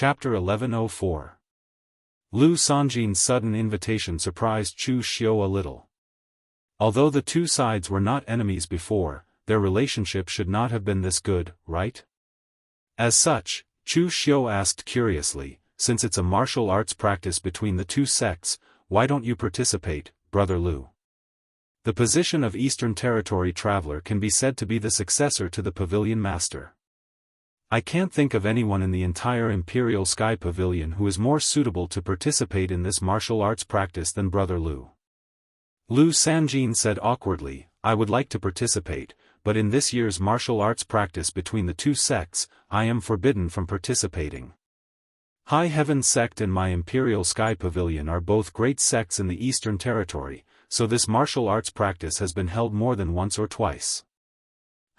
Chapter 1104. Lu Sanjin's sudden invitation surprised Chu Xiu a little. Although the two sides were not enemies before, their relationship should not have been this good, right? As such, Chu Xiu asked curiously, since it's a martial arts practice between the two sects, why don't you participate, Brother Lu? The position of Eastern Territory Traveler can be said to be the successor to the Pavilion Master. I can't think of anyone in the entire Imperial Sky Pavilion who is more suitable to participate in this martial arts practice than Brother Lu. Lu Sanjin said awkwardly, I would like to participate, but in this year's martial arts practice between the two sects, I am forbidden from participating. High Heaven Sect and my Imperial Sky Pavilion are both great sects in the Eastern Territory, so this martial arts practice has been held more than once or twice.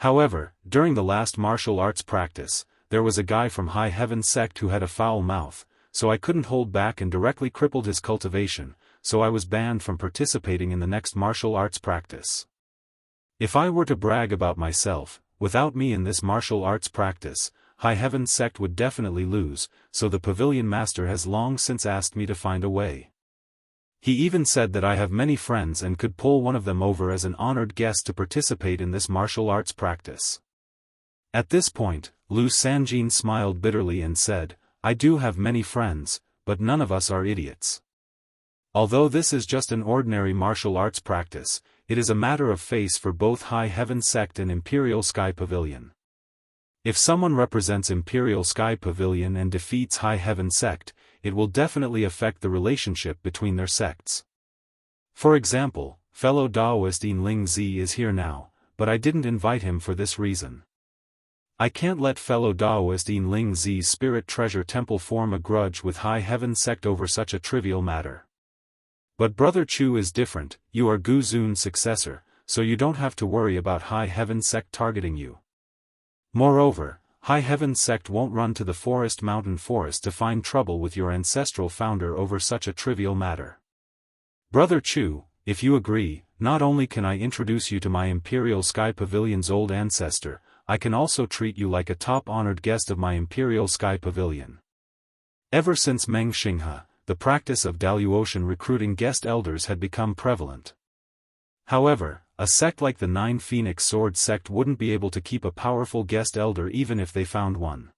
However, during the last martial arts practice, there was a guy from High Heaven Sect who had a foul mouth, so I couldn't hold back and directly crippled his cultivation, so I was banned from participating in the next martial arts practice. If I were to brag about myself, without me in this martial arts practice, High Heaven Sect would definitely lose, so the Pavilion Master has long since asked me to find a way. He even said that I have many friends and could pull one of them over as an honored guest to participate in this martial arts practice. At this point, Lu Sanjin smiled bitterly and said, I do have many friends, but none of us are idiots. Although this is just an ordinary martial arts practice, it is a matter of face for both High Heaven Sect and Imperial Sky Pavilion. If someone represents Imperial Sky Pavilion and defeats High Heaven Sect, it will definitely affect the relationship between their sects. For example, fellow Daoist Ling Zi is here now, but I didn't invite him for this reason. I can't let fellow Daoist Ling Zi's Spirit Treasure Temple form a grudge with High Heaven Sect over such a trivial matter. But Brother Chu is different, you are Gu Zun's successor, so you don't have to worry about High Heaven Sect targeting you. Moreover, High Heaven Sect won't run to the mountain forest to find trouble with your ancestral founder over such a trivial matter. Brother Chu, if you agree, not only can I introduce you to my Imperial Sky Pavilion's old ancestor, I can also treat you like a top-honored guest of my Imperial Sky Pavilion. Ever since Meng Xinghe, the practice of Daoist recruiting guest elders had become prevalent. However, a sect like the Nine Phoenix Sword sect wouldn't be able to keep a powerful guest elder even if they found one.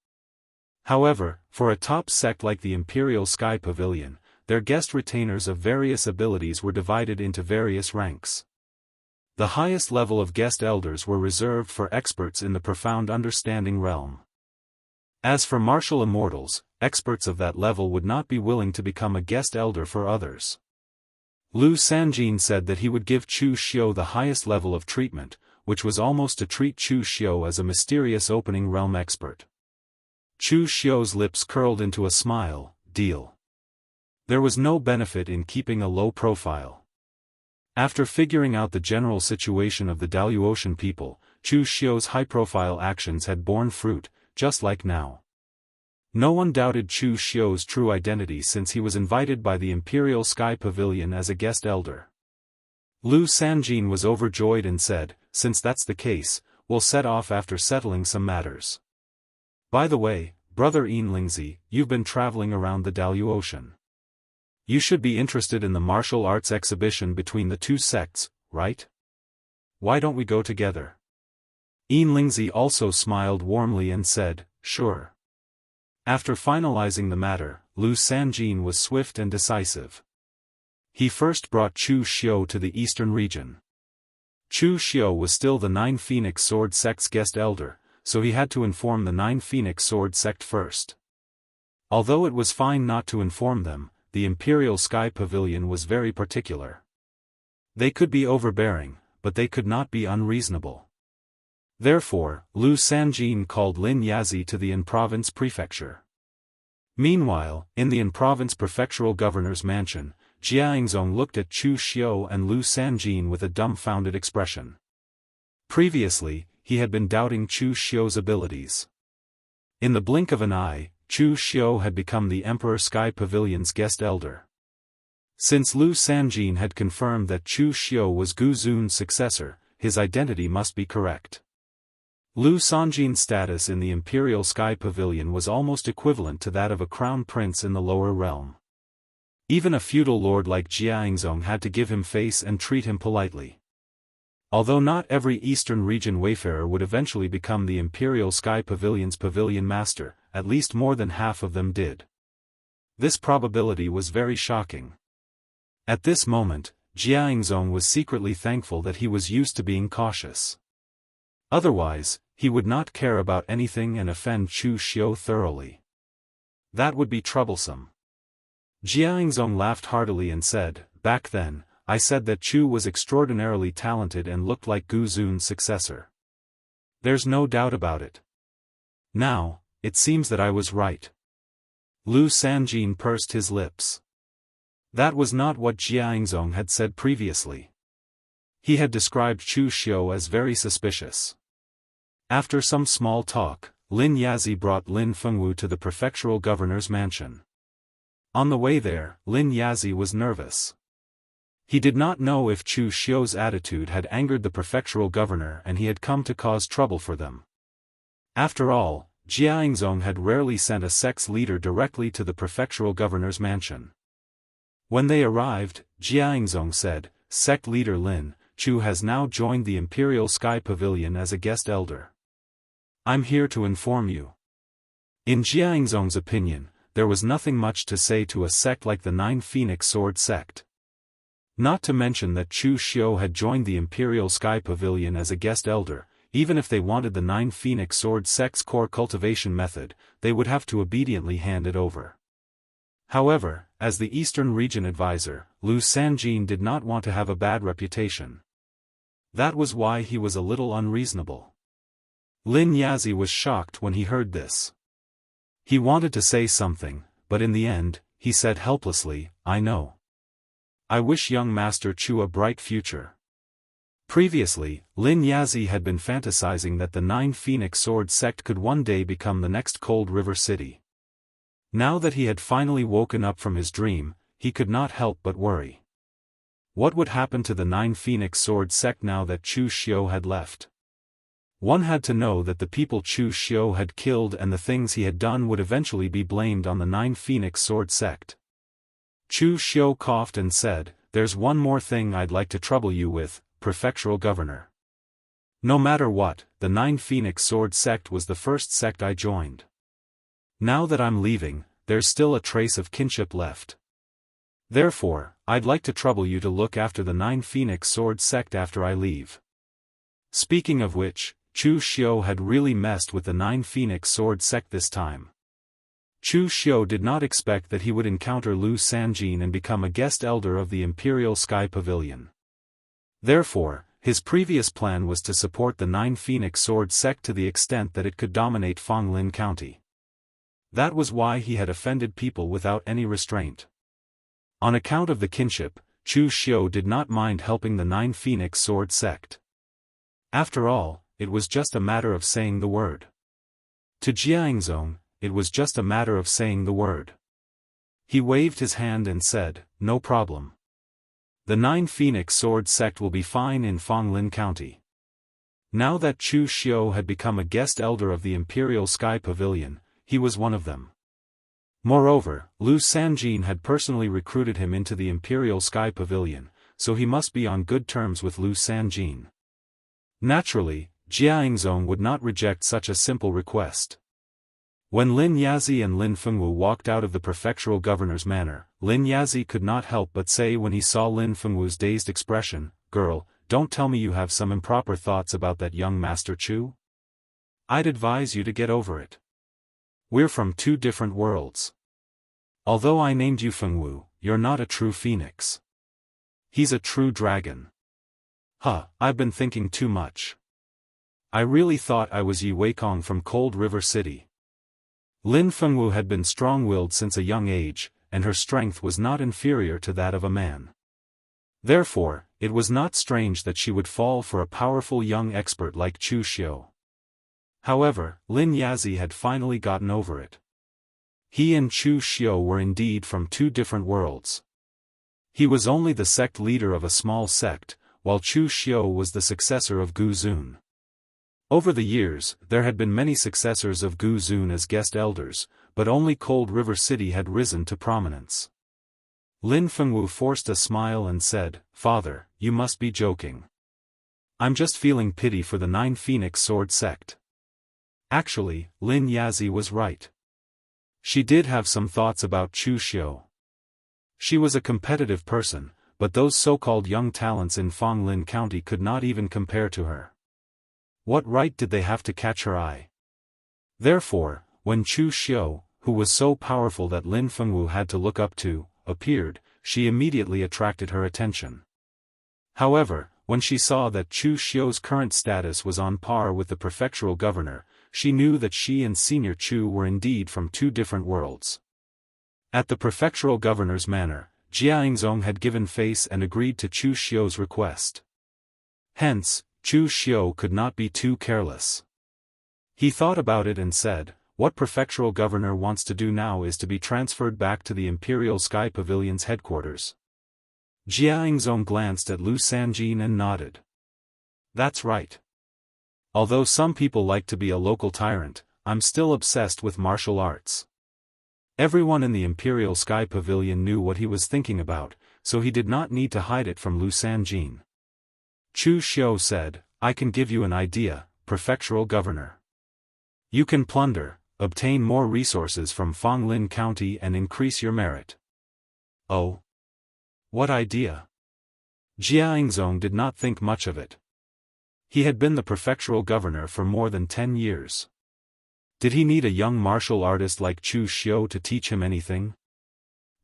However, for a top sect like the Imperial Sky Pavilion, their guest retainers of various abilities were divided into various ranks. The highest level of guest elders were reserved for experts in the profound understanding realm. As for martial immortals, experts of that level would not be willing to become a guest elder for others. Lu Sanjin said that he would give Chu Xiu the highest level of treatment, which was almost to treat Chu Xiu as a mysterious opening realm expert. Chu Xiu's lips curled into a smile, deal. There was no benefit in keeping a low profile. After figuring out the general situation of the Daoist people, Chu Xiu's high-profile actions had borne fruit, just like now. No one doubted Chu Xiu's true identity since he was invited by the Imperial Sky Pavilion as a guest elder. Lu Sanjin was overjoyed and said, since that's the case, we'll set off after settling some matters. By the way, Brother Lingzi, you've been traveling around the Daoist. You should be interested in the martial arts exhibition between the two sects, right? Why don't we go together? Lingzi also smiled warmly and said, sure. After finalizing the matter, Lu Sanjin was swift and decisive. He first brought Chu Xiu to the eastern region. Chu Xiu was still the Nine Phoenix Sword sect's guest elder, so he had to inform the Nine Phoenix Sword sect first. Although it was fine not to inform them, the Imperial Sky Pavilion was very particular. They could be overbearing, but they could not be unreasonable. Therefore, Lu Sanjin called Lin Yazi to the Province Prefecture. Meanwhile, in the Province Prefectural Governor's mansion, Jianghu looked at Chu Xiu and Lu Sanjin with a dumbfounded expression. Previously, he had been doubting Chu Xiu's abilities. In the blink of an eye, Chu Xiu had become the Emperor Sky Pavilion's guest elder. Since Lu Sanjin had confirmed that Chu Xiu was Gu Zun's successor, his identity must be correct. Lu Sanjin's status in the Imperial Sky Pavilion was almost equivalent to that of a crown prince in the lower realm. Even a feudal lord like Jianghu had to give him face and treat him politely. Although not every eastern region wayfarer would eventually become the Imperial Sky Pavilion's pavilion master, at least more than half of them did. This probability was very shocking. At this moment, Jianghu was secretly thankful that he was used to being cautious. Otherwise, he would not care about anything and offend Chu Xiu thoroughly. That would be troublesome. Jianghu laughed heartily and said, "Back then, I said that Chu was extraordinarily talented and looked like Gu Zun's successor. There's no doubt about it. Now, it seems that I was right." Lu Sanjin pursed his lips. That was not what Jianghu had said previously. He had described Chu Xiu as very suspicious. After some small talk, Lin Yazi brought Lin Fengwu to the prefectural governor's mansion. On the way there, Lin Yazi was nervous. He did not know if Chu Xiu's attitude had angered the prefectural governor and he had come to cause trouble for them. After all, Jianghu had rarely sent a sect's leader directly to the prefectural governor's mansion. When they arrived, Jianghu said, "Sect leader Lin, Chu has now joined the Imperial Sky Pavilion as a guest elder. I'm here to inform you." In Jianghu's opinion, there was nothing much to say to a sect like the Nine Phoenix Sword sect. Not to mention that Chu Xiu had joined the Imperial Sky Pavilion as a guest elder. Even if they wanted the Nine Phoenix Sword sect's core cultivation method, they would have to obediently hand it over. However, as the Eastern Region advisor, Lu Sanjin did not want to have a bad reputation. That was why he was a little unreasonable. Lin Yazi was shocked when he heard this. He wanted to say something, but in the end, he said helplessly, "I know. I wish young Master Chu a bright future." Previously, Lin Yazi had been fantasizing that the Nine Phoenix Sword sect could one day become the next Cold River city. Now that he had finally woken up from his dream, he could not help but worry. What would happen to the Nine Phoenix Sword sect now that Chu Xiu had left? One had to know that the people Chu Xiu had killed and the things he had done would eventually be blamed on the Nine Phoenix Sword sect. Chu Xiu coughed and said, "There's one more thing I'd like to trouble you with, prefectural governor. No matter what, the Nine Phoenix Sword sect was the first sect I joined. Now that I'm leaving, there's still a trace of kinship left. Therefore, I'd like to trouble you to look after the Nine Phoenix Sword sect after I leave." Speaking of which, Chu Xiu had really messed with the Nine Phoenix Sword sect this time. Chu Xiu did not expect that he would encounter Lu Sanjin and become a guest elder of the Imperial Sky Pavilion. Therefore, his previous plan was to support the Nine Phoenix Sword sect to the extent that it could dominate Fonglin County. That was why he had offended people without any restraint. On account of the kinship, Chu Xiu did not mind helping the Nine Phoenix Sword sect. After all, it was just a matter of saying the word. To Jianghu, it was just a matter of saying the word. He waved his hand and said, "No problem. The Nine Phoenix Sword sect will be fine in Fonglin County." Now that Chu Xiu had become a guest elder of the Imperial Sky Pavilion, he was one of them. Moreover, Lu Sanjin had personally recruited him into the Imperial Sky Pavilion, so he must be on good terms with Lu Sanjin. Naturally, Jianghu would not reject such a simple request. When Lin Yazi and Lin Fengwu walked out of the prefectural governor's manor, Lin Yazi could not help but say when he saw Lin Fengwu's dazed expression, "Girl, don't tell me you have some improper thoughts about that young Master Chu? I'd advise you to get over it. We're from two different worlds. Although I named you Fengwu, you're not a true phoenix. He's a true dragon." I've been thinking too much. I really thought I was Yi Weikong from Cold River City. Lin Fengwu had been strong-willed since a young age, and her strength was not inferior to that of a man. Therefore, it was not strange that she would fall for a powerful young expert like Chu Xiu. However, Lin Yazi had finally gotten over it. He and Chu Xiu were indeed from two different worlds. He was only the sect leader of a small sect, while Chu Xiu was the successor of Gu Zun. Over the years, there had been many successors of Gu Zun as guest elders, but only Cold River City had risen to prominence. Lin Fengwu forced a smile and said, "Father, you must be joking. I'm just feeling pity for the 9 Phoenix Sword sect." Actually, Lin Yazi was right. She did have some thoughts about Chu Xiu. She was a competitive person, but those so-called young talents in Fonglin County could not even compare to her. What right did they have to catch her eye? Therefore, when Chu Xiu, who was so powerful that Lin Fengwu had to look up to, appeared, she immediately attracted her attention. However, when she saw that Chu Xiu's current status was on par with the prefectural governor, she knew that she and Senior Chu were indeed from 2 different worlds. At the prefectural governor's manor, Jianghu had given face and agreed to Chu Xiu's request. Hence, Chu Xiu could not be too careless. He thought about it and said, "What prefectural governor wants to do now is to be transferred back to the Imperial Sky Pavilion's headquarters." Jianghu glanced at Lu Sanjin and nodded. "That's right. Although some people like to be a local tyrant, I'm still obsessed with martial arts." Everyone in the Imperial Sky Pavilion knew what he was thinking about, so he did not need to hide it from Lu Sanjin. Chu Xiu said, "I can give you an idea, prefectural governor. You can plunder, obtain more resources from Fonglin County and increase your merit." "Oh? What idea?" Jianghu did not think much of it. He had been the prefectural governor for more than 10 years. Did he need a young martial artist like Chu Xiu to teach him anything?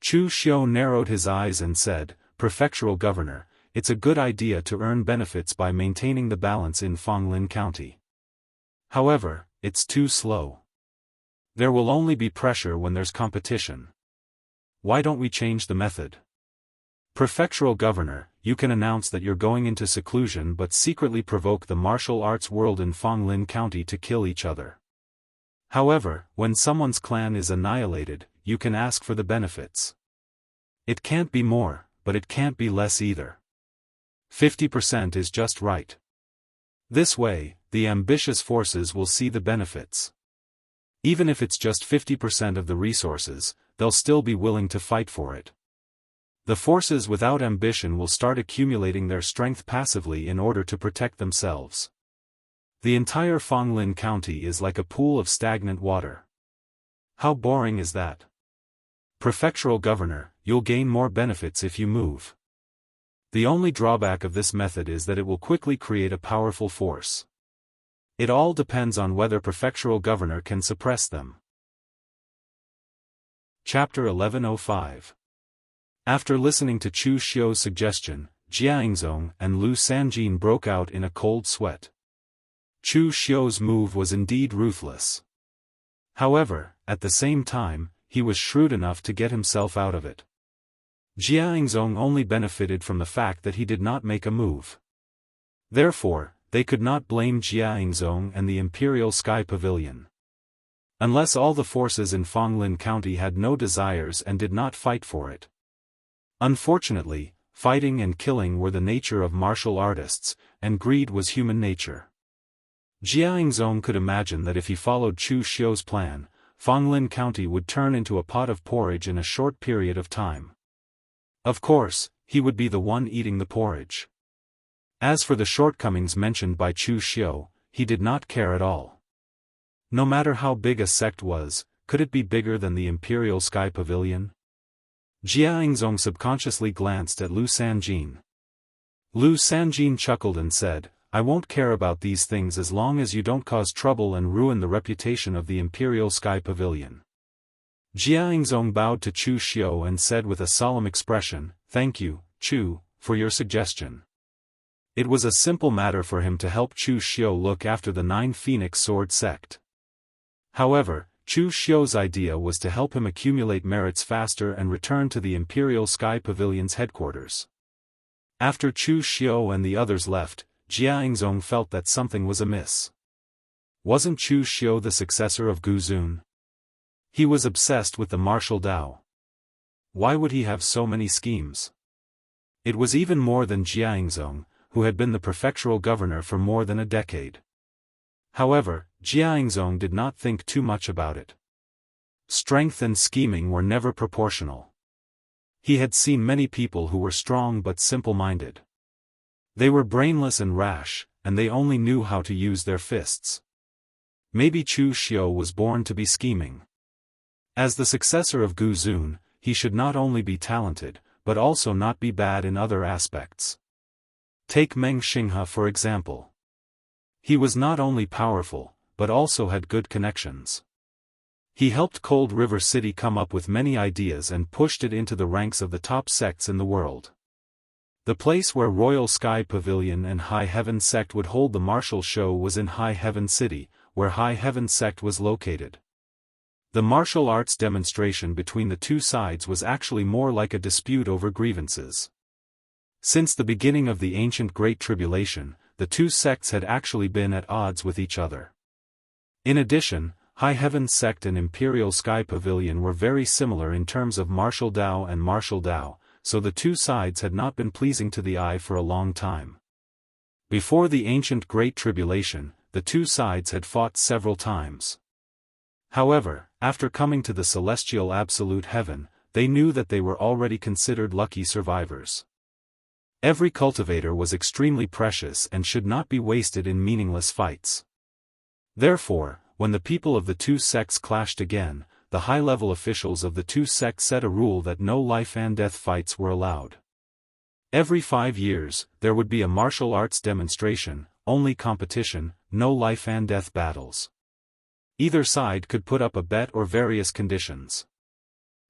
Chu Xiu narrowed his eyes and said, "Prefectural governor, it's a good idea to earn benefits by maintaining the balance in Fonglin County. However, it's too slow. There will only be pressure when there's competition. Why don't we change the method? Prefectural governor, you can announce that you're going into seclusion but secretly provoke the martial arts world in Fonglin County to kill each other. However, when someone's clan is annihilated, you can ask for the benefits. It can't be more, but it can't be less either. 50% is just right. This way, the ambitious forces will see the benefits. Even if it's just 50% of the resources, they'll still be willing to fight for it. The forces without ambition will start accumulating their strength passively in order to protect themselves. The entire Fonglin County is like a pool of stagnant water. How boring is that? Prefectural governor, you'll gain more benefits if you move. The only drawback of this method is that it will quickly create a powerful force. It all depends on whether prefectural governor can suppress them." Chapter 1105. After listening to Chu Xiu's suggestion, Jianghu and Lu Sanjin broke out in a cold sweat. Chu Xiu's move was indeed ruthless. However, at the same time, he was shrewd enough to get himself out of it. Jianghu only benefited from the fact that he did not make a move. Therefore, they could not blame Jianghu and the Imperial Sky Pavilion. Unless all the forces in Fonglin County had no desires and did not fight for it. Unfortunately, fighting and killing were the nature of martial artists, and greed was human nature. Jianghu could imagine that if he followed Chu Xiu's plan, Fonglin County would turn into a pot of porridge in a short period of time. Of course, he would be the one eating the porridge. As for the shortcomings mentioned by Chu Xiu, he did not care at all. No matter how big a sect was, could it be bigger than the Imperial Sky Pavilion? Jianghu subconsciously glanced at Lu Sanjin. Lu Sanjin chuckled and said, "I won't care about these things as long as you don't cause trouble and ruin the reputation of the Imperial Sky Pavilion." Jianghu bowed to Chu Xiu and said with a solemn expression, "Thank you, Chu, for your suggestion." It was a simple matter for him to help Chu Xiu look after the 9 Phoenix Sword sect. However, Chu Xiu's idea was to help him accumulate merits faster and return to the Imperial Sky Pavilion's headquarters. After Chu Xiu and the others left, Jianghu felt that something was amiss. Wasn't Chu Xiu the successor of Gu Zun? He was obsessed with the martial Dao. Why would he have so many schemes? It was even more than Jianghu, who had been the prefectural governor for more than a decade. However, Jianghu did not think too much about it. Strength and scheming were never proportional. He had seen many people who were strong but simple-minded. They were brainless and rash, and they only knew how to use their fists. Maybe Chu Xiu was born to be scheming. As the successor of Gu Zun, he should not only be talented, but also not be bad in other aspects. Take Meng Xinghe for example. He was not only powerful, but also had good connections. He helped Cold River City come up with many ideas and pushed it into the ranks of the top sects in the world. The place where Royal Sky Pavilion and High Heaven Sect would hold the martial show was in High Heaven City, where High Heaven Sect was located. The martial arts demonstration between the two sides was actually more like a dispute over grievances. Since the beginning of the ancient Great Tribulation, the two sects had actually been at odds with each other. In addition, High Heaven Sect and Imperial Sky Pavilion were very similar in terms of martial Dao and martial Dao, so the two sides had not been pleasing to the eye for a long time. Before the ancient Great Tribulation, the two sides had fought several times. However, after coming to the celestial absolute heaven, they knew that they were already considered lucky survivors. Every cultivator was extremely precious and should not be wasted in meaningless fights. Therefore, when the people of the two sects clashed again, the high-level officials of the two sects set a rule that no life-and-death fights were allowed. Every 5 years, there would be a martial arts demonstration, only competition, no life-and-death battles. Either side could put up a bet or various conditions.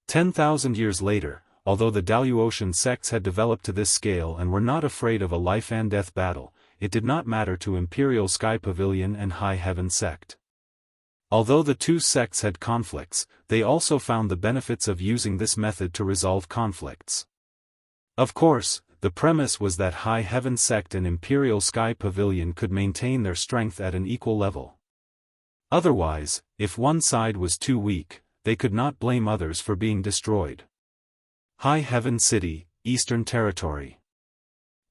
10,000 years later, although the Daoist sects had developed to this scale and were not afraid of a life-and-death battle, it did not matter to Imperial Sky Pavilion and High Heaven Sect. Although the two sects had conflicts, they also found the benefits of using this method to resolve conflicts. Of course, the premise was that High Heaven Sect and Imperial Sky Pavilion could maintain their strength at an equal level. Otherwise, if one side was too weak, they could not blame others for being destroyed. High Heaven City, Eastern Territory.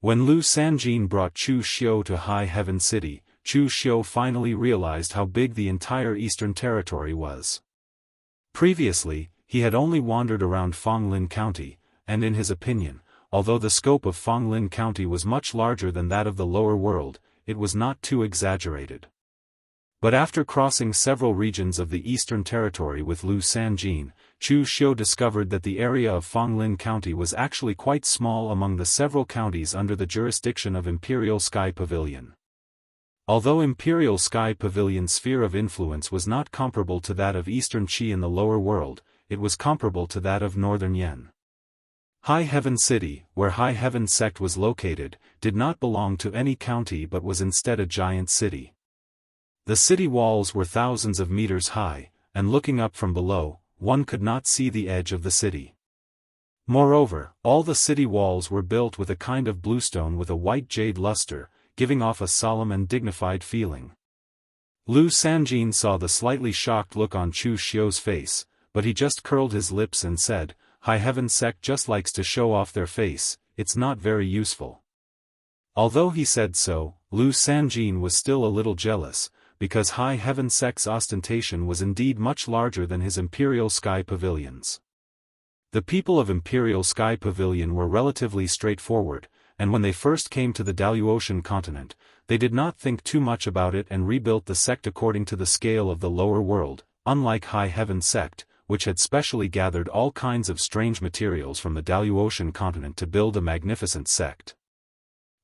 When Lu Sanjin brought Chu Xiu to High Heaven City, Chu Xiu finally realized how big the entire Eastern Territory was. Previously, he had only wandered around Fonglin County, and in his opinion, although the scope of Fonglin County was much larger than that of the lower world, it was not too exaggerated. But after crossing several regions of the Eastern Territory with Lu Sanjin, Chu Xiu discovered that the area of Fonglin County was actually quite small among the several counties under the jurisdiction of Imperial Sky Pavilion. Although Imperial Sky Pavilion's sphere of influence was not comparable to that of Eastern Qi in the lower world, it was comparable to that of Northern Yen. High Heaven City, where High Heaven Sect was located, did not belong to any county but was instead a giant city. The city walls were thousands of meters high, and looking up from below, one could not see the edge of the city. Moreover, all the city walls were built with a kind of bluestone with a white jade luster, giving off a solemn and dignified feeling. Lu Sanjin saw the slightly shocked look on Chu Xiu's face, but he just curled his lips and said, High Heaven Sect just likes to show off their face, it's not very useful. Although he said so, Lu Sanjin was still a little jealous, because High Heaven Sect's ostentation was indeed much larger than his Imperial Sky Pavilion's. The people of Imperial Sky Pavilion were relatively straightforward, and when they first came to the Daoist continent, they did not think too much about it and rebuilt the sect according to the scale of the lower world, unlike High Heaven Sect, which had specially gathered all kinds of strange materials from the Daoist continent to build a magnificent sect.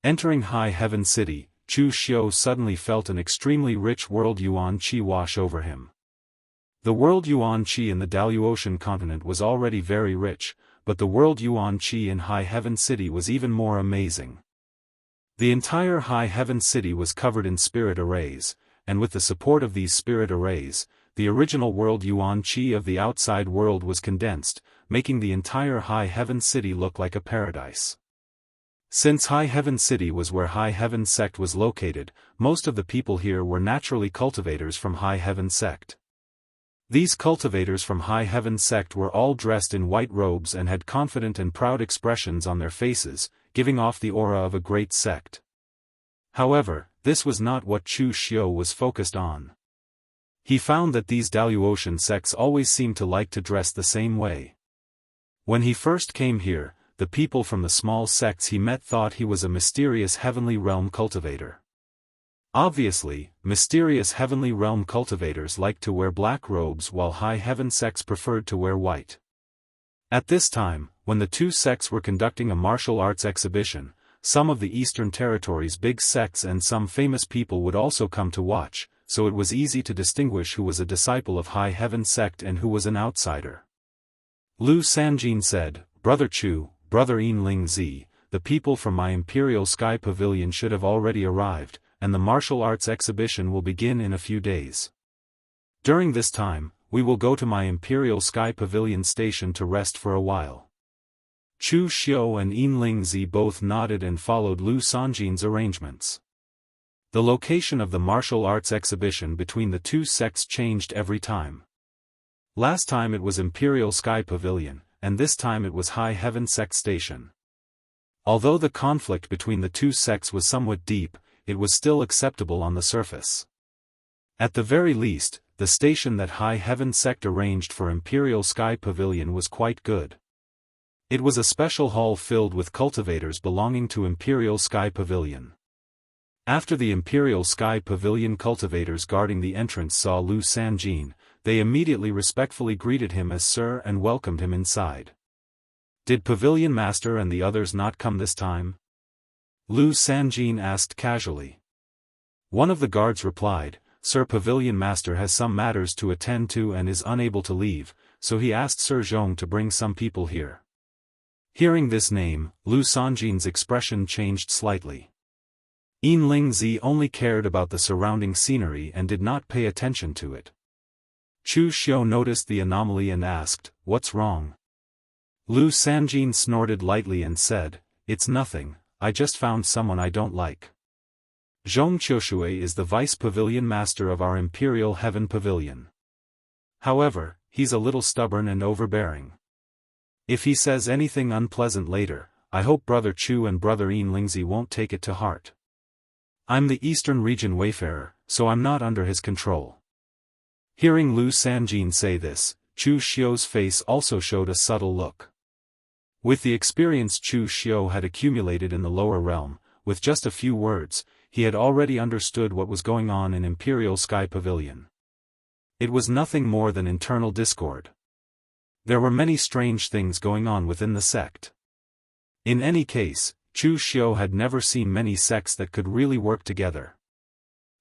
Entering High Heaven City, Chu Xiu suddenly felt an extremely rich world yuan qi wash over him. The world yuan qi in the Daoist continent was already very rich, but the world yuan qi in High Heaven City was even more amazing. The entire High Heaven City was covered in spirit arrays, and with the support of these spirit arrays, the original world yuan qi of the outside world was condensed, making the entire High Heaven City look like a paradise. Since High Heaven City was where High Heaven Sect was located, most of the people here were naturally cultivators from High Heaven Sect. These cultivators from High Heaven Sect were all dressed in white robes and had confident and proud expressions on their faces, giving off the aura of a great sect. However, this was not what Chu Xiu was focused on. He found that these Daoist sects always seemed to like to dress the same way. When he first came here, the people from the small sects he met thought he was a mysterious heavenly realm cultivator. Obviously, mysterious heavenly realm cultivators liked to wear black robes while high heaven sects preferred to wear white. At this time, when the two sects were conducting a martial arts exhibition, some of the Eastern Territory's big sects and some famous people would also come to watch, so it was easy to distinguish who was a disciple of High Heaven sect and who was an outsider. Lu Sanjin said, "Brother Chu, Brother Yin Zi, the people from my Imperial Sky Pavilion should have already arrived, and the martial arts exhibition will begin in a few days. During this time, we will go to my Imperial Sky Pavilion station to rest for a while." Chu Xiu and Yin Zi both nodded and followed Lu Sanjin's arrangements. The location of the martial arts exhibition between the two sects changed every time. Last time it was Imperial Sky Pavilion, and this time it was High Heaven Sect Station. Although the conflict between the two sects was somewhat deep, it was still acceptable on the surface. At the very least, the station that High Heaven Sect arranged for Imperial Sky Pavilion was quite good. It was a special hall filled with cultivators belonging to Imperial Sky Pavilion. After the Imperial Sky Pavilion cultivators guarding the entrance saw Lu Sanjin, they immediately respectfully greeted him as Sir and welcomed him inside. "Did Pavilion Master and the others not come this time?" Lu Sanjin asked casually. One of the guards replied, "Sir Pavilion Master has some matters to attend to and is unable to leave, so he asked Sir Zhong to bring some people here." Hearing this name, Lu Sanjin's expression changed slightly. Yin Zi only cared about the surrounding scenery and did not pay attention to it. Chu Xiu noticed the anomaly and asked, "What's wrong?" Lu Sanjin snorted lightly and said, "It's nothing, I just found someone I don't like. Zhong Qiushui is the vice pavilion master of our Imperial Heaven Pavilion. However, he's a little stubborn and overbearing. If he says anything unpleasant later, I hope Brother Chu and Brother Yin Zi won't take it to heart. I'm the Eastern Region Wayfarer, so I'm not under his control." Hearing Lu Sanjin say this, Chu Xiu's face also showed a subtle look. With the experience Chu Xiu had accumulated in the lower realm, with just a few words, he had already understood what was going on in Imperial Sky Pavilion. It was nothing more than internal discord. There were many strange things going on within the sect. In any case, Chu Xiu had never seen many sects that could really work together.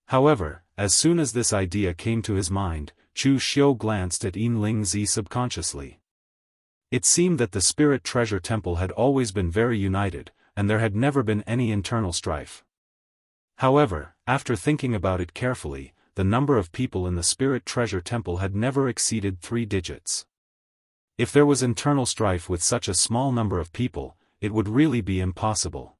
However, as soon as this idea came to his mind, Chu Xiu glanced at Yin Zi subconsciously. It seemed that the Spirit Treasure Temple had always been very united, and there had never been any internal strife. However, after thinking about it carefully, the number of people in the Spirit Treasure Temple had never exceeded 3 digits. If there was internal strife with such a small number of people, it would really be impossible.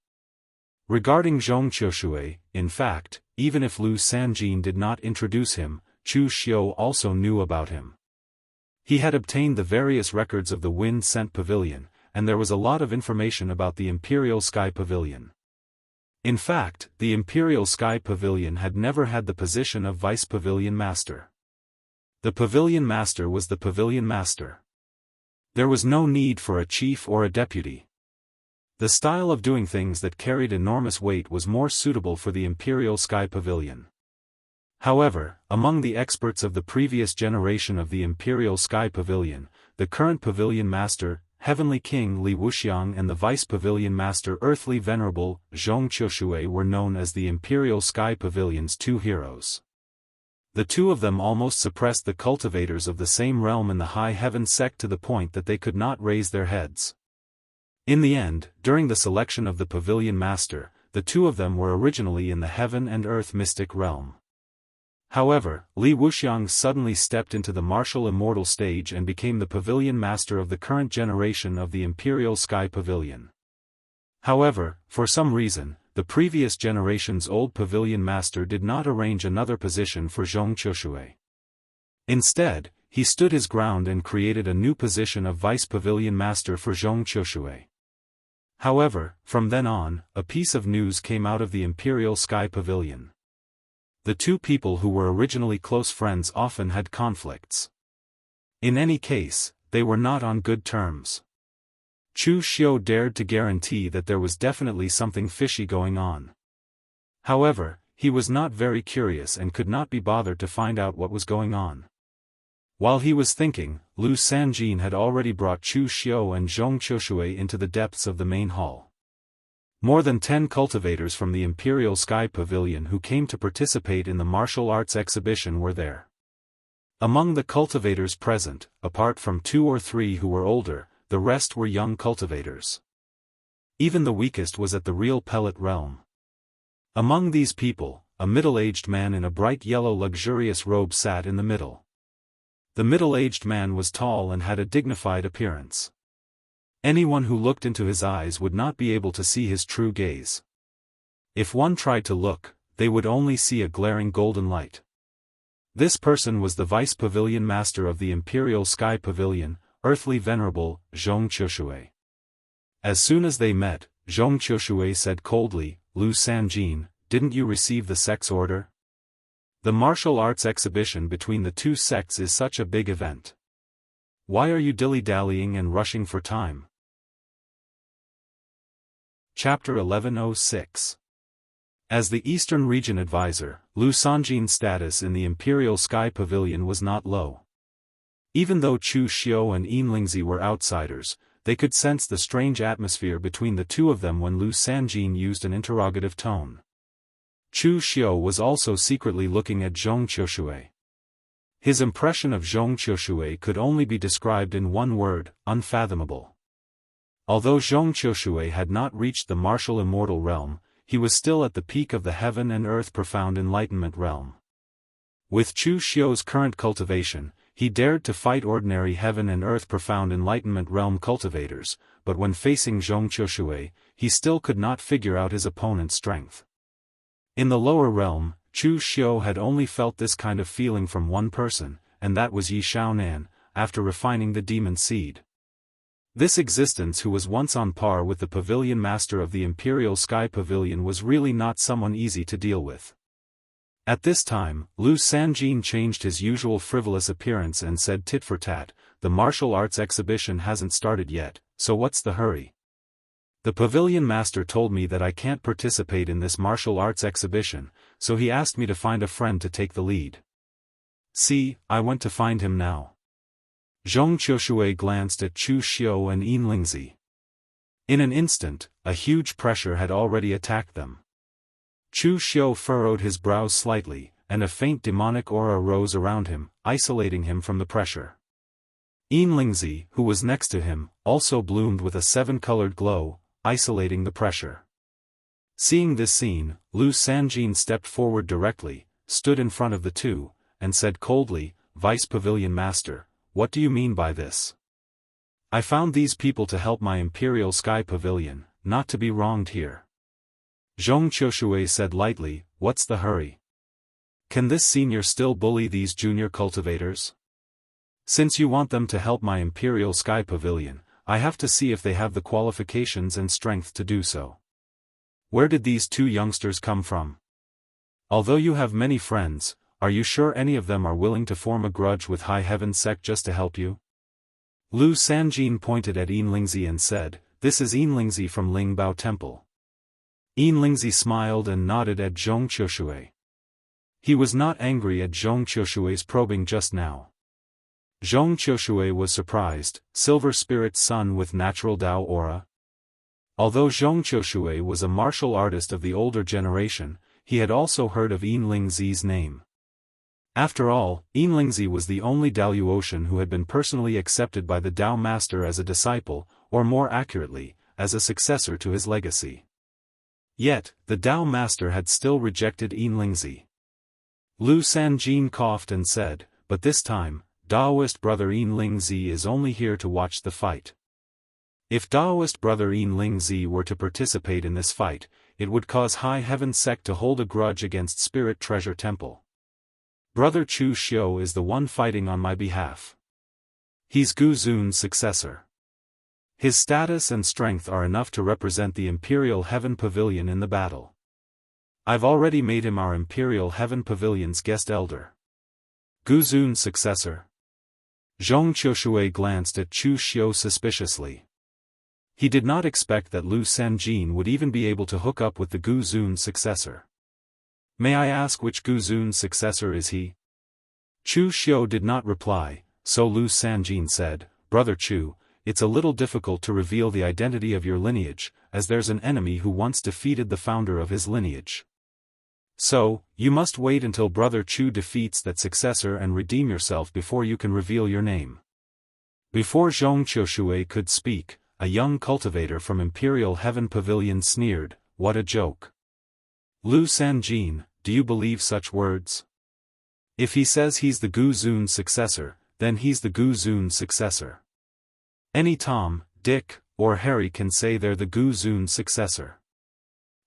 Regarding Zhong Qiushui, in fact, even if Lu Sanjin did not introduce him, Chu Xiu also knew about him. He had obtained the various records of the Wind Scent Pavilion, and there was a lot of information about the Imperial Sky Pavilion. In fact, the Imperial Sky Pavilion had never had the position of Vice Pavilion Master. The Pavilion Master was the Pavilion Master. There was no need for a chief or a deputy. The style of doing things that carried enormous weight was more suitable for the Imperial Sky Pavilion. However, among the experts of the previous generation of the Imperial Sky Pavilion, the current Pavilion Master, Heavenly King Li Wuxiang and the Vice Pavilion Master Earthly Venerable, Zhong Qiushui were known as the Imperial Sky Pavilion's two heroes. The two of them almost suppressed the cultivators of the same realm in the High Heaven sect to the point that they could not raise their heads. In the end, during the selection of the Pavilion Master, the two of them were originally in the Heaven and Earth mystic realm. However, Li Wuxiang suddenly stepped into the martial immortal stage and became the Pavilion Master of the current generation of the Imperial Sky Pavilion. However, for some reason, the previous generation's old Pavilion Master did not arrange another position for Zhong Qiushui. Instead, he stood his ground and created a new position of Vice Pavilion Master for Zhong Qiushui. However, from then on, a piece of news came out of the Imperial Sky Pavilion. The two people who were originally close friends often had conflicts. In any case, they were not on good terms. Chu Xiu dared to guarantee that there was definitely something fishy going on. However, he was not very curious and could not be bothered to find out what was going on. While he was thinking, Lu Sanjin had already brought Chu Xiu and Zhong Qiushui into the depths of the main hall. More than 10 cultivators from the Imperial Sky Pavilion who came to participate in the martial arts exhibition were there. Among the cultivators present, apart from 2 or 3 who were older, the rest were young cultivators. Even the weakest was at the real pellet realm. Among these people, a middle-aged man in a bright yellow luxurious robe sat in the middle. The middle-aged man was tall and had a dignified appearance. Anyone who looked into his eyes would not be able to see his true gaze. If one tried to look, they would only see a glaring golden light. This person was the Vice Pavilion Master of the Imperial Sky Pavilion, Earthly Venerable, Zhong Qiushui. As soon as they met, Zhong Qiushui said coldly, "Lu Sanjin, didn't you receive the sect's order? The martial arts exhibition between the two sects is such a big event. Why are you dilly-dallying and rushing for time?" Chapter 1106. As the Eastern Region Advisor, Lu Sanjin's status in the Imperial Sky Pavilion was not low. Even though Chu Xiu and Yinlingzi were outsiders, they could sense the strange atmosphere between the two of them when Lu Sanjin used an interrogative tone. Chu Xiu was also secretly looking at Zhong Qiushui. His impression of Zhong Qiushui could only be described in one word: unfathomable. Although Zhong Qiushui had not reached the martial immortal realm, he was still at the peak of the heaven and earth profound enlightenment realm. With Chu Xiu's current cultivation, he dared to fight ordinary heaven and earth profound enlightenment realm cultivators, but when facing Zhong Qiushui, he still could not figure out his opponent's strength. In the lower realm, Chu Xiu had only felt this kind of feeling from one person, and that was Yi Xiaonan, after refining the demon seed. This existence, who was once on par with the pavilion master of the Imperial Sky Pavilion, was really not someone easy to deal with. At this time, Lu Sanjin changed his usual frivolous appearance and said tit for tat, "The martial arts exhibition hasn't started yet, so what's the hurry? The pavilion master told me that I can't participate in this martial arts exhibition, so he asked me to find a friend to take the lead. See, I went to find him now." Zhong Qiushui glanced at Chu Xiu and Yinlingzi. In an instant, a huge pressure had already attacked them. Chu Xiu furrowed his brows slightly, and a faint demonic aura rose around him, isolating him from the pressure. Yinlingzi, who was next to him, also bloomed with a 7-colored glow, isolating the pressure. Seeing this scene, Lu Sanjin stepped forward directly, stood in front of the two, and said coldly, "Vice Pavilion Master, what do you mean by this? I found these people to help my Imperial Sky Pavilion, not to be wronged here." Zhong Qiushui said lightly, "What's the hurry? Can this senior still bully these junior cultivators? Since you want them to help my Imperial Sky Pavilion, I have to see if they have the qualifications and strength to do so. Where did these two youngsters come from? Although you have many friends, are you sure any of them are willing to form a grudge with High Heaven Sect just to help you?" Lu Sanjin pointed at Yinlingzi and said, "This is Yinlingzi from Lingbao Temple." Yinlingzi smiled and nodded at Zhong Qiushui. He was not angry at Zhong Qiushui's probing just now. Zhong Qiushui was surprised, Silver Spirit Son with natural Dao aura. Although Zhong Qiushui was a martial artist of the older generation, he had also heard of Yinlingzi's name. After all, Yinlingzi was the only Daoist who had been personally accepted by the Dao Master as a disciple, or more accurately, as a successor to his legacy. Yet, the Dao Master had still rejected Yinlingzi. Lu Sanjin coughed and said, "But this time, Daoist brother Yinlingzi is only here to watch the fight. If Daoist brother Yinlingzi were to participate in this fight, it would cause High Heaven Sect to hold a grudge against Spirit Treasure Temple. Brother Chu Xiu is the one fighting on my behalf. He's Gu Zun's successor. His status and strength are enough to represent the Imperial Heaven Pavilion in the battle. I've already made him our Imperial Heaven Pavilion's guest elder. Gu Zun's successor. Zhong Qiushui glanced at Chu Xiu suspiciously. He did not expect that Lu Sanjin would even be able to hook up with the Gu Zun's successor. May I ask which Gu Zun's successor is he? Chu Xiu did not reply, so Lu Sanjin said, Brother Chu, it's a little difficult to reveal the identity of your lineage, as there's an enemy who once defeated the founder of his lineage. So, you must wait until Brother Chu defeats that successor and redeem yourself before you can reveal your name. Before Zhong Qiushui could speak, a young cultivator from Imperial Heaven Pavilion sneered, what a joke. Lu Sanjin, do you believe such words? If he says he's the Gu Zun's successor, then he's the Gu Zun's successor. Any Tom, Dick, or Harry can say they're the Gu Zun's successor.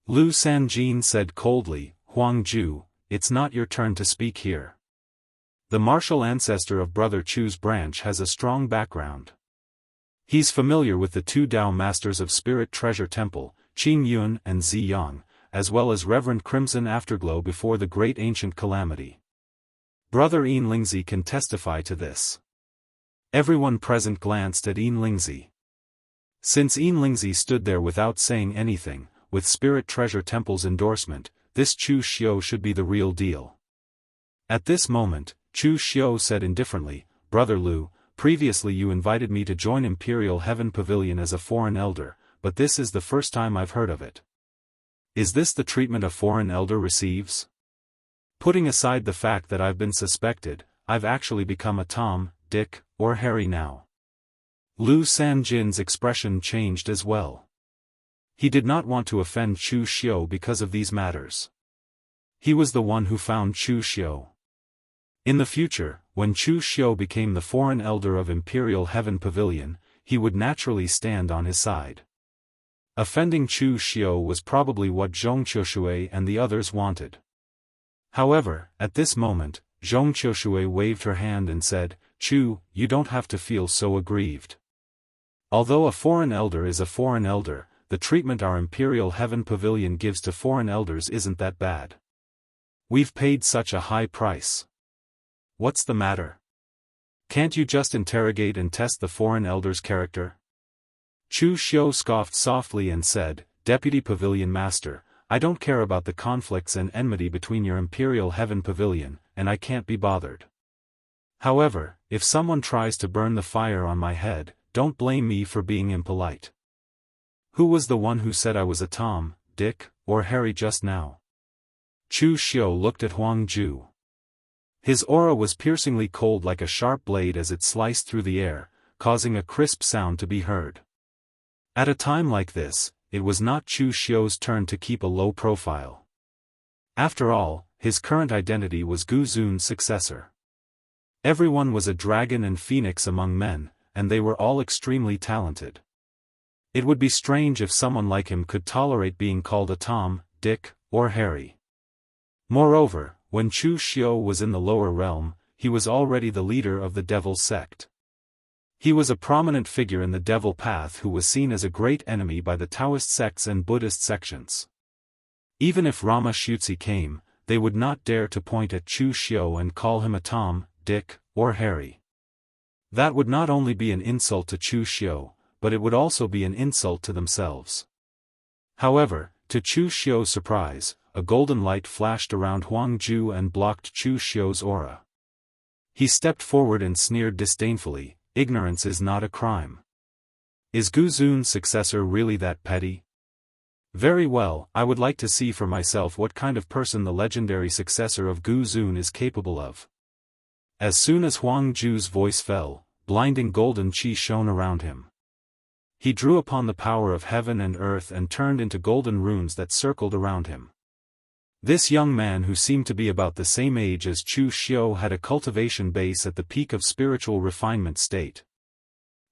Lu Sanjin said coldly, Huang Ju, it's not your turn to speak here. The martial ancestor of Brother Chu's branch has a strong background. He's familiar with the two Dao Masters of Spirit Treasure Temple, Qing Yun and Zi Yang, as well as Reverend Crimson Afterglow before the Great Ancient Calamity. Brother Yin Lingzi can testify to this. Everyone present glanced at Yin Lingzi. Since Yin Lingzi stood there without saying anything, with Spirit Treasure Temple's endorsement, this Chu Xiu should be the real deal. At this moment, Chu Xiu said indifferently, Brother Lu, previously you invited me to join Imperial Heaven Pavilion as a foreign elder, but this is the first time I've heard of it. Is this the treatment a foreign elder receives? Putting aside the fact that I've been suspected, I've actually become a Tom, Dick, or Harry now. Lu Sanjin's expression changed as well. He did not want to offend Chu Xiu because of these matters. He was the one who found Chu Xiu. In the future, when Chu Xiu became the foreign elder of Imperial Heaven Pavilion, he would naturally stand on his side. Offending Chu Xiu was probably what Zhong Qiushui and the others wanted. However, at this moment, Zhong Qiushui waved her hand and said, Chu, you don't have to feel so aggrieved. Although a foreign elder is a foreign elder, the treatment our Imperial Heaven Pavilion gives to foreign elders isn't that bad. We've paid such a high price. What's the matter? Can't you just interrogate and test the foreign elder's character? Chu Xiu scoffed softly and said, Deputy Pavilion Master, I don't care about the conflicts and enmity between your Imperial Heaven Pavilion, and I can't be bothered. However, if someone tries to burn the fire on my head, don't blame me for being impolite. Who was the one who said I was a Tom, Dick, or Harry just now? Chu Xiu looked at Huang Ju. His aura was piercingly cold like a sharp blade as it sliced through the air, causing a crisp sound to be heard. At a time like this, it was not Chu Xiu's turn to keep a low profile. After all, his current identity was Gu Zun's successor. Everyone was a dragon and phoenix among men, and they were all extremely talented. It would be strange if someone like him could tolerate being called a Tom, Dick, or Harry. Moreover, when Chu Xiu was in the lower realm, he was already the leader of the Devil's sect. He was a prominent figure in the Devil Path who was seen as a great enemy by the Daoist sects and Buddhist sections. Even if Rama Shutzi came, they would not dare to point at Chu Xiu and call him a Tom, Dick, or Harry. That would not only be an insult to Chu Xiu, but it would also be an insult to themselves. However, to Chu Xiu's surprise, a golden light flashed around Huang Ju and blocked Chu Xiu's aura. He stepped forward and sneered disdainfully, ignorance is not a crime. Is Gu Zun's successor really that petty? Very well, I would like to see for myself what kind of person the legendary successor of Gu Zun is capable of. As soon as Huang Ju's voice fell, blinding golden qi shone around him. He drew upon the power of heaven and earth and turned into golden runes that circled around him. This young man who seemed to be about the same age as Chu Xiu had a cultivation base at the peak of spiritual refinement state.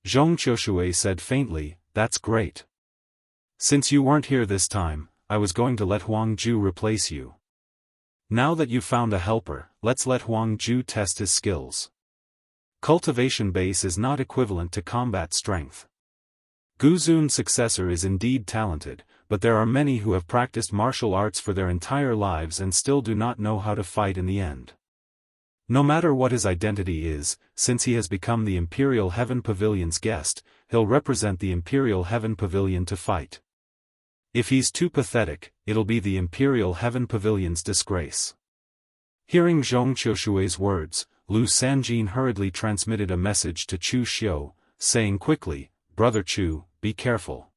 Zhong Qiushui said faintly, that's great. Since you weren't here this time, I was going to let Huang Ju replace you. Now that you've found a helper, let's let Huang Ju test his skills. Cultivation base is not equivalent to combat strength. Gu Zun's successor is indeed talented, but there are many who have practiced martial arts for their entire lives and still do not know how to fight in the end. No matter what his identity is, since he has become the Imperial Heaven Pavilion's guest, he'll represent the Imperial Heaven Pavilion to fight. If he's too pathetic, it'll be the Imperial Heaven Pavilion's disgrace. Hearing Zhong Qiushui's words, Lu Sanjin hurriedly transmitted a message to Chu Xiu, saying quickly, "Brother Chu, be careful.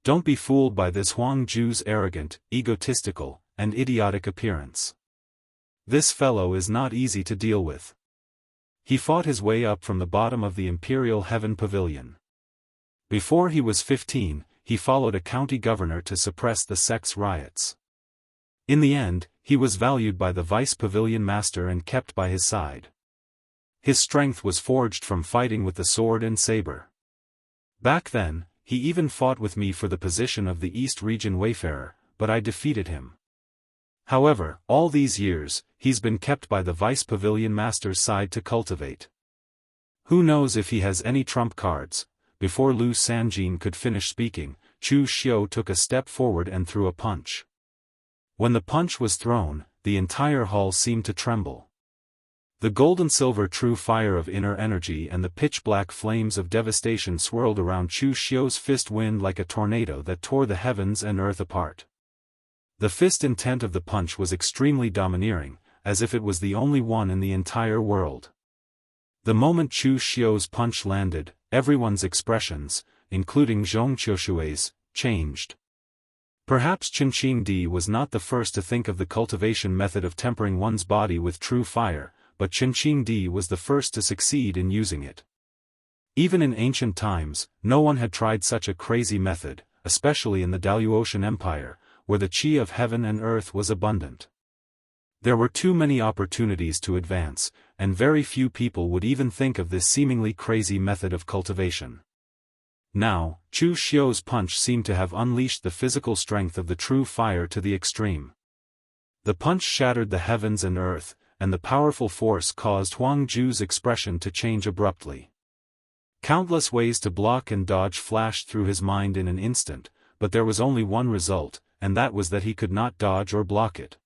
Don't be fooled by this Huang Ju's arrogant, egotistical, and idiotic appearance. This fellow is not easy to deal with. He fought his way up from the bottom of the Imperial Heaven Pavilion. Before he was 15, he followed a county governor to suppress the sect's riots. In the end, he was valued by the vice pavilion master and kept by his side. His strength was forged from fighting with the sword and saber. Back then, he even fought with me for the position of the East Region Wayfarer, but I defeated him. However, all these years, he's been kept by the vice pavilion master's side to cultivate. Who knows if he has any trump cards?" Before Lu Sanjin could finish speaking, Chu Xiu took a step forward and threw a punch. When the punch was thrown, the entire hall seemed to tremble. The gold-and-silver true fire of inner energy and the pitch-black flames of devastation swirled around Chu Xiu's fist wind like a tornado that tore the heavens and earth apart. The fist intent of the punch was extremely domineering, as if it was the only one in the entire world. The moment Chu Xiu's punch landed, everyone's expressions, including Zhong Qiushui's, changed. Perhaps Qinqing Di was not the first to think of the cultivation method of tempering one's body with true fire, but Qinqing Di was the first to succeed in using it. Even in ancient times, no one had tried such a crazy method, especially in the Daoist Empire, where the qi of heaven and earth was abundant. There were too many opportunities to advance, and very few people would even think of this seemingly crazy method of cultivation. Now, Chu Xiu's punch seemed to have unleashed the physical strength of the true fire to the extreme. The punch shattered the heavens and earth, and the powerful force caused Huang Ju's expression to change abruptly. Countless ways to block and dodge flashed through his mind in an instant, but there was only one result, and that was that he could not dodge or block it.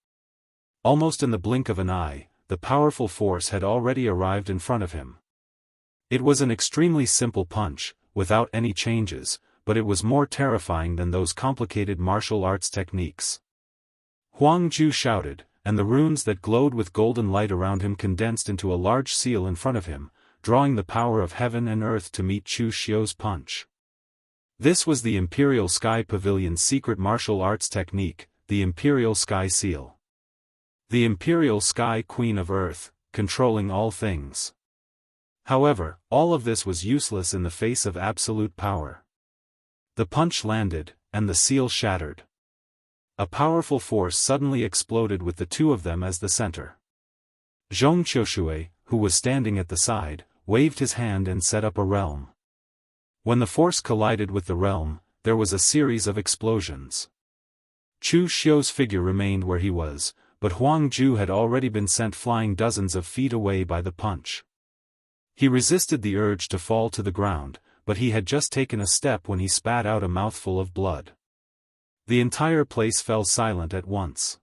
Almost in the blink of an eye, the powerful force had already arrived in front of him. It was an extremely simple punch, without any changes, but it was more terrifying than those complicated martial arts techniques. Huang Ju shouted, and the runes that glowed with golden light around him condensed into a large seal in front of him, drawing the power of heaven and earth to meet Chu Xiu's punch. This was the Imperial Sky Pavilion's secret martial arts technique, the Imperial Sky Seal. The Imperial Sky Queen of Earth, controlling all things. However, all of this was useless in the face of absolute power. The punch landed, and the seal shattered. A powerful force suddenly exploded with the two of them as the center. Zhong Qiushui, who was standing at the side, waved his hand and set up a realm. When the force collided with the realm, there was a series of explosions. Chu Xiu's figure remained where he was, but Huang Ju had already been sent flying dozens of feet away by the punch. He resisted the urge to fall to the ground, but he had just taken a step when he spat out a mouthful of blood. The entire place fell silent at once.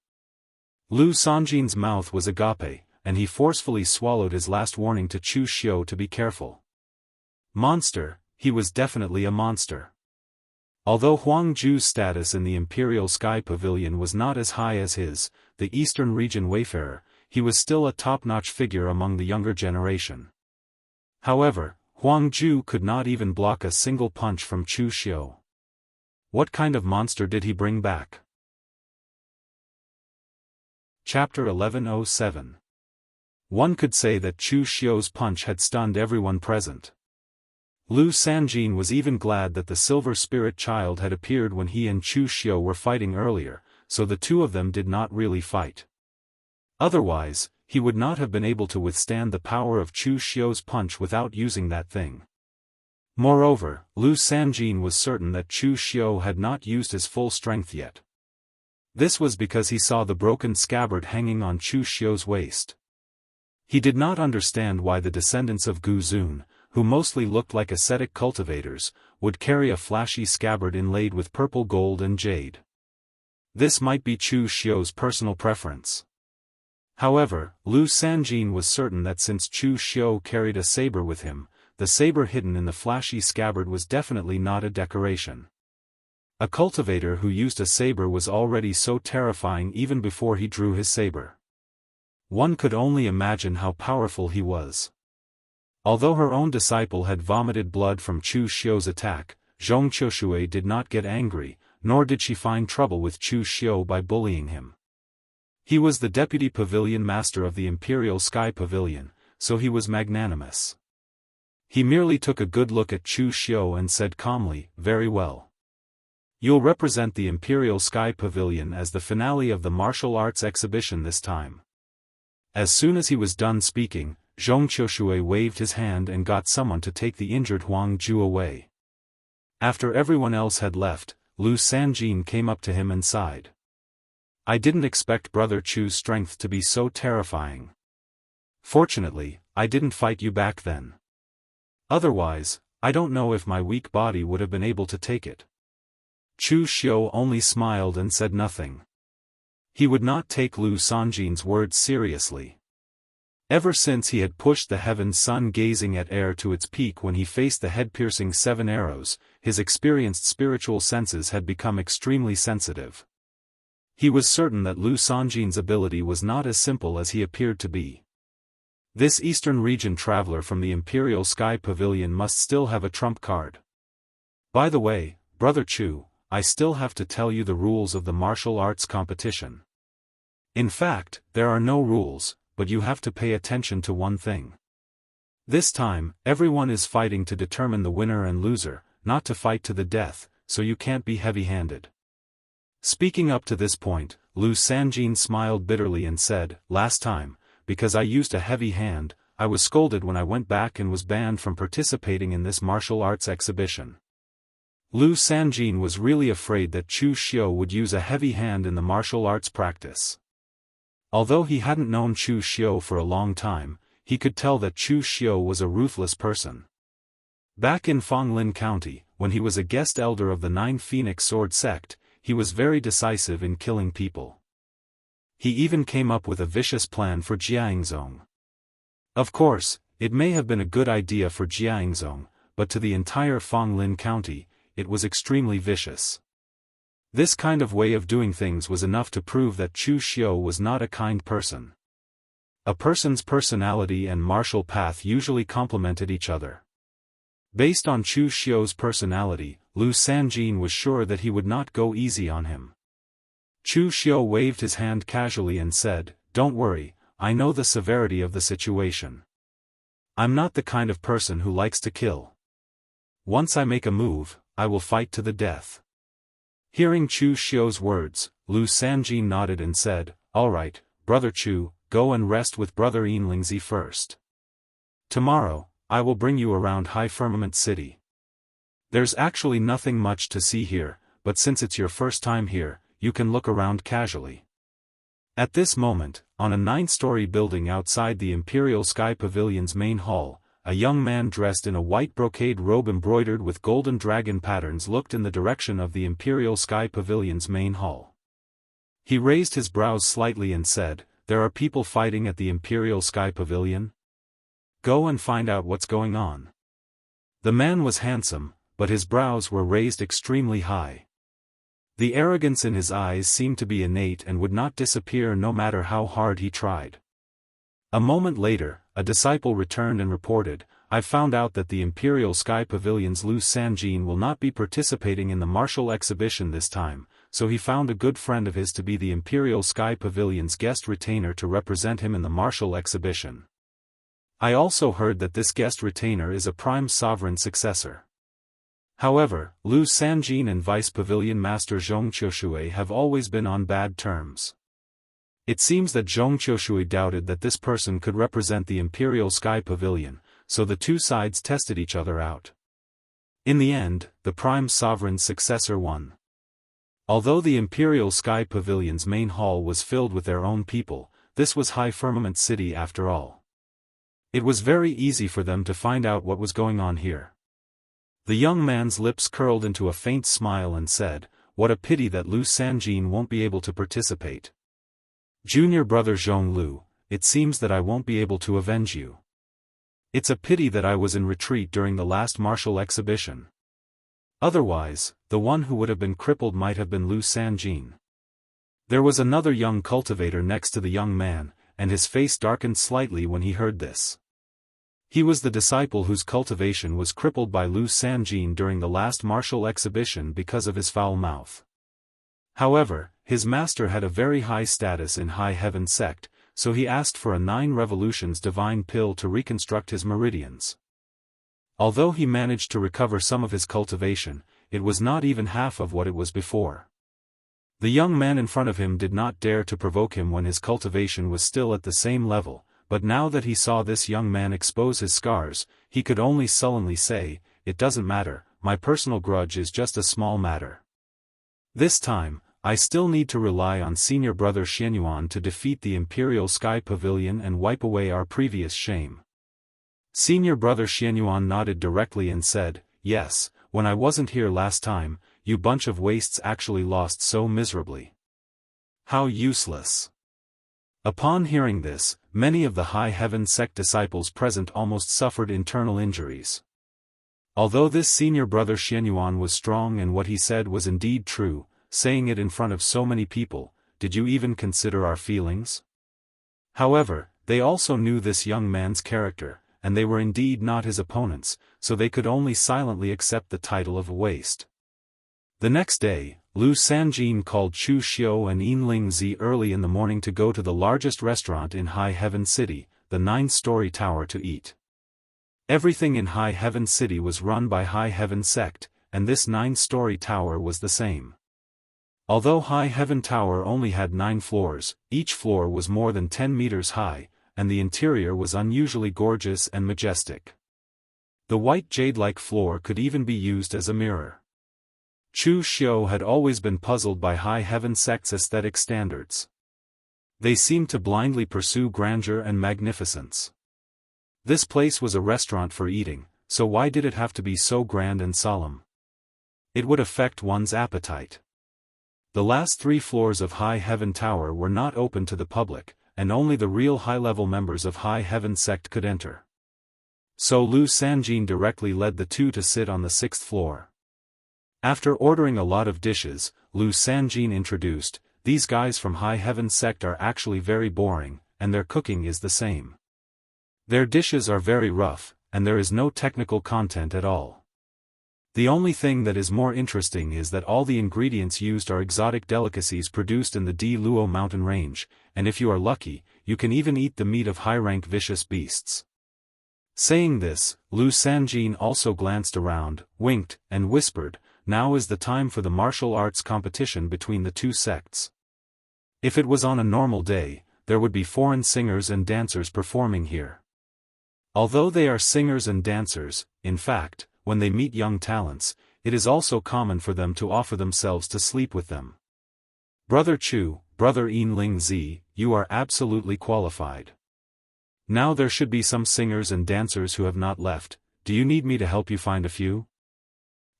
Lu Sanjin's mouth was agape, and he forcefully swallowed his last warning to Chu Xiu to be careful. Monster, he was definitely a monster. Although Huang Ju's status in the Imperial Sky Pavilion was not as high as his, the Eastern Region Wayfarer, he was still a top-notch figure among the younger generation. However, Huang Ju could not even block a single punch from Chu Xiu. What kind of monster did he bring back? Chapter 1107. One could say that Chu Xiu's punch had stunned everyone present. Lu Sanjin was even glad that the Silver Spirit Child had appeared when he and Chu Xiu were fighting earlier, so the two of them did not really fight. Otherwise, he would not have been able to withstand the power of Chu Xiu's punch without using that thing. Moreover, Lu Sanjin was certain that Chu Xiu had not used his full strength yet. This was because he saw the broken scabbard hanging on Chu Xiu's waist. He did not understand why the descendants of Gu Zun, who mostly looked like ascetic cultivators, would carry a flashy scabbard inlaid with purple gold and jade. This might be Chu Xiu's personal preference. However, Lu Sanjin was certain that since Chu Xiu carried a saber with him, the saber hidden in the flashy scabbard was definitely not a decoration. A cultivator who used a saber was already so terrifying even before he drew his saber. One could only imagine how powerful he was. Although her own disciple had vomited blood from Chu Xiu's attack, Zhong Qiushui did not get angry, nor did she find trouble with Chu Xiu by bullying him. He was the deputy pavilion master of the Imperial Sky Pavilion, so he was magnanimous. He merely took a good look at Chu Xiu and said calmly, "Very well. You'll represent the Imperial Sky Pavilion as the finale of the martial arts exhibition this time." As soon as he was done speaking, Zhong Qiushui waved his hand and got someone to take the injured Huang Ju away. After everyone else had left, Lu Sanjin came up to him and sighed. "I didn't expect Brother Chu's strength to be so terrifying. Fortunately, I didn't fight you back then. Otherwise, I don't know if my weak body would have been able to take it." Chu Xiu only smiled and said nothing. He would not take Lu Sanjin's words seriously. Ever since he had pushed the heaven sun gazing at air to its peak when he faced the head-piercing 7 arrows, his experienced spiritual senses had become extremely sensitive. He was certain that Lu Sanjin's ability was not as simple as he appeared to be. This Eastern region traveler from the Imperial Sky Pavilion must still have a trump card. "By the way, Brother Chu, I still have to tell you the rules of the martial arts competition. In fact, there are no rules, but you have to pay attention to one thing. This time, everyone is fighting to determine the winner and loser, not to fight to the death, so you can't be heavy-handed." Speaking up to this point, Lu Sanjin smiled bitterly and said, "Last time, because I used a heavy hand, I was scolded when I went back and was banned from participating in this martial arts exhibition." Lu Sanjin was really afraid that Chu Xiu would use a heavy hand in the martial arts practice. Although he hadn't known Chu Xiu for a long time, he could tell that Chu Xiu was a ruthless person. Back in Fonglin County, when he was a guest elder of the 9 Phoenix Sword sect, he was very decisive in killing people. He even came up with a vicious plan for Jiangzhong. Of course, it may have been a good idea for Jiangzhong, but to the entire Fonglin County, it was extremely vicious. This kind of way of doing things was enough to prove that Chu Xiu was not a kind person. A person's personality and martial path usually complemented each other. Based on Chu Xiu's personality, Lu Sanjin was sure that he would not go easy on him. Chu Xiu waved his hand casually and said, "Don't worry, I know the severity of the situation. I'm not the kind of person who likes to kill. Once I make a move, I will fight to the death." Hearing Chu Xiu's words, Lu Sanjin nodded and said, "All right, Brother Chu, go and rest with Brother Yinlingzi first. Tomorrow, I will bring you around High Firmament City. There's actually nothing much to see here, but since it's your first time here, you can look around casually." At this moment, on a 9-story building outside the Imperial Sky Pavilion's main hall, a young man dressed in a white brocade robe embroidered with golden dragon patterns looked in the direction of the Imperial Sky Pavilion's main hall. He raised his brows slightly and said, "There are people fighting at the Imperial Sky Pavilion? Go and find out what's going on." The man was handsome, but his brows were raised extremely high. The arrogance in his eyes seemed to be innate and would not disappear no matter how hard he tried. A moment later, a disciple returned and reported, "I've found out that the Imperial Sky Pavilion's Lu Sanjin will not be participating in the martial exhibition this time, so he found a good friend of his to be the Imperial Sky Pavilion's guest retainer to represent him in the martial exhibition. I also heard that this guest retainer is a prime sovereign successor." However, Lu Sanjin and Vice Pavilion Master Zhong Qiushui have always been on bad terms. It seems that Zhong Qiushui doubted that this person could represent the Imperial Sky Pavilion, so the two sides tested each other out. In the end, the prime sovereign's successor won. Although the Imperial Sky Pavilion's main hall was filled with their own people, this was High Firmament City after all. It was very easy for them to find out what was going on here. The young man's lips curled into a faint smile and said, "What a pity that Lu Sanjin won't be able to participate. Junior brother Zhonglu, it seems that I won't be able to avenge you. It's a pity that I was in retreat during the last martial exhibition. Otherwise, the one who would have been crippled might have been Lu Sanjin." There was another young cultivator next to the young man, and his face darkened slightly when he heard this. He was the disciple whose cultivation was crippled by Lu Sanjin during the last martial exhibition because of his foul mouth. However, his master had a very high status in High Heaven sect, so he asked for a 9 revolutions divine pill to reconstruct his meridians. Although he managed to recover some of his cultivation, it was not even half of what it was before. The young man in front of him did not dare to provoke him when his cultivation was still at the same level, but now that he saw this young man expose his scars, he could only sullenly say, "It doesn't matter, my personal grudge is just a small matter. This time, I still need to rely on senior brother Xianyuan to defeat the Imperial Sky Pavilion and wipe away our previous shame." Senior brother Xianyuan nodded directly and said, "Yes, when I wasn't here last time, you bunch of wastes actually lost so miserably. How useless." Upon hearing this, many of the High Heaven sect disciples present almost suffered internal injuries. Although this senior brother Xianyuan was strong and what he said was indeed true, saying it in front of so many people, did you even consider our feelings? However, they also knew this young man's character, and they were indeed not his opponents, so they could only silently accept the title of a waste. The next day, Lu Sanjin called Chu Xiu and Yinling Zi early in the morning to go to the largest restaurant in High Heaven City, the 9-story tower, to eat. Everything in High Heaven City was run by High Heaven sect, and this 9-story tower was the same. Although High Heaven Tower only had 9 floors, each floor was more than 10 meters high, and the interior was unusually gorgeous and majestic. The white jade-like floor could even be used as a mirror. Chu Xiu had always been puzzled by High Heaven sect's aesthetic standards. They seemed to blindly pursue grandeur and magnificence. This place was a restaurant for eating, so why did it have to be so grand and solemn? It would affect one's appetite. The last 3 floors of High Heaven Tower were not open to the public, and only the real high-level members of High Heaven sect could enter. So Lu Sanjin directly led the 2 to sit on the 6th floor. After ordering a lot of dishes, Lu Sanjin introduced, "These guys from High Heaven sect are actually very boring, and their cooking is the same. Their dishes are very rough, and there is no technical content at all. The only thing that is more interesting is that all the ingredients used are exotic delicacies produced in the Di Luo mountain range, and if you are lucky, you can even eat the meat of high-rank vicious beasts." Saying this, Lu Sanjin also glanced around, winked, and whispered, "Now is the time for the martial arts competition between the 2 sects. If it was on a normal day, there would be foreign singers and dancers performing here. Although they are singers and dancers, in fact, when they meet young talents, it is also common for them to offer themselves to sleep with them. Brother Chu, Brother Yinling Zi, you are absolutely qualified. Now there should be some singers and dancers who have not left. Do you need me to help you find a few?"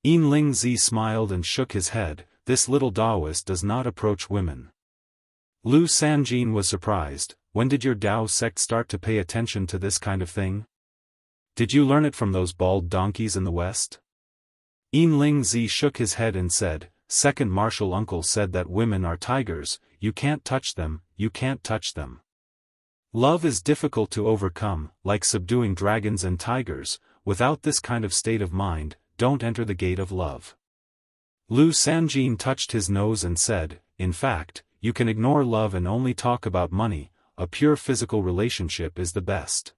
Yinling Zi smiled and shook his head. This little Daoist does not approach women. Lu Sanjin was surprised. "When did your Dao sect start to pay attention to this kind of thing? Did you learn it from those bald donkeys in the West?" Yinling Zi shook his head and said, "Second martial uncle said that women are tigers, you can't touch them, you can't touch them. Love is difficult to overcome, like subduing dragons and tigers. Without this kind of state of mind, don't enter the gate of love." Lu Sanjin touched his nose and said, "In fact, you can ignore love and only talk about money, a pure physical relationship is the best."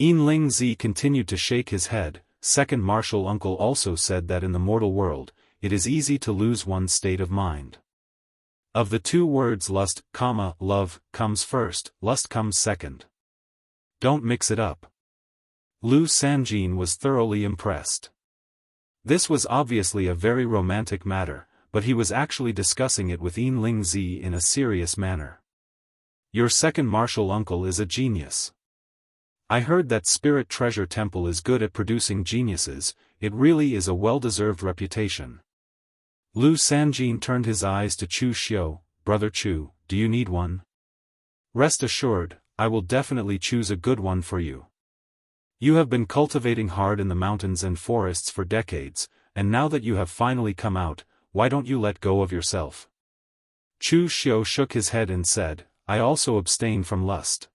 Yinling Zi continued to shake his head. Second martial uncle also said that in the mortal world, it is easy to lose one's state of mind. Of the 2 words lust, love, comes first, lust comes second. Don't mix it up. Lu Sanjin was thoroughly impressed. This was obviously a very romantic matter, but he was actually discussing it with Yinling Zi in a serious manner. Your second martial uncle is a genius. I heard that Spirit Treasure Temple is good at producing geniuses. It really is a well-deserved reputation. Lu Sanjin turned his eyes to Chu Xiu. Brother Chu, do you need one? Rest assured, I will definitely choose a good one for you. You have been cultivating hard in the mountains and forests for decades, and now that you have finally come out, why don't you let go of yourself? Chu Xiu shook his head and said, I also abstain from lust.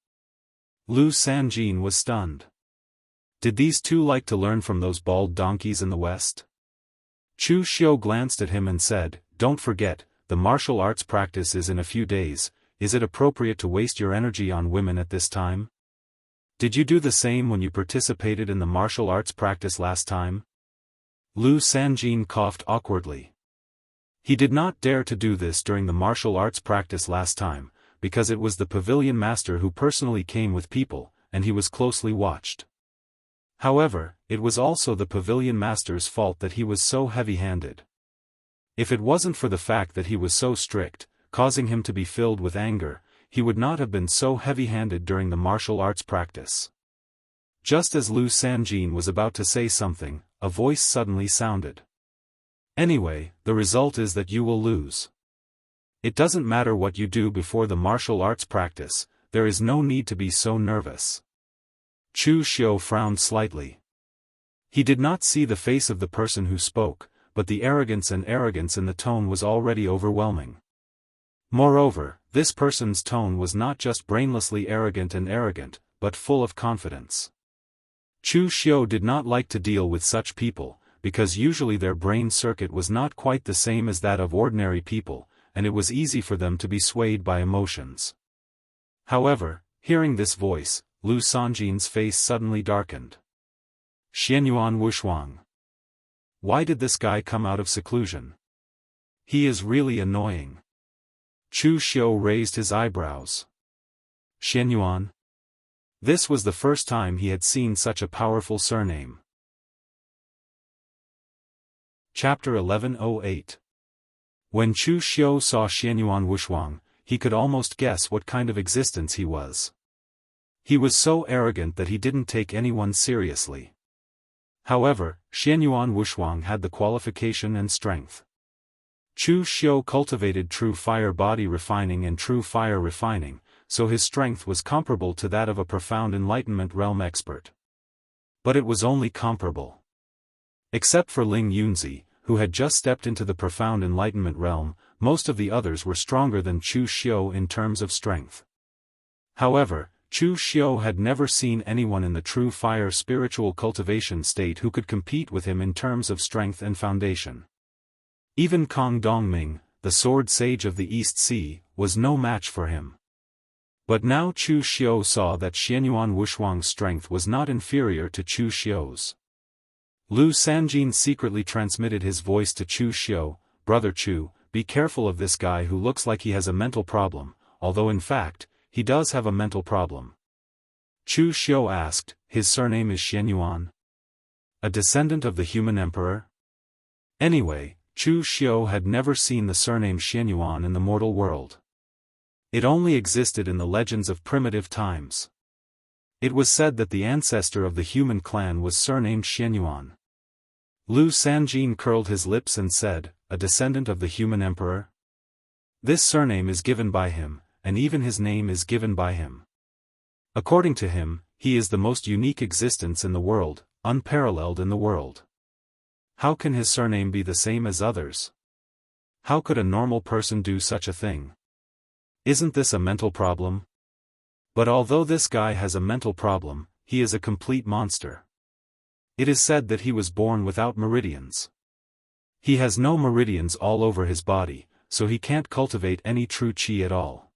Lu Sanjin was stunned. Did these two like to learn from those bald donkeys in the West? Chu Xiu glanced at him and said, Don't forget, the martial arts practice is in a few days. Is it appropriate to waste your energy on women at this time? Did you do the same when you participated in the martial arts practice last time? Lu Sanjin coughed awkwardly. He did not dare to do this during the martial arts practice last time, because it was the pavilion master who personally came with people, and he was closely watched. However, it was also the pavilion master's fault that he was so heavy-handed. If it wasn't for the fact that he was so strict, causing him to be filled with anger, he would not have been so heavy-handed during the martial arts practice. Just as Lu Sanjin was about to say something, a voice suddenly sounded. Anyway, the result is that you will lose. It doesn't matter what you do before the martial arts practice, there is no need to be so nervous. Chu Xiu frowned slightly. He did not see the face of the person who spoke, but the arrogance in the tone was already overwhelming. Moreover, this person's tone was not just brainlessly arrogant, but full of confidence. Chu Xiu did not like to deal with such people, because usually their brain circuit was not quite the same as that of ordinary people, and it was easy for them to be swayed by emotions. However, hearing this voice, Lu Sanjin's face suddenly darkened. Xianyuan Wushuang. Why did this guy come out of seclusion? He is really annoying. Chu Xiu raised his eyebrows. Xianyuan? This was the first time he had seen such a powerful surname. Chapter 1108. When Chu Xiu saw Xianyuan Wushuang, he could almost guess what kind of existence he was. He was so arrogant that he didn't take anyone seriously. However, Xianyuan Wushuang had the qualification and strength. Chu Xiu cultivated true fire body refining and true fire refining, so his strength was comparable to that of a profound enlightenment realm expert. But it was only comparable. Except for Ling Yunzi, who had just stepped into the profound enlightenment realm, most of the others were stronger than Chu Xiu in terms of strength. However, Chu Xiu had never seen anyone in the true fire spiritual cultivation state who could compete with him in terms of strength and foundation. Even Kong Dongming, the sword sage of the East Sea, was no match for him. But now Chu Xiu saw that Xianyuan Wushuang's strength was not inferior to Chu Xiu's. Lu Sanjin secretly transmitted his voice to Chu Xiu, Brother Chu, be careful of this guy who looks like he has a mental problem, although in fact, he does have a mental problem. Chu Xiu asked, his surname is Xianyuan? A descendant of the human emperor? Anyway, Chu Xiu had never seen the surname Xianyuan in the mortal world. It only existed in the legends of primitive times. It was said that the ancestor of the human clan was surnamed Xianyuan. Lu Sanjin curled his lips and said, a descendant of the human emperor? This surname is given by him, and even his name is given by him. According to him, he is the most unique existence in the world, unparalleled in the world. How can his surname be the same as others? How could a normal person do such a thing? Isn't this a mental problem? But although this guy has a mental problem, he is a complete monster. It is said that he was born without meridians. He has no meridians all over his body, so he can't cultivate any true qi at all.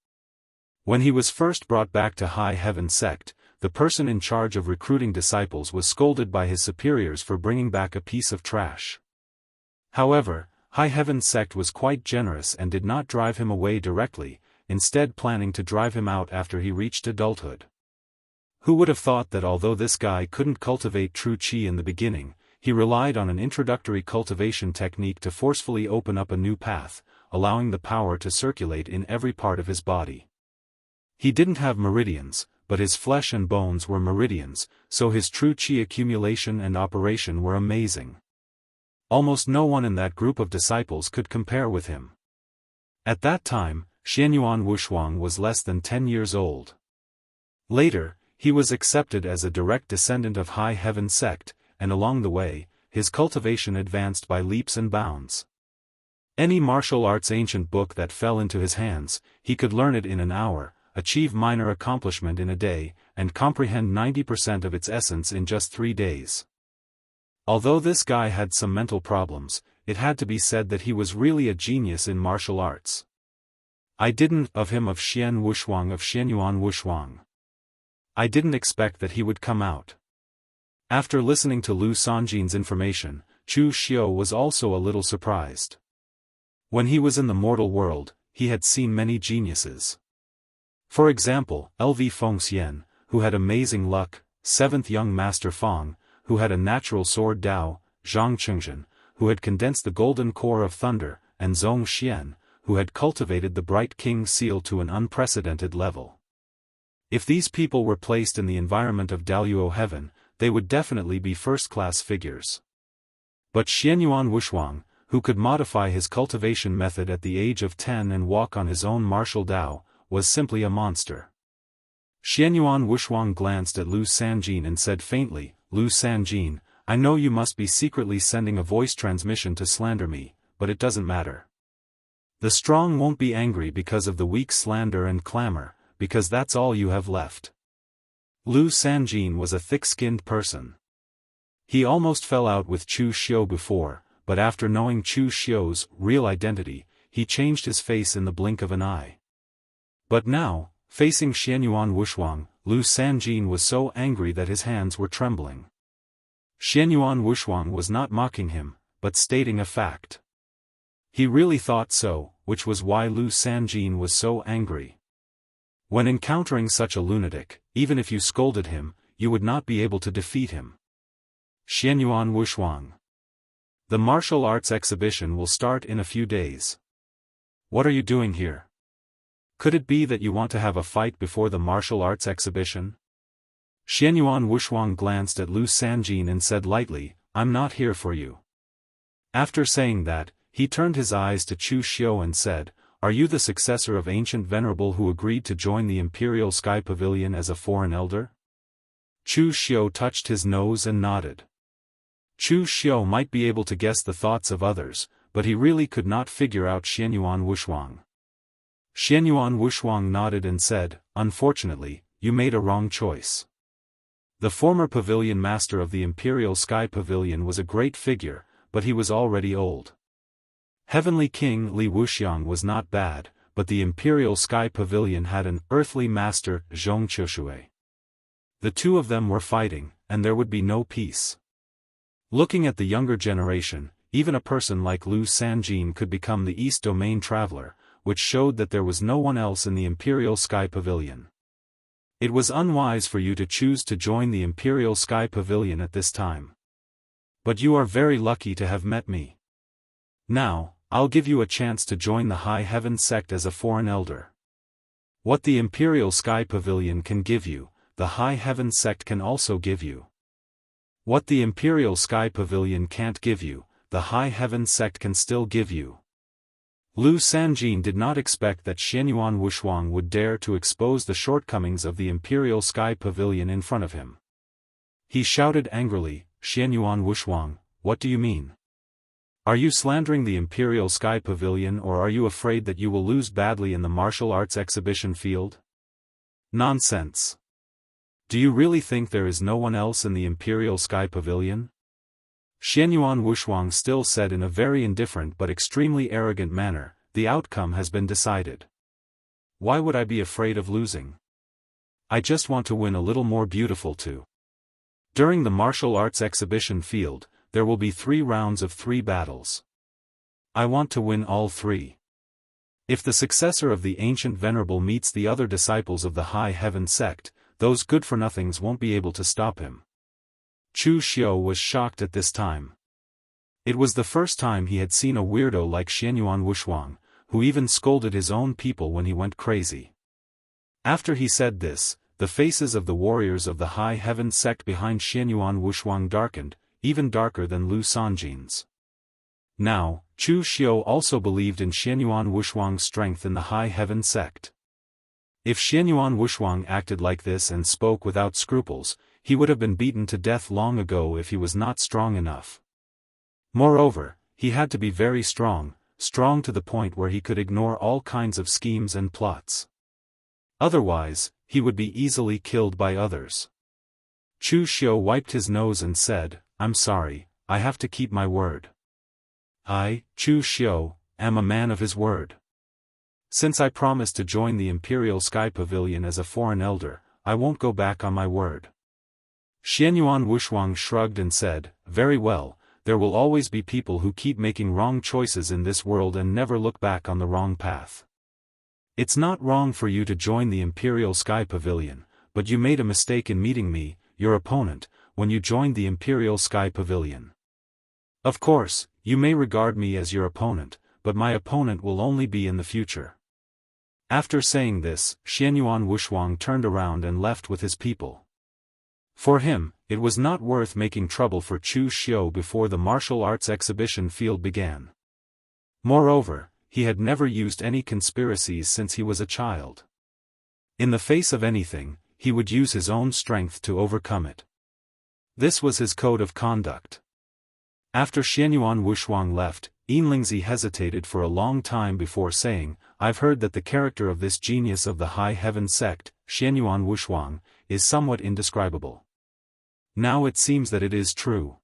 When he was first brought back to High Heaven sect, the person in charge of recruiting disciples was scolded by his superiors for bringing back a piece of trash. However, High Heaven sect was quite generous and did not drive him away directly, instead planning to drive him out after he reached adulthood. Who would have thought that although this guy couldn't cultivate true qi in the beginning, he relied on an introductory cultivation technique to forcefully open up a new path, allowing the power to circulate in every part of his body. He didn't have meridians, but his flesh and bones were meridians, so his true qi accumulation and operation were amazing. Almost no one in that group of disciples could compare with him. At that time, Xianyuan Wushuang was less than 10 years old. Later, he was accepted as a direct descendant of High Heaven sect, and along the way, his cultivation advanced by leaps and bounds. Any martial arts ancient book that fell into his hands, he could learn it in an hour, achieve minor accomplishment in a day, and comprehend 90% of its essence in just 3 days. Although this guy had some mental problems, it had to be said that he was really a genius in martial arts. I didn't of him of Xianyuan Wushuang. I didn't expect that he would come out. After listening to Lu Sanjin's information, Chu Xiu was also a little surprised. When he was in the mortal world, he had seen many geniuses. For example, LV Fengxian, who had amazing luck, 7th young master Feng, who had a natural sword Dao, Zhang Chengzhen, who had condensed the golden core of thunder, and Zhong Xian, who had cultivated the bright king's seal to an unprecedented level. If these people were placed in the environment of Daoist heaven, they would definitely be first-class figures. But Xianyuan Wushuang, who could modify his cultivation method at the age of 10 and walk on his own martial Dao, was simply a monster. Xianyuan Wushuang glanced at Lu Sanjin and said faintly, "Lu Sanjin, I know you must be secretly sending a voice transmission to slander me, but it doesn't matter. The strong won't be angry because of the weak slander and clamor, because that's all you have left." Lu Sanjin was a thick-skinned person. He almost fell out with Chu Xiu before, but after knowing Chu Xiu's real identity, he changed his face in the blink of an eye. But now, facing Xianyuan Wushuang, Lu Sanjin was so angry that his hands were trembling. Xianyuan Wushuang was not mocking him, but stating a fact. He really thought so, which was why Lu Sanjin was so angry. When encountering such a lunatic, even if you scolded him, you would not be able to defeat him. Xianyuan Wushuang. The martial arts exhibition will start in a few days. What are you doing here? Could it be that you want to have a fight before the martial arts exhibition? Xianyuan Wushuang glanced at Lu Sanjin and said lightly, "I'm not here for you." After saying that, he turned his eyes to Chu Xiu and said, "Are you the successor of Ancient Venerable who agreed to join the Imperial Sky Pavilion as a foreign elder?" Chu Xiu touched his nose and nodded. Chu Xiu might be able to guess the thoughts of others, but he really could not figure out Xianyuan Wushuang. Xianyuan Wushuang nodded and said, "Unfortunately, you made a wrong choice. The former pavilion master of the Imperial Sky Pavilion was a great figure, but he was already old. Heavenly King Li Wuxiang was not bad, but the Imperial Sky Pavilion had an earthly master, Zhong Qiushui. The two of them were fighting, and there would be no peace. Looking at the younger generation, even a person like Lu Sanjin could become the East Domain Traveler, which showed that there was no one else in the Imperial Sky Pavilion. It was unwise for you to choose to join the Imperial Sky Pavilion at this time. But you are very lucky to have met me. Now, I'll give you a chance to join the High Heaven sect as a foreign elder. What the Imperial Sky Pavilion can give you, the High Heaven sect can also give you. What the Imperial Sky Pavilion can't give you, the High Heaven sect can still give you." Lu Sanjin did not expect that Xianyuan Wushuang would dare to expose the shortcomings of the Imperial Sky Pavilion in front of him. He shouted angrily, "Xianyuan Wushuang, what do you mean? Are you slandering the Imperial Sky Pavilion, or are you afraid that you will lose badly in the martial arts exhibition field? Nonsense. Do you really think there is no one else in the Imperial Sky Pavilion?" Xianyuan Wushuang still said in a very indifferent but extremely arrogant manner, "The outcome has been decided. Why would I be afraid of losing? I just want to win a little more beautiful too. During the martial arts exhibition field, there will be 3 rounds of 3 battles. I want to win all 3. If the successor of the Ancient Venerable meets the other disciples of the High Heaven sect, those good-for-nothings won't be able to stop him." Chu Xiu was shocked at this time. It was the first time he had seen a weirdo like Xianyuan Wushuang, who even scolded his own people when he went crazy. After he said this, the faces of the warriors of the High Heaven sect behind Xianyuan Wushuang darkened, even darker than Lu Sanjin's. Now, Chu Xiu also believed in Xianyuan Wushuang's strength in the High Heaven sect. If Xianyuan Wushuang acted like this and spoke without scruples, he would have been beaten to death long ago if he was not strong enough. Moreover, he had to be very strong to the point where he could ignore all kinds of schemes and plots. Otherwise, he would be easily killed by others. Chu Xiu wiped his nose and said, "I'm sorry, I have to keep my word. I, Chu Xiu, am a man of his word. Since I promised to join the Imperial Sky Pavilion as a foreign elder, I won't go back on my word." Xianyuan Wushuang shrugged and said, "Very well, there will always be people who keep making wrong choices in this world and never look back on the wrong path. It's not wrong for you to join the Imperial Sky Pavilion, but you made a mistake in meeting me, your opponent, when you joined the Imperial Sky Pavilion. Of course, you may regard me as your opponent, but my opponent will only be in the future." After saying this, Xianyuan Wushuang turned around and left with his people. For him, it was not worth making trouble for Chu Xiu before the martial arts exhibition field began. Moreover, he had never used any conspiracies since he was a child. In the face of anything, he would use his own strength to overcome it. This was his code of conduct. After Xianyuan Wushuang left, Yinlingzi hesitated for a long time before saying, "I've heard that the character of this genius of the High Heaven sect, Xianyuan Wushuang, is somewhat indescribable. Now it seems that it is true."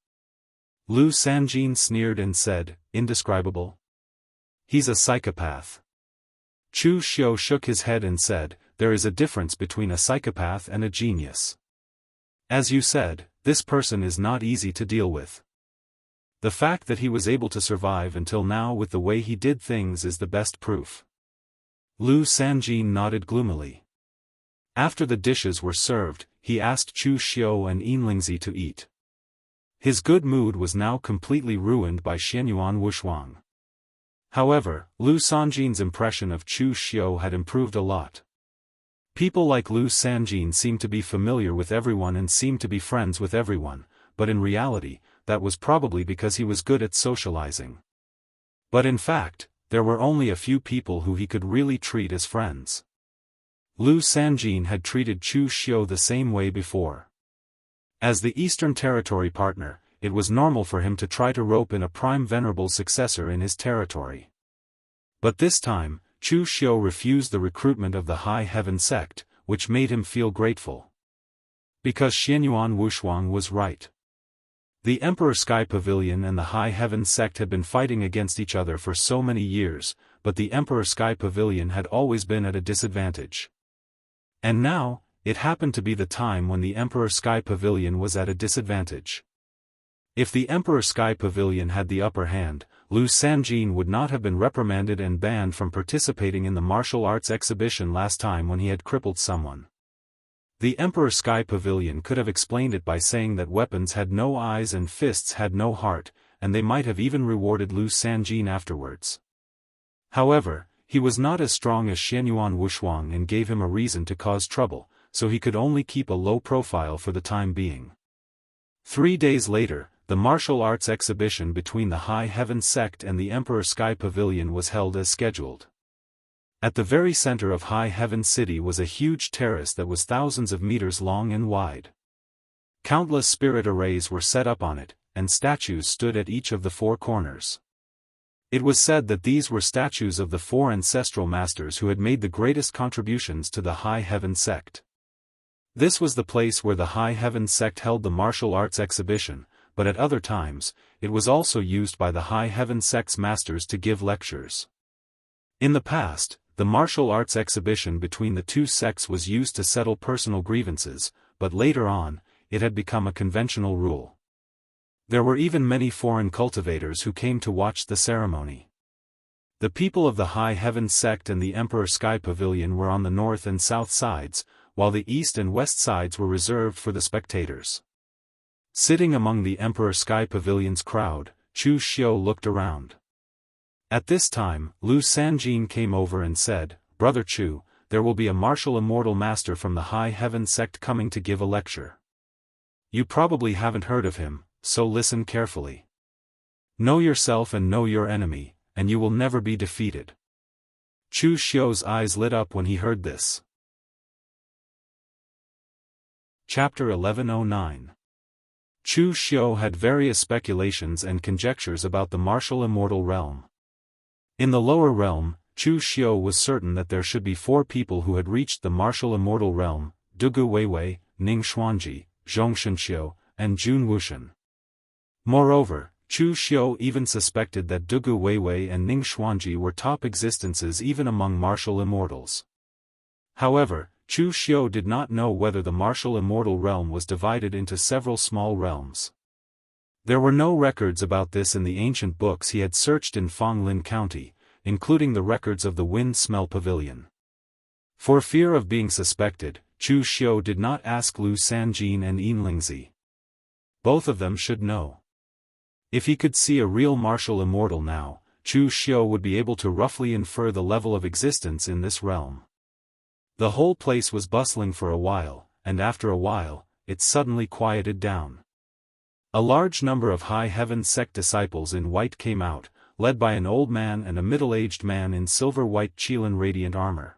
Lu Sanjin sneered and said, "Indescribable? He's a psychopath." Chu Xiu shook his head and said, "There is a difference between a psychopath and a genius. As you said, this person is not easy to deal with. The fact that he was able to survive until now with the way he did things is the best proof." Lu Sanjin nodded gloomily. After the dishes were served, he asked Chu Xiu and Yinlingzi to eat. His good mood was now completely ruined by Xianyuan Wushuang. However, Lu Sanjin's impression of Chu Xiu had improved a lot. People like Lu Sanjin seemed to be familiar with everyone and seemed to be friends with everyone, but in reality, that was probably because he was good at socializing. But in fact, there were only a few people who he could really treat as friends. Lu Sanjin had treated Chu Xiu the same way before. As the Eastern Territory partner, it was normal for him to try to rope in a prime venerable successor in his territory. But this time, Chu Xiu refused the recruitment of the High Heaven sect, which made him feel grateful. Because Xianyuan Wushuang was right. The Emperor Sky Pavilion and the High Heaven sect had been fighting against each other for so many years, but the Emperor Sky Pavilion had always been at a disadvantage. And now, it happened to be the time when the Emperor Sky Pavilion was at a disadvantage. If the Emperor Sky Pavilion had the upper hand, Lu Sanjin would not have been reprimanded and banned from participating in the martial arts exhibition last time when he had crippled someone. The Emperor Sky Pavilion could have explained it by saying that weapons had no eyes and fists had no heart, and they might have even rewarded Lu Sanjin afterwards. However, he was not as strong as Xianyuan Wushuang and gave him a reason to cause trouble, so he could only keep a low profile for the time being. 3 days later, the martial arts exhibition between the High Heaven sect and the Emperor Sky Pavilion was held as scheduled. At the very center of High Heaven City was a huge terrace that was thousands of meters long and wide. Countless spirit arrays were set up on it, and statues stood at each of the 4 corners. It was said that these were statues of the 4 ancestral masters who had made the greatest contributions to the High Heaven sect. This was the place where the High Heaven sect held the martial arts exhibition, but at other times, it was also used by the High Heaven sect's masters to give lectures. In the past, the martial arts exhibition between the 2 sects was used to settle personal grievances, but later on, it had become a conventional rule. There were even many foreign cultivators who came to watch the ceremony. The people of the High Heaven sect and the Emperor Sky Pavilion were on the north and south sides, while the east and west sides were reserved for the spectators. Sitting among the Emperor Sky Pavilion's crowd, Chu Xiu looked around. At this time, Lu Sanjin came over and said, "Brother Chu, there will be a martial immortal master from the High Heaven sect coming to give a lecture. You probably haven't heard of him, so listen carefully. Know yourself and know your enemy, and you will never be defeated. Chu Xiu's eyes lit up when he heard this. Chapter 1109. Chu Xiu had various speculations and conjectures about the martial immortal realm. In the lower realm, Chu Xiu was certain that there should be 4 people who had reached the martial immortal realm: Dugu Weiwei, Ning Xuanji, Zhong Shenxiu, and Jun Wushan. Moreover, Chu Xiu even suspected that Dugu Weiwei and Ning Xuanji were top existences even among martial immortals. However, Chu Xiu did not know whether the martial immortal realm was divided into several small realms. There were no records about this in the ancient books he had searched in Fonglin County, including the records of the Wind Smell Pavilion. For fear of being suspected, Chu Xiu did not ask Lu Sanjin and Yin Lingzi. Both of them should know. If he could see a real martial immortal now, Chu Xiu would be able to roughly infer the level of existence in this realm. The whole place was bustling for a while, and after a while, it suddenly quieted down. A large number of High Heaven sect disciples in white came out, led by an old man and a middle-aged man in silver-white Qilin radiant armor.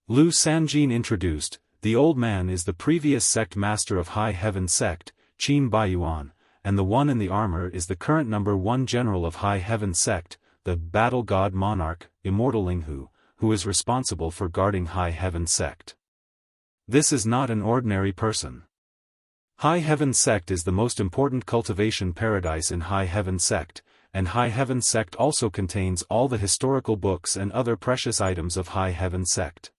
Lu Sanjin introduced, the old man is the previous sect master of High Heaven sect, Qin Baiyuan, and the one in the armor is the current number 1 general of High Heaven sect, the Battle God Monarch, Immortal Linghu, who is responsible for guarding High Heaven sect. This is not an ordinary person. High Heaven sect is the most important cultivation paradise in High Heaven sect, and High Heaven sect also contains all the historical books and other precious items of High Heaven sect.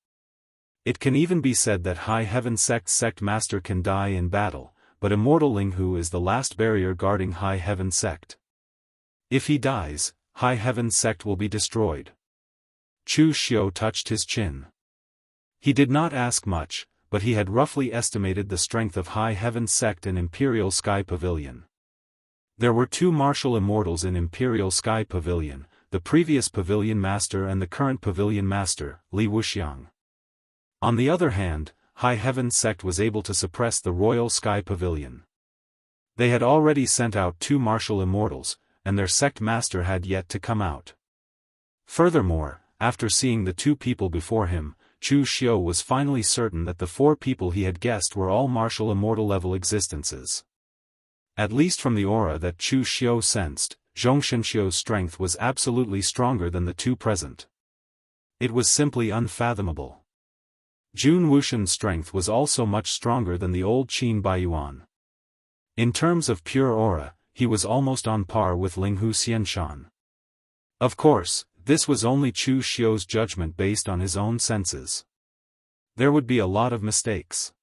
It can even be said that High Heaven sect master can die in battle, but Immortal Linghu is the last barrier guarding High Heaven sect. If he dies, High Heaven sect will be destroyed. Chu Xiu touched his chin. He did not ask much, but he had roughly estimated the strength of High Heaven sect and Imperial Sky Pavilion. There were 2 martial immortals in Imperial Sky Pavilion, the previous Pavilion Master and the current Pavilion Master, Li Wuxiang. On the other hand, High Heaven sect was able to suppress the Royal Sky Pavilion. They had already sent out 2 martial immortals, and their sect master had yet to come out. Furthermore, after seeing the 2 people before him, Chu Xiu was finally certain that the 4 people he had guessed were all martial immortal level existences. At least from the aura that Chu Xiu sensed, Zhong Shenxiu's strength was absolutely stronger than the 2 present. It was simply unfathomable. Jun Wushan's strength was also much stronger than the old Qin Baiyuan. In terms of pure aura, he was almost on par with Linghu Xianshan. Of course, this was only Chu Xiu's judgment based on his own senses. There would be a lot of mistakes.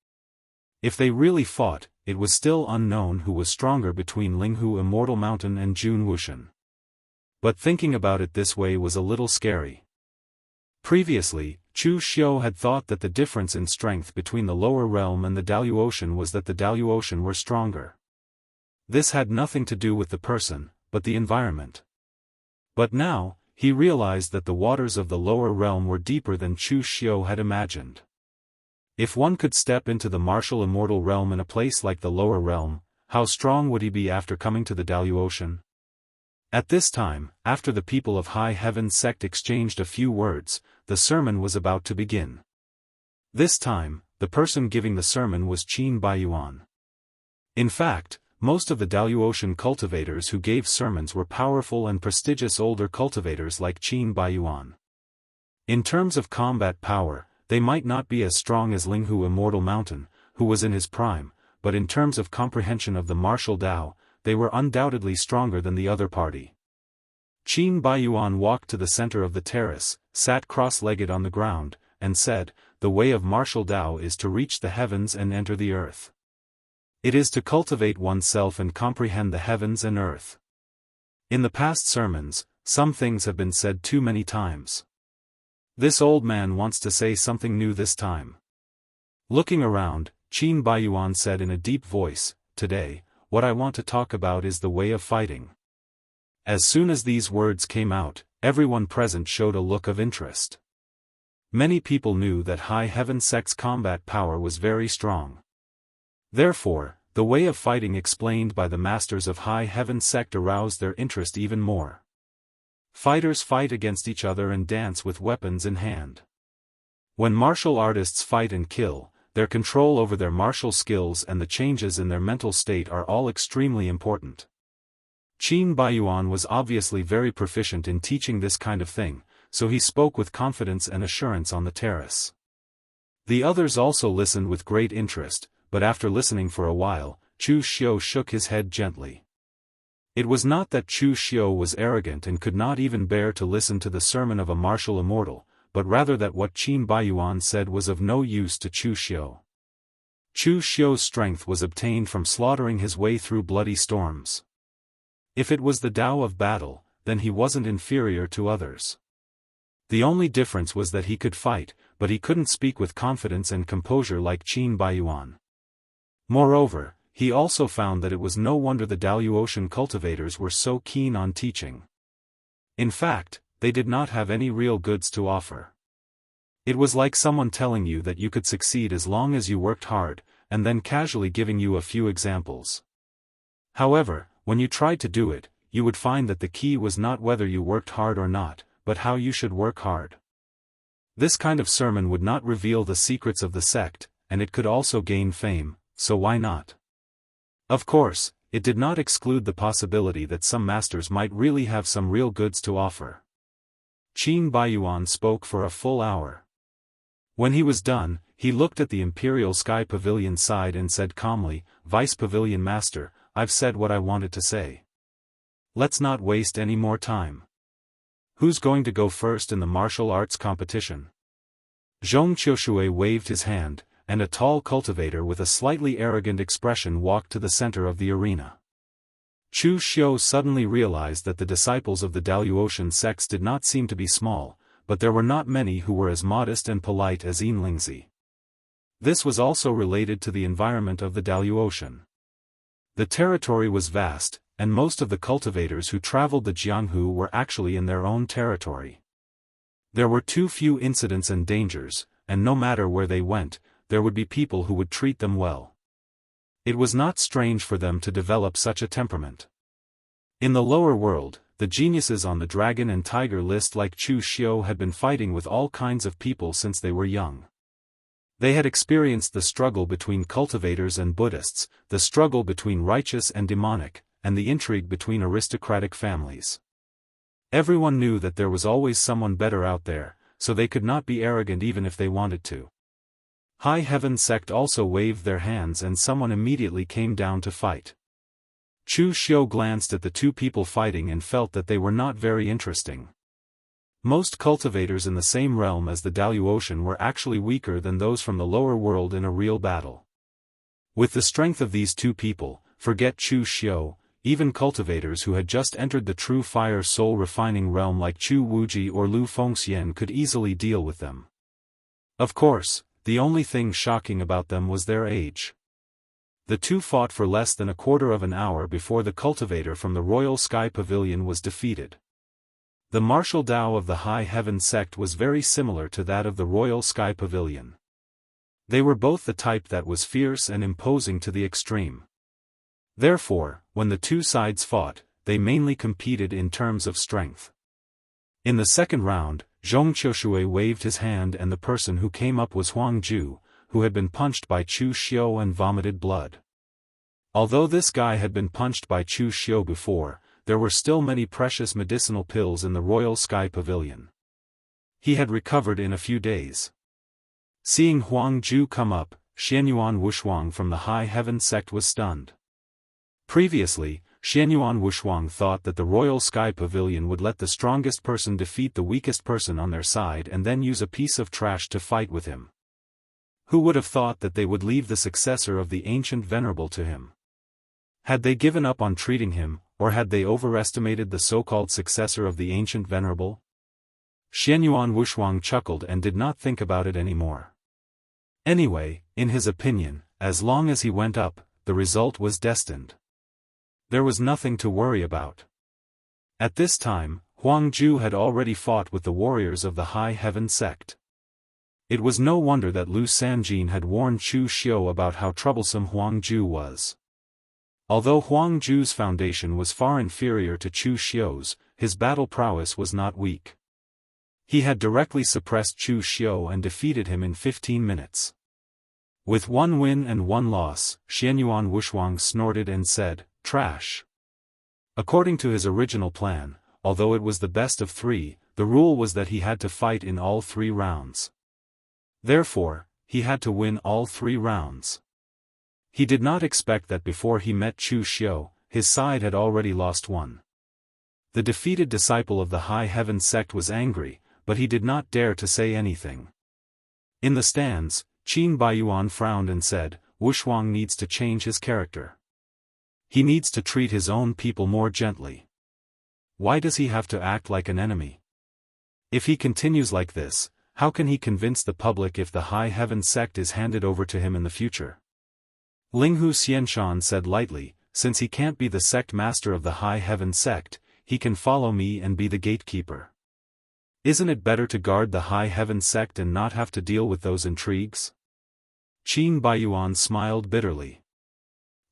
If they really fought, it was still unknown who was stronger between Linghu Immortal Mountain and Jun Wushan. But thinking about it this way was a little scary. Previously, Chu Xiu had thought that the difference in strength between the lower realm and the Daoist was that the Daoist were stronger. This had nothing to do with the person, but the environment. But now, he realized that the waters of the lower realm were deeper than Chu Xiu had imagined. If one could step into the martial immortal realm in a place like the lower realm, how strong would he be after coming to the Daoist? At this time, after the people of High Heaven sect exchanged a few words, the sermon was about to begin. This time, the person giving the sermon was Qin Baiyuan. In fact, most of the Daoist cultivators who gave sermons were powerful and prestigious older cultivators like Qin Baiyuan. In terms of combat power, they might not be as strong as Linghu Immortal Mountain, who was in his prime, but in terms of comprehension of the martial Dao, they were undoubtedly stronger than the other party. Qin Baiyuan walked to the center of the terrace, sat cross-legged on the ground, and said, "The way of martial Dao is to reach the heavens and enter the earth. It is to cultivate oneself and comprehend the heavens and earth." In the past sermons, some things have been said too many times. This old man wants to say something new this time. Looking around, Qin Baiyuan said in a deep voice, "Today, what I want to talk about is the way of fighting." As soon as these words came out, everyone present showed a look of interest. Many people knew that High Heaven sect's combat power was very strong. Therefore, the way of fighting explained by the masters of High Heaven sect aroused their interest even more. Fighters fight against each other and dance with weapons in hand. When martial artists fight and kill, their control over their martial skills and the changes in their mental state are all extremely important. Qin Baiyuan was obviously very proficient in teaching this kind of thing, so he spoke with confidence and assurance on the terrace. The others also listened with great interest, but after listening for a while, Chu Xiu shook his head gently. It was not that Chu Xiu was arrogant and could not even bear to listen to the sermon of a martial immortal, but rather that what Qin Baiyuan said was of no use to Chu Xiu. Chu Xiu's strength was obtained from slaughtering his way through bloody storms. If it was the Tao of battle, then he wasn't inferior to others. The only difference was that he could fight, but he couldn't speak with confidence and composure like Qin Baiyuan. Moreover, he also found that it was no wonder the Daoist cultivators were so keen on teaching. In fact, they did not have any real goods to offer. It was like someone telling you that you could succeed as long as you worked hard, and then casually giving you a few examples. However, when you tried to do it, you would find that the key was not whether you worked hard or not, but how you should work hard. This kind of sermon would not reveal the secrets of the sect, and it could also gain fame, so why not? Of course, it did not exclude the possibility that some masters might really have some real goods to offer. Qin Baiyuan spoke for a full hour. When he was done, he looked at the Imperial Sky Pavilion side and said calmly, "Vice Pavilion Master, I've said what I wanted to say. Let's not waste any more time. Who's going to go first in the martial arts competition?" Zhong Qiushui waved his hand, and a tall cultivator with a slightly arrogant expression walked to the center of the arena. Chu Xiu suddenly realized that the disciples of the Daoist sects did not seem to be small, but there were not many who were as modest and polite as Yinlingzi. This was also related to the environment of the Daoist. The territory was vast, and most of the cultivators who traveled the Jianghu were actually in their own territory. There were too few incidents and dangers, and no matter where they went, there would be people who would treat them well. It was not strange for them to develop such a temperament. In the lower world, the geniuses on the dragon and tiger list like Chu Xiu had been fighting with all kinds of people since they were young. They had experienced the struggle between cultivators and Buddhists, the struggle between righteous and demonic, and the intrigue between aristocratic families. Everyone knew that there was always someone better out there, so they could not be arrogant even if they wanted to. High Heaven sect also waved their hands and someone immediately came down to fight. Chu Xiu glanced at the two people fighting and felt that they were not very interesting. Most cultivators in the same realm as the Daoist were actually weaker than those from the lower world in a real battle. With the strength of these two people, forget Chu Xiu, even cultivators who had just entered the true fire soul refining realm like Chu Wuji or Lu Fengxian could easily deal with them. Of course, the only thing shocking about them was their age. The two fought for less than a quarter of an hour before the cultivator from the Royal Sky Pavilion was defeated. The martial Tao of the High Heaven sect was very similar to that of the Royal Sky Pavilion. They were both the type that was fierce and imposing to the extreme. Therefore, when the two sides fought, they mainly competed in terms of strength. In the second round, Zhong Qiushui waved his hand and the person who came up was Huang Ju, who had been punched by Chu Xiu and vomited blood. Although this guy had been punched by Chu Xiu before, there were still many precious medicinal pills in the Royal Sky Pavilion. He had recovered in a few days. Seeing Huang Ju come up, Xianyuan Wushuang from the High Heaven sect was stunned. Previously, Xianyuan Wushuang thought that the Royal Sky Pavilion would let the strongest person defeat the weakest person on their side and then use a piece of trash to fight with him. Who would have thought that they would leave the successor of the ancient venerable to him? Had they given up on treating him, or had they overestimated the so-called successor of the ancient venerable? Xianyuan Wushuang chuckled and did not think about it anymore. Anyway, in his opinion, as long as he went up, the result was destined. There was nothing to worry about. At this time, Huang Ju had already fought with the warriors of the High Heaven sect. It was no wonder that Lu Sanjin had warned Chu Xiu about how troublesome Huang Ju was. Although Huang Ju's foundation was far inferior to Chu Xiu's, his battle prowess was not weak. He had directly suppressed Chu Xiu and defeated him in 15 minutes. With 1 win and 1 loss, Xianyuan Wuxuang snorted and said, "Trash." According to his original plan, although it was the best of 3, the rule was that he had to fight in all 3 rounds. Therefore, he had to win all 3 rounds. He did not expect that before he met Chu Xiu, his side had already lost 1. The defeated disciple of the High Heaven sect was angry, but he did not dare to say anything. In the stands, Qin Baiyuan frowned and said, "Wuxuang needs to change his character. He needs to treat his own people more gently. Why does he have to act like an enemy? If he continues like this, how can he convince the public if the High Heaven sect is handed over to him in the future?" Linghu Xianshan said lightly, "Since he can't be the sect master of the High Heaven sect, he can follow me and be the gatekeeper. Isn't it better to guard the High Heaven sect and not have to deal with those intrigues?" Qin Baiyuan smiled bitterly.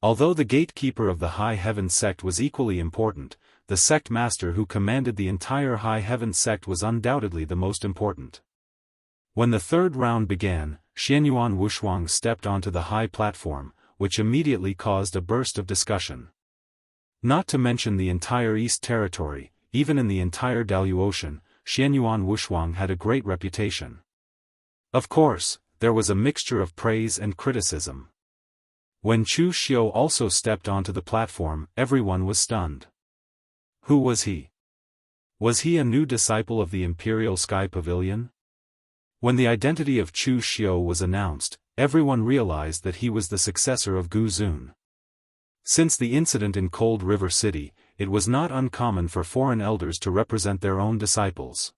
Although the gatekeeper of the High Heaven sect was equally important, the sect master who commanded the entire High Heaven sect was undoubtedly the most important. When the 3rd round began, Xianyuan Wuxuang stepped onto the high platform, which immediately caused a burst of discussion. Not to mention the entire East Territory, even in the entire Daoist, Xianyuan Wuxuang had a great reputation. Of course, there was a mixture of praise and criticism. When Chu Xiu also stepped onto the platform, everyone was stunned. Who was he? Was he a new disciple of the Imperial Sky Pavilion? When the identity of Chu Xiu was announced, everyone realized that he was the successor of Gu Zun. Since the incident in Cold River City, it was not uncommon for foreign elders to represent their own disciples.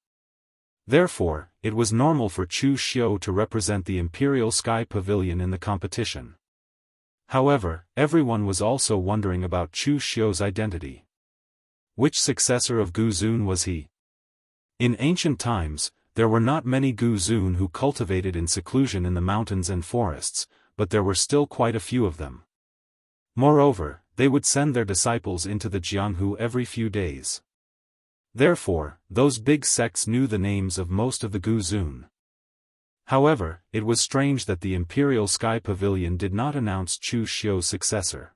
Therefore, it was normal for Chu Xiu to represent the Imperial Sky Pavilion in the competition. However, everyone was also wondering about Chu Xiu's identity. Which successor of Gu Zun was he? In ancient times, there were not many Gu Zun who cultivated in seclusion in the mountains and forests, but there were still quite a few of them. Moreover, they would send their disciples into the Jianghu every few days. Therefore, those big sects knew the names of most of the Gu Zun. However, it was strange that the Imperial Sky Pavilion did not announce Chu Xiu's successor.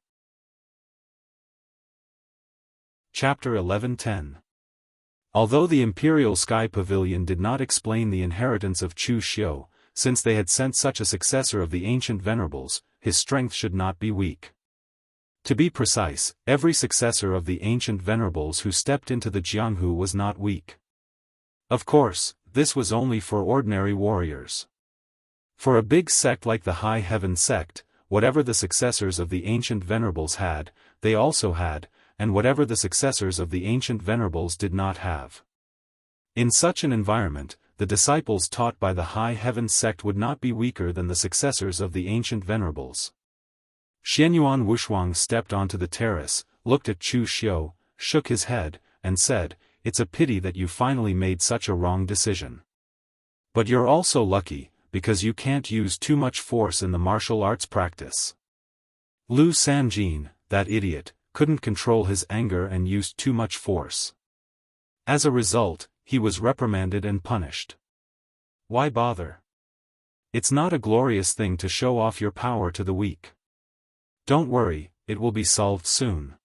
Chapter 11:10. Although the Imperial Sky Pavilion did not explain the inheritance of Chu Xiu, since they had sent such a successor of the ancient venerables, his strength should not be weak. To be precise, every successor of the ancient venerables who stepped into the Jianghu was not weak. Of course, this was only for ordinary warriors. For a big sect like the High Heaven sect, whatever the successors of the ancient venerables had, they also had, and whatever the successors of the ancient venerables did not have. In such an environment, the disciples taught by the High Heaven sect would not be weaker than the successors of the ancient venerables. Xianyuan Wuxuang stepped onto the terrace, looked at Chu Xiu, shook his head, and said, "It's a pity that you finally made such a wrong decision. But you're also lucky, because you can't use too much force in the martial arts practice." Lu Sanjin, that idiot, couldn't control his anger and used too much force. As a result, he was reprimanded and punished. Why bother? It's not a glorious thing to show off your power to the weak. Don't worry, it will be solved soon.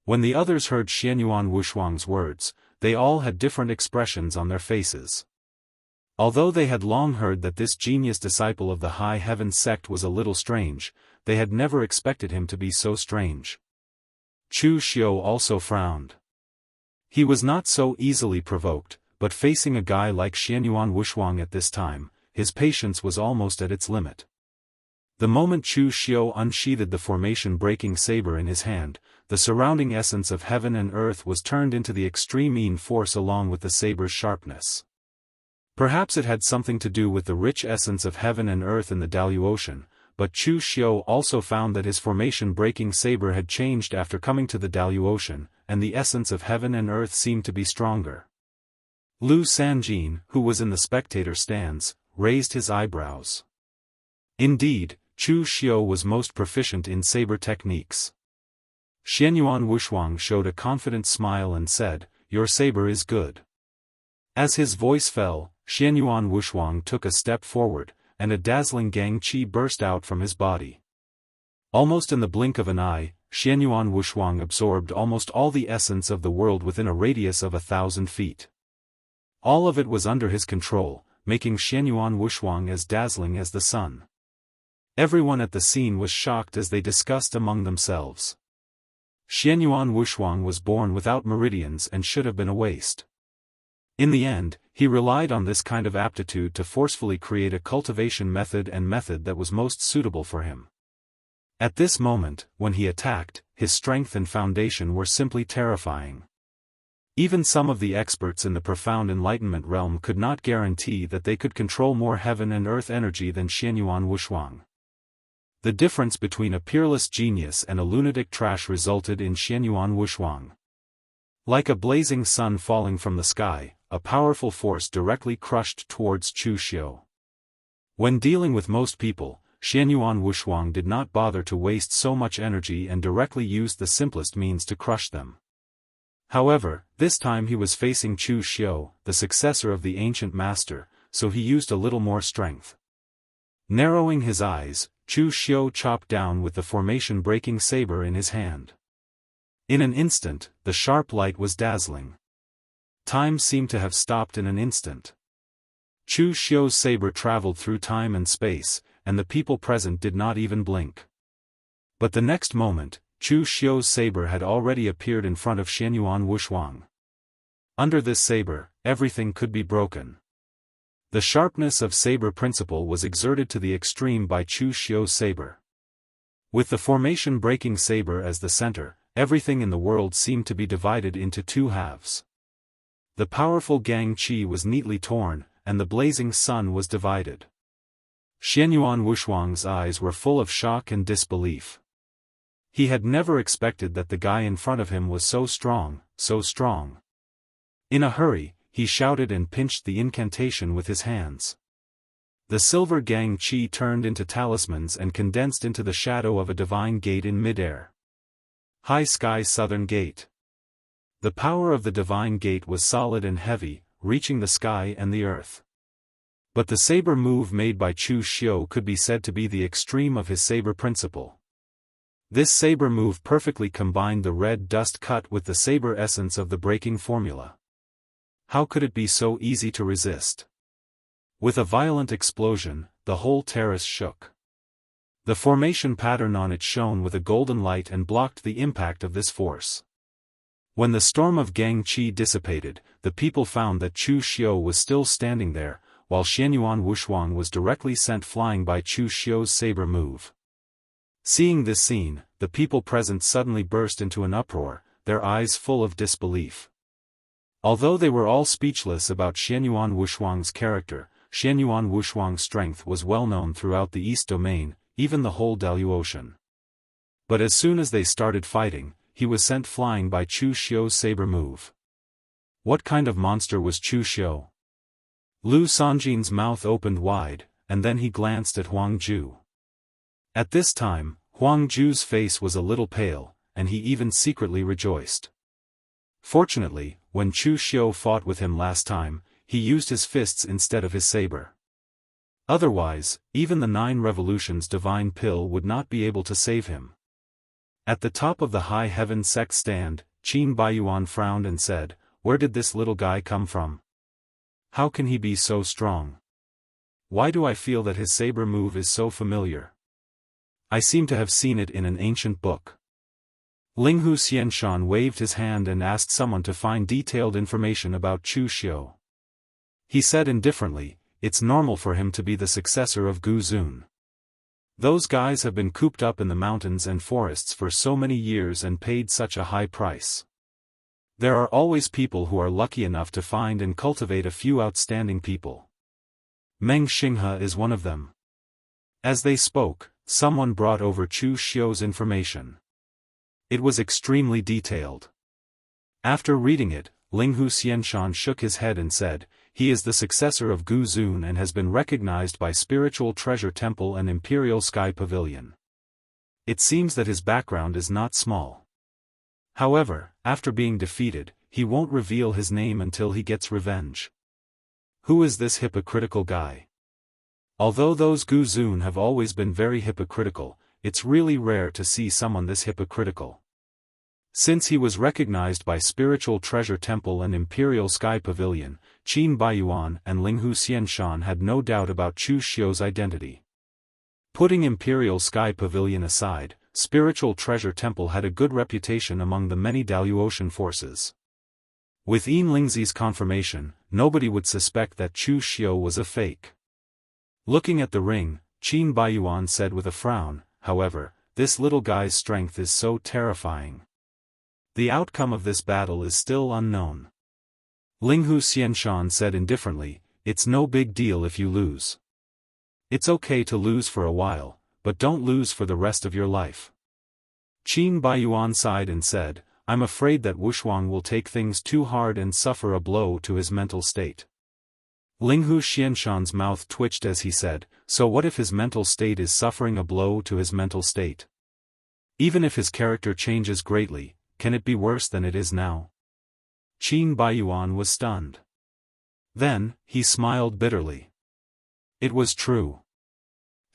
When the others heard Xianyuan Wuxuang's words, they all had different expressions on their faces. Although they had long heard that this genius disciple of the High Heaven sect was a little strange, they had never expected him to be so strange. Chu Xiu also frowned. He was not so easily provoked, but facing a guy like Xianyuan Wuxuang at this time, his patience was almost at its limit. The moment Chu Xiu unsheathed the formation-breaking saber in his hand, the surrounding essence of heaven and earth was turned into the extreme Yin force along with the saber's sharpness. Perhaps it had something to do with the rich essence of heaven and earth in the Daoist, but Chu Xiu also found that his formation-breaking saber had changed after coming to the Daoist, and the essence of heaven and earth seemed to be stronger. Lu Sanjin, who was in the spectator stands, raised his eyebrows. Indeed, Chu Xiu was most proficient in saber techniques. Xianyuan Wushuang showed a confident smile and said, "Your saber is good." As his voice fell, Xianyuan Wushuang took a step forward, and a dazzling gang qi burst out from his body. Almost in the blink of an eye, Xianyuan Wushuang absorbed almost all the essence of the world within a radius of 1,000 feet. All of it was under his control, making Xianyuan Wushuang as dazzling as the sun. Everyone at the scene was shocked as they discussed among themselves. Xianyuan Wushuang was born without meridians and should have been a waste. In the end, he relied on this kind of aptitude to forcefully create a cultivation method that was most suitable for him. At this moment, when he attacked, his strength and foundation were simply terrifying. Even some of the experts in the profound enlightenment realm could not guarantee that they could control more heaven and earth energy than Xianyuan Wushuang. The difference between a peerless genius and a lunatic trash resulted in Xianyuan Wushuang. Like a blazing sun falling from the sky, a powerful force directly crushed towards Chu Xiu. When dealing with most people, Xianyuan Wushuang did not bother to waste so much energy and directly used the simplest means to crush them. However, this time he was facing Chu Xiu, the successor of the ancient master, so he used a little more strength. Narrowing his eyes, Chu Xiu chopped down with the formation-breaking saber in his hand. In an instant, the sharp light was dazzling. Time seemed to have stopped in an instant. Chu Xiu's saber traveled through time and space, and the people present did not even blink. But the next moment, Chu Xiu's saber had already appeared in front of Xianyuan Wushuang. Under this saber, everything could be broken. The sharpness of saber principle was exerted to the extreme by Chu Xiu's saber. With the formation-breaking saber as the center, everything in the world seemed to be divided into two halves. The powerful gang qi was neatly torn, and the blazing sun was divided. Xianyuan Wushuang's eyes were full of shock and disbelief. He had never expected that the guy in front of him was so strong, so strong. In a hurry, he shouted and pinched the incantation with his hands. The silver gang qi turned into talismans and condensed into the shadow of a divine gate in midair. High Sky Southern Gate. The power of the divine gate was solid and heavy, reaching the sky and the earth. But the saber move made by Chu Xiu could be said to be the extreme of his saber principle. This saber move perfectly combined the red dust cut with the saber essence of the breaking formula. How could it be so easy to resist? With a violent explosion, the whole terrace shook. The formation pattern on it shone with a golden light and blocked the impact of this force. When the storm of gang qi dissipated, the people found that Chu Xiu was still standing there, while Xianyuan Wushuang was directly sent flying by Chu Xiu's saber move. Seeing this scene, the people present suddenly burst into an uproar, their eyes full of disbelief. Although they were all speechless about Xianyuan Wushuang's character, Xianyuan Wushuang's strength was well known throughout the East Domain, even the whole Daoist. But as soon as they started fighting, he was sent flying by Chu Xiu's saber move. What kind of monster was Chu Xiu? Lu Sanjin's mouth opened wide, and then he glanced at Huang Ju. At this time, Huang Ju's face was a little pale, and he even secretly rejoiced. Fortunately, when Chu Xiu fought with him last time, he used his fists instead of his saber. Otherwise, even the 9 revolutions divine pill would not be able to save him. At the top of the high heaven sect stand, Qin Baiyuan frowned and said, "Where did this little guy come from? How can he be so strong? Why do I feel that his saber move is so familiar? I seem to have seen it in an ancient book." Linghu Xianshan waved his hand and asked someone to find detailed information about Chu Xiu. He said indifferently, "It's normal for him to be the successor of Gu Zun. Those guys have been cooped up in the mountains and forests for so many years and paid such a high price. There are always people who are lucky enough to find and cultivate a few outstanding people. Meng Xinghe is one of them." As they spoke, someone brought over Chu Xiu's information. It was extremely detailed. After reading it, Linghu Xianshan shook his head and said, he is the successor of Gu Zun and has been recognized by Spiritual Treasure Temple and Imperial Sky Pavilion. It seems that his background is not small. However, after being defeated, he won't reveal his name until he gets revenge. Who is this hypocritical guy? Although those Gu Zun have always been very hypocritical, it's really rare to see someone this hypocritical. Since he was recognized by Spiritual Treasure Temple and Imperial Sky Pavilion, Qin Baiyuan and Linghu Xianshan had no doubt about Chu Xiu's identity. Putting Imperial Sky Pavilion aside, Spiritual Treasure Temple had a good reputation among the many Daoist forces. With Yin Lingzi's confirmation, nobody would suspect that Chu Xiu was a fake. Looking at the ring, Qin Baiyuan said with a frown, however, this little guy's strength is so terrifying. The outcome of this battle is still unknown. Linghu Xianshan said indifferently, it's no big deal if you lose. It's okay to lose for a while, but don't lose for the rest of your life. Qin Baiyuan sighed and said, I'm afraid that Wushuang will take things too hard and suffer a blow to his mental state. Linghu Xianshan's mouth twitched as he said, so what if his mental state is suffering a blow to his mental state? Even if his character changes greatly, can it be worse than it is now? Qin Baiyuan was stunned. Then, he smiled bitterly. It was true.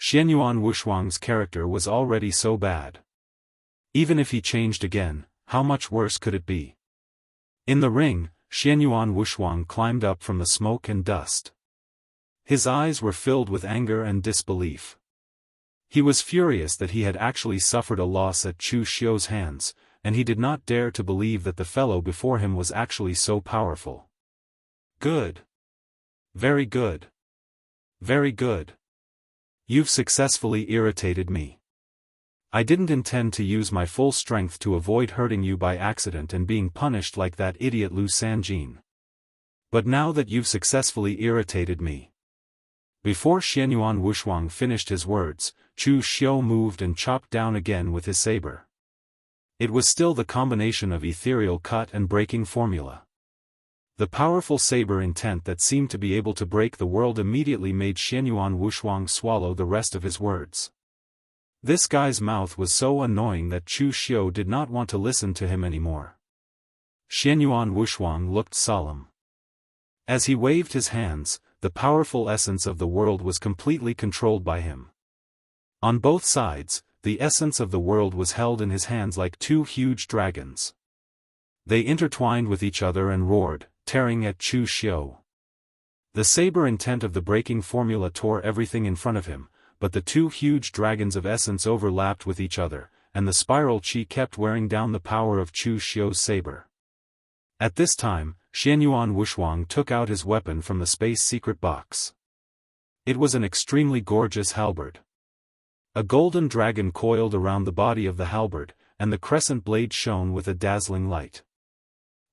Xianyuan Wushuang's character was already so bad. Even if he changed again, how much worse could it be? In the ring, Xianyuan Wushuang climbed up from the smoke and dust. His eyes were filled with anger and disbelief. He was furious that he had actually suffered a loss at Chu Xiu's hands, and he did not dare to believe that the fellow before him was actually so powerful. Good. Very good. Very good. You've successfully irritated me. I didn't intend to use my full strength to avoid hurting you by accident and being punished like that idiot Lu Sanjin. But now that you've successfully irritated me. Before Xianyuan Wushuang finished his words, Chu Xiu moved and chopped down again with his saber. It was still the combination of ethereal cut and breaking formula. The powerful saber intent that seemed to be able to break the world immediately made Xianyuan Wushuang swallow the rest of his words. This guy's mouth was so annoying that Chu Xiu did not want to listen to him anymore. Xianyuan Wushuang looked solemn. As he waved his hands, the powerful essence of the world was completely controlled by him. On both sides, the essence of the world was held in his hands like two huge dragons. They intertwined with each other and roared, tearing at Chu Xiu. The saber intent of the breaking formula tore everything in front of him, but the two huge dragons of essence overlapped with each other, and the spiral qi kept wearing down the power of Chu Xiu's saber. At this time, Xianyuan Wushuang took out his weapon from the space secret box. It was an extremely gorgeous halberd. A golden dragon coiled around the body of the halberd, and the crescent blade shone with a dazzling light.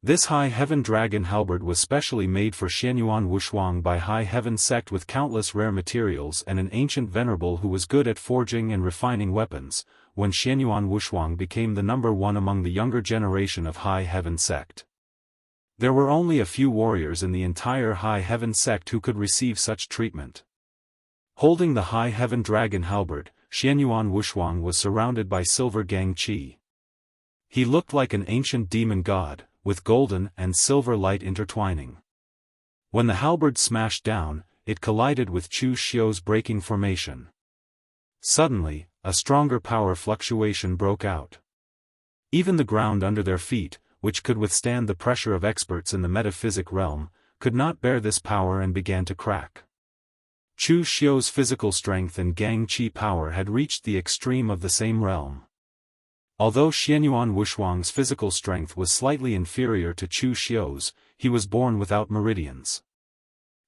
This High Heaven Dragon halberd was specially made for Xianyuan Wushuang by High Heaven sect with countless rare materials and an ancient venerable who was good at forging and refining weapons, when Xianyuan Wushuang became the #1 among the younger generation of High Heaven sect. There were only a few warriors in the entire High Heaven sect who could receive such treatment. Holding the High Heaven Dragon halberd, Xianyuan Wushuang was surrounded by silver gang qi. He looked like an ancient demon god, with golden and silver light intertwining. When the halberd smashed down, it collided with Chu Xiu's breaking formation. Suddenly, a stronger power fluctuation broke out. Even the ground under their feet, which could withstand the pressure of experts in the metaphysic realm, could not bear this power and began to crack. Chu Xiu's physical strength and gang qi power had reached the extreme of the same realm. Although Xianyuan Wushuang's physical strength was slightly inferior to Chu Xiu's, he was born without meridians.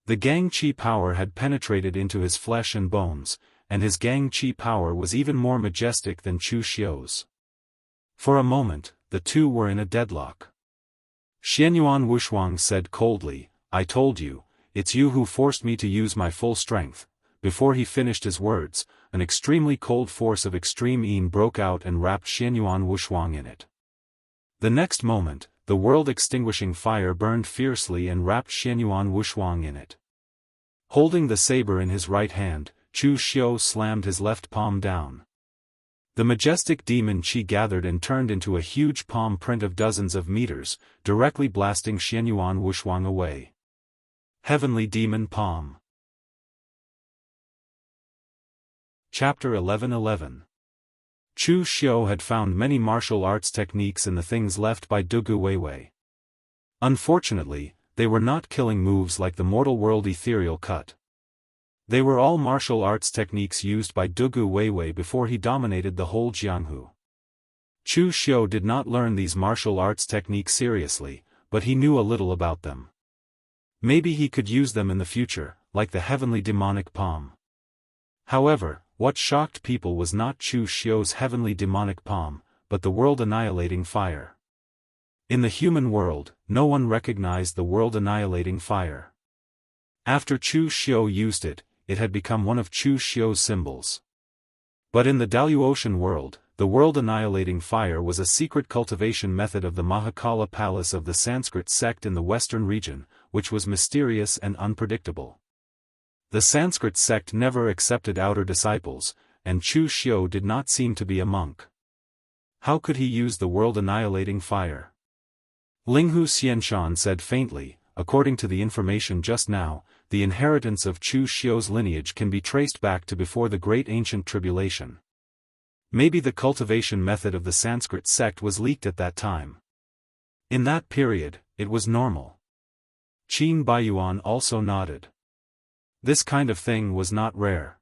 The gang qi power had penetrated into his flesh and bones, and his gang qi power was even more majestic than Chu Xiu's. For a moment, the two were in a deadlock. Xianyuan Wushuang said coldly, "I told you, it's you who forced me to use my full strength." Before he finished his words, an extremely cold force of extreme yin broke out and wrapped Xianyuan Wushuang in it. The next moment, the world-extinguishing fire burned fiercely and wrapped Xianyuan Wushuang in it. Holding the saber in his right hand, Chu Xiu slammed his left palm down. The majestic demon qi gathered and turned into a huge palm print of dozens of meters, directly blasting Xianyuan Wushuang away. Heavenly Demon Palm. Chapter 11:11. Chu Xiu had found many martial arts techniques in the things left by Dugu Weiwei. Unfortunately, they were not killing moves like the mortal world ethereal cut. They were all martial arts techniques used by Dugu Weiwei before he dominated the whole Jianghu. Chu Xiu did not learn these martial arts techniques seriously, but he knew a little about them. Maybe he could use them in the future, like the heavenly demonic palm. However, what shocked people was not Chu Xiu's heavenly demonic palm, but the world-annihilating fire. In the human world, no one recognized the world-annihilating fire. After Chu Xiu used it, it had become one of Chu Xiu's symbols. But in the Daoist world, the world-annihilating fire was a secret cultivation method of the Mahakala palace of the Sanskrit sect in the western region, which was mysterious and unpredictable. The Sanskrit sect never accepted outer disciples, and Chu Xiu did not seem to be a monk. How could he use the world-annihilating fire? Linghu Xianshan said faintly, according to the information just now, the inheritance of Chu Xiu's lineage can be traced back to before the Great Ancient Tribulation. Maybe the cultivation method of the Sanskrit sect was leaked at that time. In that period, it was normal. Qin Baiyuan also nodded. This kind of thing was not rare.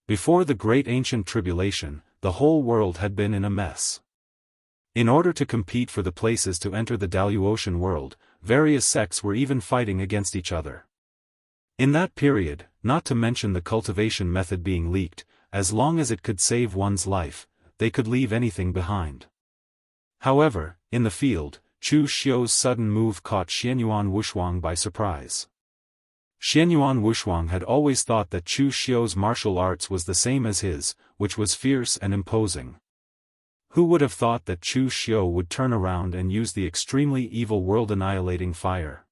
Before the Great Ancient Tribulation, the whole world had been in a mess. In order to compete for the places to enter the Daoist world, various sects were even fighting against each other. In that period, not to mention the cultivation method being leaked, as long as it could save one's life, they could leave anything behind. However, in the field, Chu Xiu's sudden move caught Xianyuan Wushuang by surprise. Xianyuan Wushuang had always thought that Chu Xiu's martial arts was the same as his, which was fierce and imposing. Who would have thought that Chu Xiu would turn around and use the extremely evil world-annihilating fire?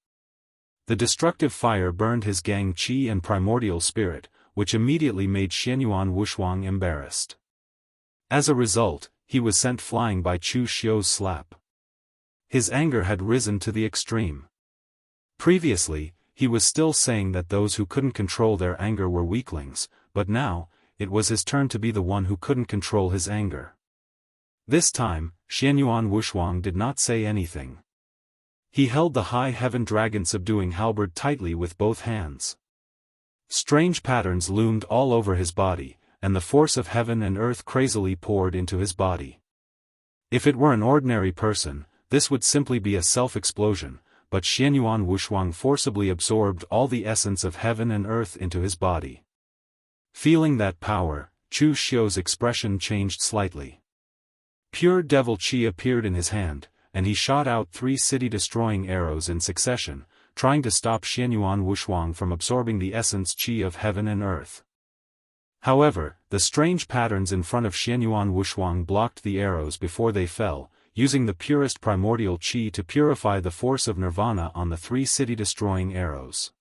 The destructive fire burned his Gang Qi and primordial spirit, which immediately made Xianyuan Wushuang embarrassed. As a result, he was sent flying by Chu Xiu's slap. His anger had risen to the extreme. Previously, he was still saying that those who couldn't control their anger were weaklings, but now, it was his turn to be the one who couldn't control his anger. This time, Xianyuan Wushuang did not say anything. He held the high heaven dragon subduing halberd tightly with both hands. Strange patterns loomed all over his body, and the force of heaven and earth crazily poured into his body. If it were an ordinary person, this would simply be a self-explosion, but Xianyuan Wushuang forcibly absorbed all the essence of heaven and earth into his body. Feeling that power, Chu Xiu's expression changed slightly. Pure devil qi appeared in his hand, and he shot out 3 city-destroying arrows in succession, trying to stop Xianyuan Wushuang from absorbing the essence qi of heaven and earth. However, the strange patterns in front of Xianyuan Wushuang blocked the arrows before they fell, using the purest primordial qi to purify the force of nirvana on the 3 city-destroying arrows.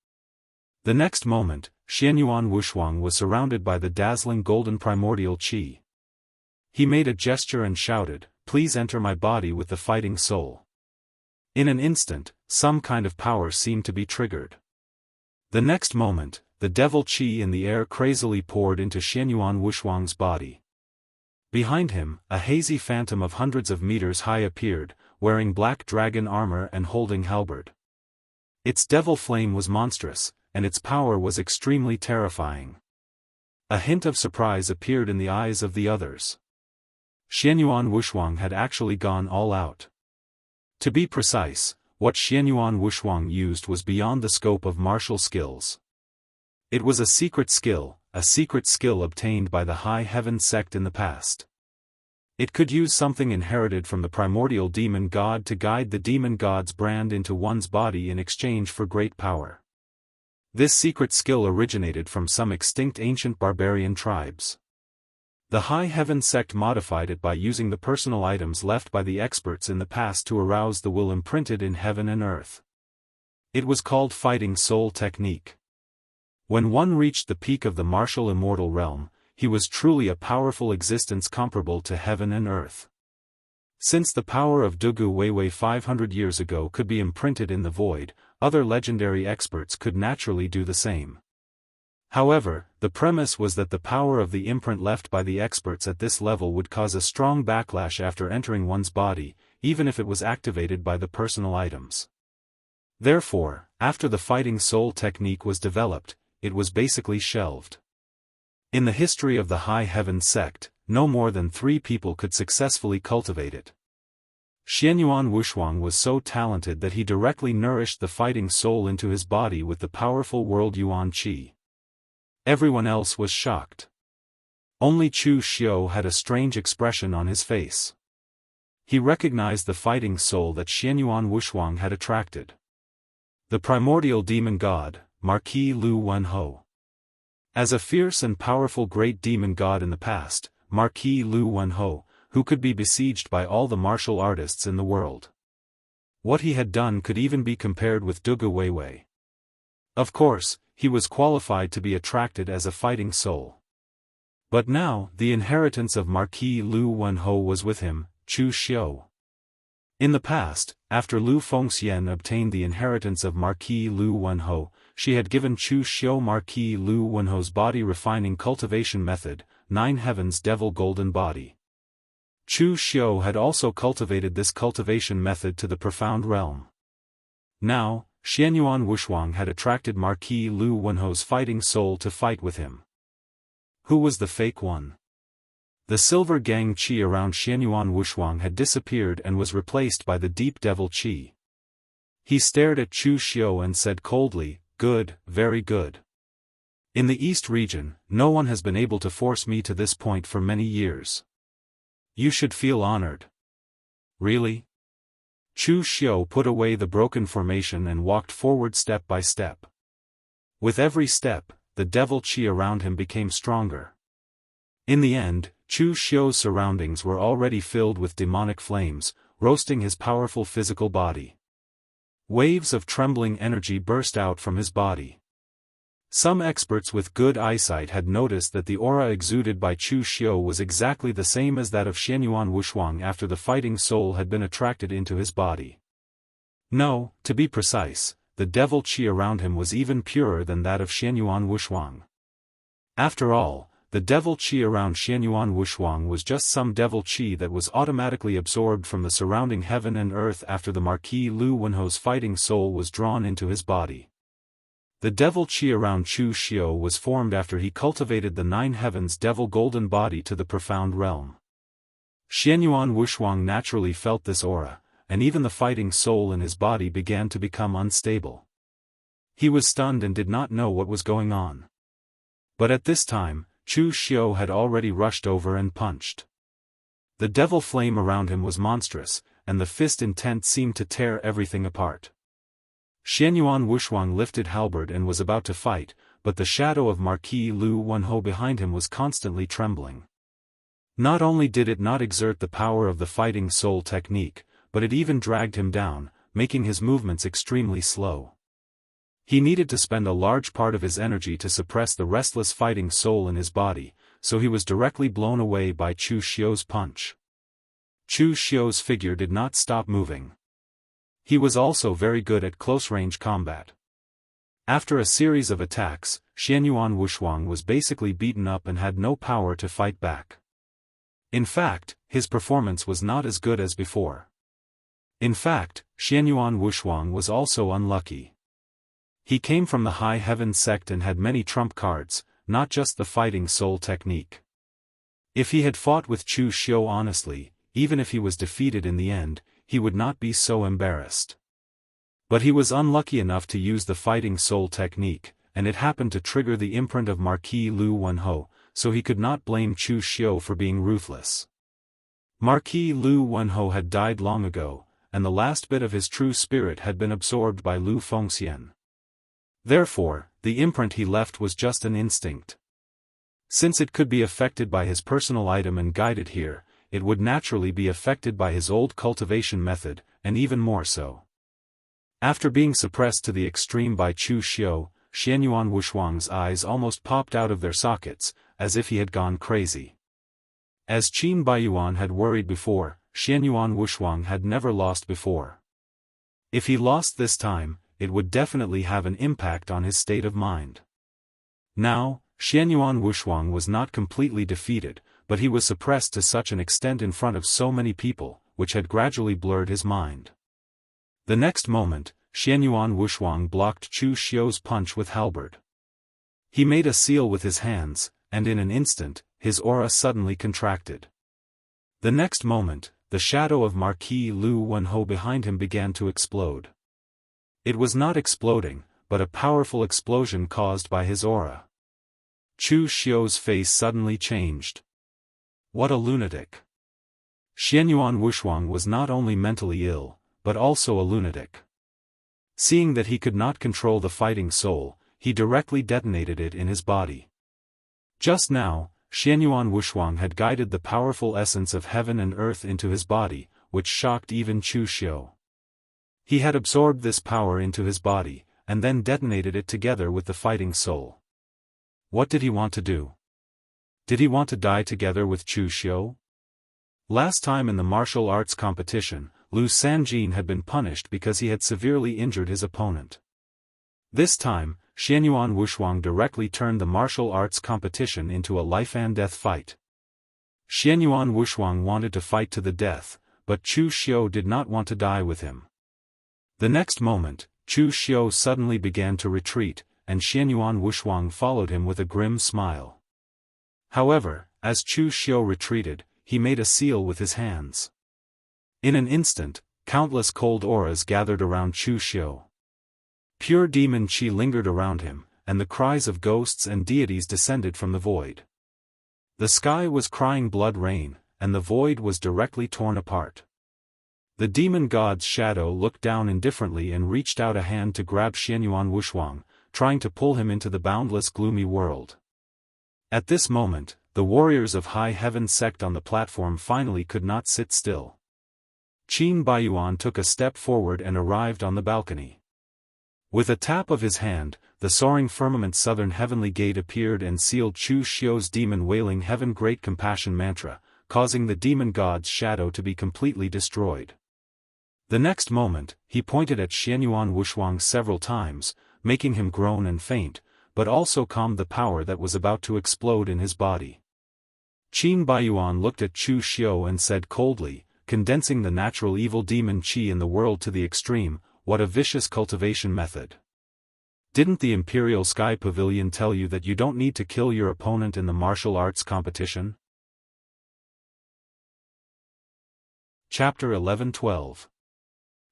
The next moment, Xianyuan Wushuang was surrounded by the dazzling golden primordial qi. He made a gesture and shouted, "Please enter my body with the fighting soul." In an instant, some kind of power seemed to be triggered. The next moment, the devil qi in the air crazily poured into Xianyuan Wushuang's body. Behind him, a hazy phantom of hundreds of meters high appeared, wearing black dragon armor and holding halberd. Its devil flame was monstrous, and its power was extremely terrifying. A hint of surprise appeared in the eyes of the others. Xianyuan Wushuang had actually gone all out. To be precise, what Xianyuan Wushuang used was beyond the scope of martial skills. It was a secret skill obtained by the High Heaven sect in the past. It could use something inherited from the primordial demon god to guide the demon god's brand into one's body in exchange for great power. This secret skill originated from some extinct ancient barbarian tribes. The High Heaven sect modified it by using the personal items left by the experts in the past to arouse the will imprinted in heaven and earth. It was called Fighting Soul Technique. When one reached the peak of the martial immortal realm, he was truly a powerful existence comparable to heaven and earth. Since the power of Dugu Weiwei 500 years ago could be imprinted in the void, other legendary experts could naturally do the same. However, the premise was that the power of the imprint left by the experts at this level would cause a strong backlash after entering one's body, even if it was activated by the personal items. Therefore, after the Fighting Soul technique was developed, it was basically shelved. In the history of the High Heaven sect, no more than 3 people could successfully cultivate it. Xianyuan Wushuang was so talented that he directly nourished the fighting soul into his body with the powerful world Yuan Qi. Everyone else was shocked. Only Chu Xiu had a strange expression on his face. He recognized the fighting soul that Xianyuan Wushuang had attracted. The primordial demon god, Marquis Lu Wenho. As a fierce and powerful great demon god in the past, Marquis Lu Wenho, who could be besieged by all the martial artists in the world. What he had done could even be compared with Dugu Weiwei. Of course, he was qualified to be attracted as a fighting soul. But now, the inheritance of Marquis Lu Wenho was with him, Chu Xiu. In the past, after Lu Fengxian obtained the inheritance of Marquis Lu Wenho, she had given Chu Xiu Marquis Lu Wenho's body refining cultivation method, 9 Heavens Devil Golden Body. Chu Xiu had also cultivated this cultivation method to the profound realm. Now, Xianyuan Wushuang had attracted Marquis Lu Wenho's fighting soul to fight with him. Who was the fake one? The silver gang qi around Xianyuan Wushuang had disappeared and was replaced by the deep devil qi. He stared at Chu Xiu and said coldly, "Good, very good. In the East region, no one has been able to force me to this point for many years. You should feel honored." Really? Chu Xiu put away the broken formation and walked forward step by step. With every step, the devil qi around him became stronger. In the end, Chu Xiu's surroundings were already filled with demonic flames, roasting his powerful physical body. Waves of trembling energy burst out from his body. Some experts with good eyesight had noticed that the aura exuded by Chu Xiu was exactly the same as that of Xianyuan Wushuang after the fighting soul had been attracted into his body. No, to be precise, the devil qi around him was even purer than that of Xianyuan Wushuang. After all, the devil qi around Xianyuan Wushuang was just some devil qi that was automatically absorbed from the surrounding heaven and earth after the Marquis Lu Wenho's fighting soul was drawn into his body. The devil qi around Chu Xiu was formed after he cultivated the 9 Heavens Devil Golden Body to the profound realm. Xianyuan Wushuang naturally felt this aura, and even the fighting soul in his body began to become unstable. He was stunned and did not know what was going on. But at this time, Chu Xiu had already rushed over and punched. The devil flame around him was monstrous, and the fist intent seemed to tear everything apart. Xianyuan Wushuang lifted halberd and was about to fight, but the shadow of Marquis Lu Wenho behind him was constantly trembling. Not only did it not exert the power of the fighting soul technique, but it even dragged him down, making his movements extremely slow. He needed to spend a large part of his energy to suppress the restless fighting soul in his body, so he was directly blown away by Chu Xiu's punch. Chu Xiu's figure did not stop moving. He was also very good at close-range combat. After a series of attacks, Xianyuan Wushuang was basically beaten up and had no power to fight back. In fact, his performance was not as good as before. In fact, Xianyuan Wushuang was also unlucky. He came from the High Heaven sect and had many trump cards, not just the fighting soul technique. If he had fought with Chu Xiu honestly, even if he was defeated in the end, he would not be so embarrassed. But he was unlucky enough to use the fighting soul technique, and it happened to trigger the imprint of Marquis Lu Wenho, so he could not blame Chu Xiu for being ruthless. Marquis Lu Wenho had died long ago, and the last bit of his true spirit had been absorbed by Lu Fengxian. Therefore, the imprint he left was just an instinct. Since it could be affected by his personal item and guided here, it would naturally be affected by his old cultivation method, and even more so. After being suppressed to the extreme by Chu Xiu, Xianyuan Wushuang's eyes almost popped out of their sockets, as if he had gone crazy. As Qin Baiyuan had worried before, Xianyuan Wushuang had never lost before. If he lost this time, it would definitely have an impact on his state of mind. Now, Xianyuan Wushuang was not completely defeated, but he was suppressed to such an extent in front of so many people, which had gradually blurred his mind. The next moment, Xianyuan Wushuang blocked Chu Xiu's punch with halberd. He made a seal with his hands, and in an instant, his aura suddenly contracted. The next moment, the shadow of Marquis Lu Wenho behind him began to explode. It was not exploding, but a powerful explosion caused by his aura. Chu Xiu's face suddenly changed. What a lunatic! Xianyuan Wushuang was not only mentally ill, but also a lunatic. Seeing that he could not control the fighting soul, he directly detonated it in his body. Just now, Xianyuan Wushuang had guided the powerful essence of heaven and earth into his body, which shocked even Chu Xiu. He had absorbed this power into his body, and then detonated it together with the fighting soul. What did he want to do? Did he want to die together with Chu Xiu? Last time in the martial arts competition, Lu Sanjin had been punished because he had severely injured his opponent. This time, Xianyuan Wushuang directly turned the martial arts competition into a life-and-death fight. Xianyuan Wushuang wanted to fight to the death, but Chu Xiu did not want to die with him. The next moment, Chu Xiu suddenly began to retreat, and Xianyuan Wushuang followed him with a grim smile. However, as Chu Xiu retreated, he made a seal with his hands. In an instant, countless cold auras gathered around Chu Xiu. Pure demon qi lingered around him, and the cries of ghosts and deities descended from the void. The sky was crying blood rain, and the void was directly torn apart. The demon god's shadow looked down indifferently and reached out a hand to grab Xianyuan Wushuang, trying to pull him into the boundless gloomy world. At this moment, the warriors of High Heaven sect on the platform finally could not sit still. Qin Baiyuan took a step forward and arrived on the balcony. With a tap of his hand, the soaring firmament southern heavenly gate appeared and sealed Chu Xiu's demon wailing heaven great compassion mantra, causing the demon god's shadow to be completely destroyed. The next moment, he pointed at Xianyuan Wushuang several times, making him groan and faint, but also calmed the power that was about to explode in his body. Qin Baiyuan looked at Chu Xiu and said coldly, condensing the natural evil demon qi in the world to the extreme, what a vicious cultivation method. Didn't the Imperial Sky Pavilion tell you that you don't need to kill your opponent in the martial arts competition? Chapter 11-12.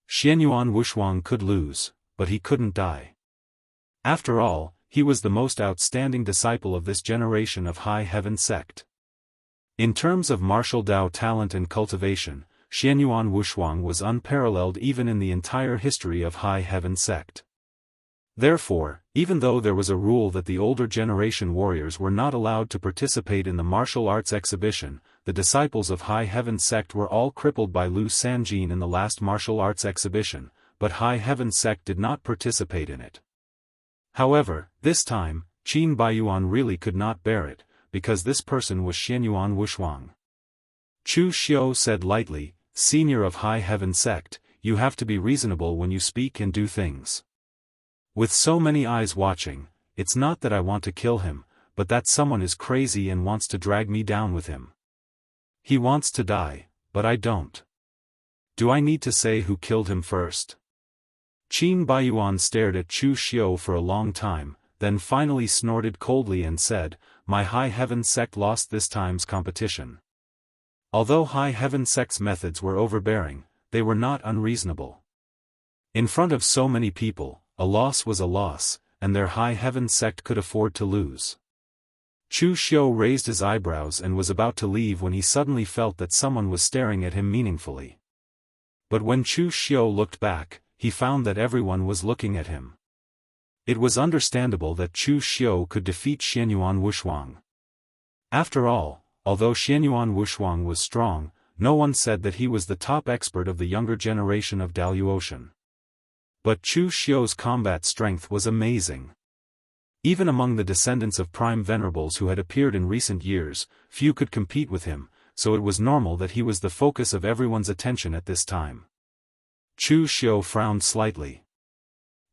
Xianyuan Wushuang could lose, but he couldn't die. After all, he was the most outstanding disciple of this generation of High Heaven sect. In terms of martial Dao talent and cultivation, Xianyuan Wushuang was unparalleled even in the entire history of High Heaven sect. Therefore, even though there was a rule that the older generation warriors were not allowed to participate in the martial arts exhibition, the disciples of High Heaven sect were all crippled by Lu Sanjin in the last martial arts exhibition, but High Heaven sect did not participate in it. However, this time, Qin Baiyuan really could not bear it, because this person was Xianyuan Wushuang. Chu Xiu said lightly, "Senior of High Heaven sect, you have to be reasonable when you speak and do things. With so many eyes watching, it's not that I want to kill him, but that someone is crazy and wants to drag me down with him. He wants to die, but I don't. Do I need to say who killed him first?" Qin Baiyuan stared at Chu Xiu for a long time, then finally snorted coldly and said, "My High Heaven sect lost this time's competition." Although High Heaven sect's methods were overbearing, they were not unreasonable. In front of so many people, a loss was a loss, and their High Heaven sect could afford to lose. Chu Xiu raised his eyebrows and was about to leave when he suddenly felt that someone was staring at him meaningfully. But when Chu Xiu looked back, he found that everyone was looking at him. It was understandable that Chu Xiu could defeat Xianyuan Wushuang. After all, although Xianyuan Wushuang was strong, no one said that he was the top expert of the younger generation of Daoist. But Chu Xiu's combat strength was amazing. Even among the descendants of prime venerables who had appeared in recent years, few could compete with him, so it was normal that he was the focus of everyone's attention at this time. Chu Xiu frowned slightly.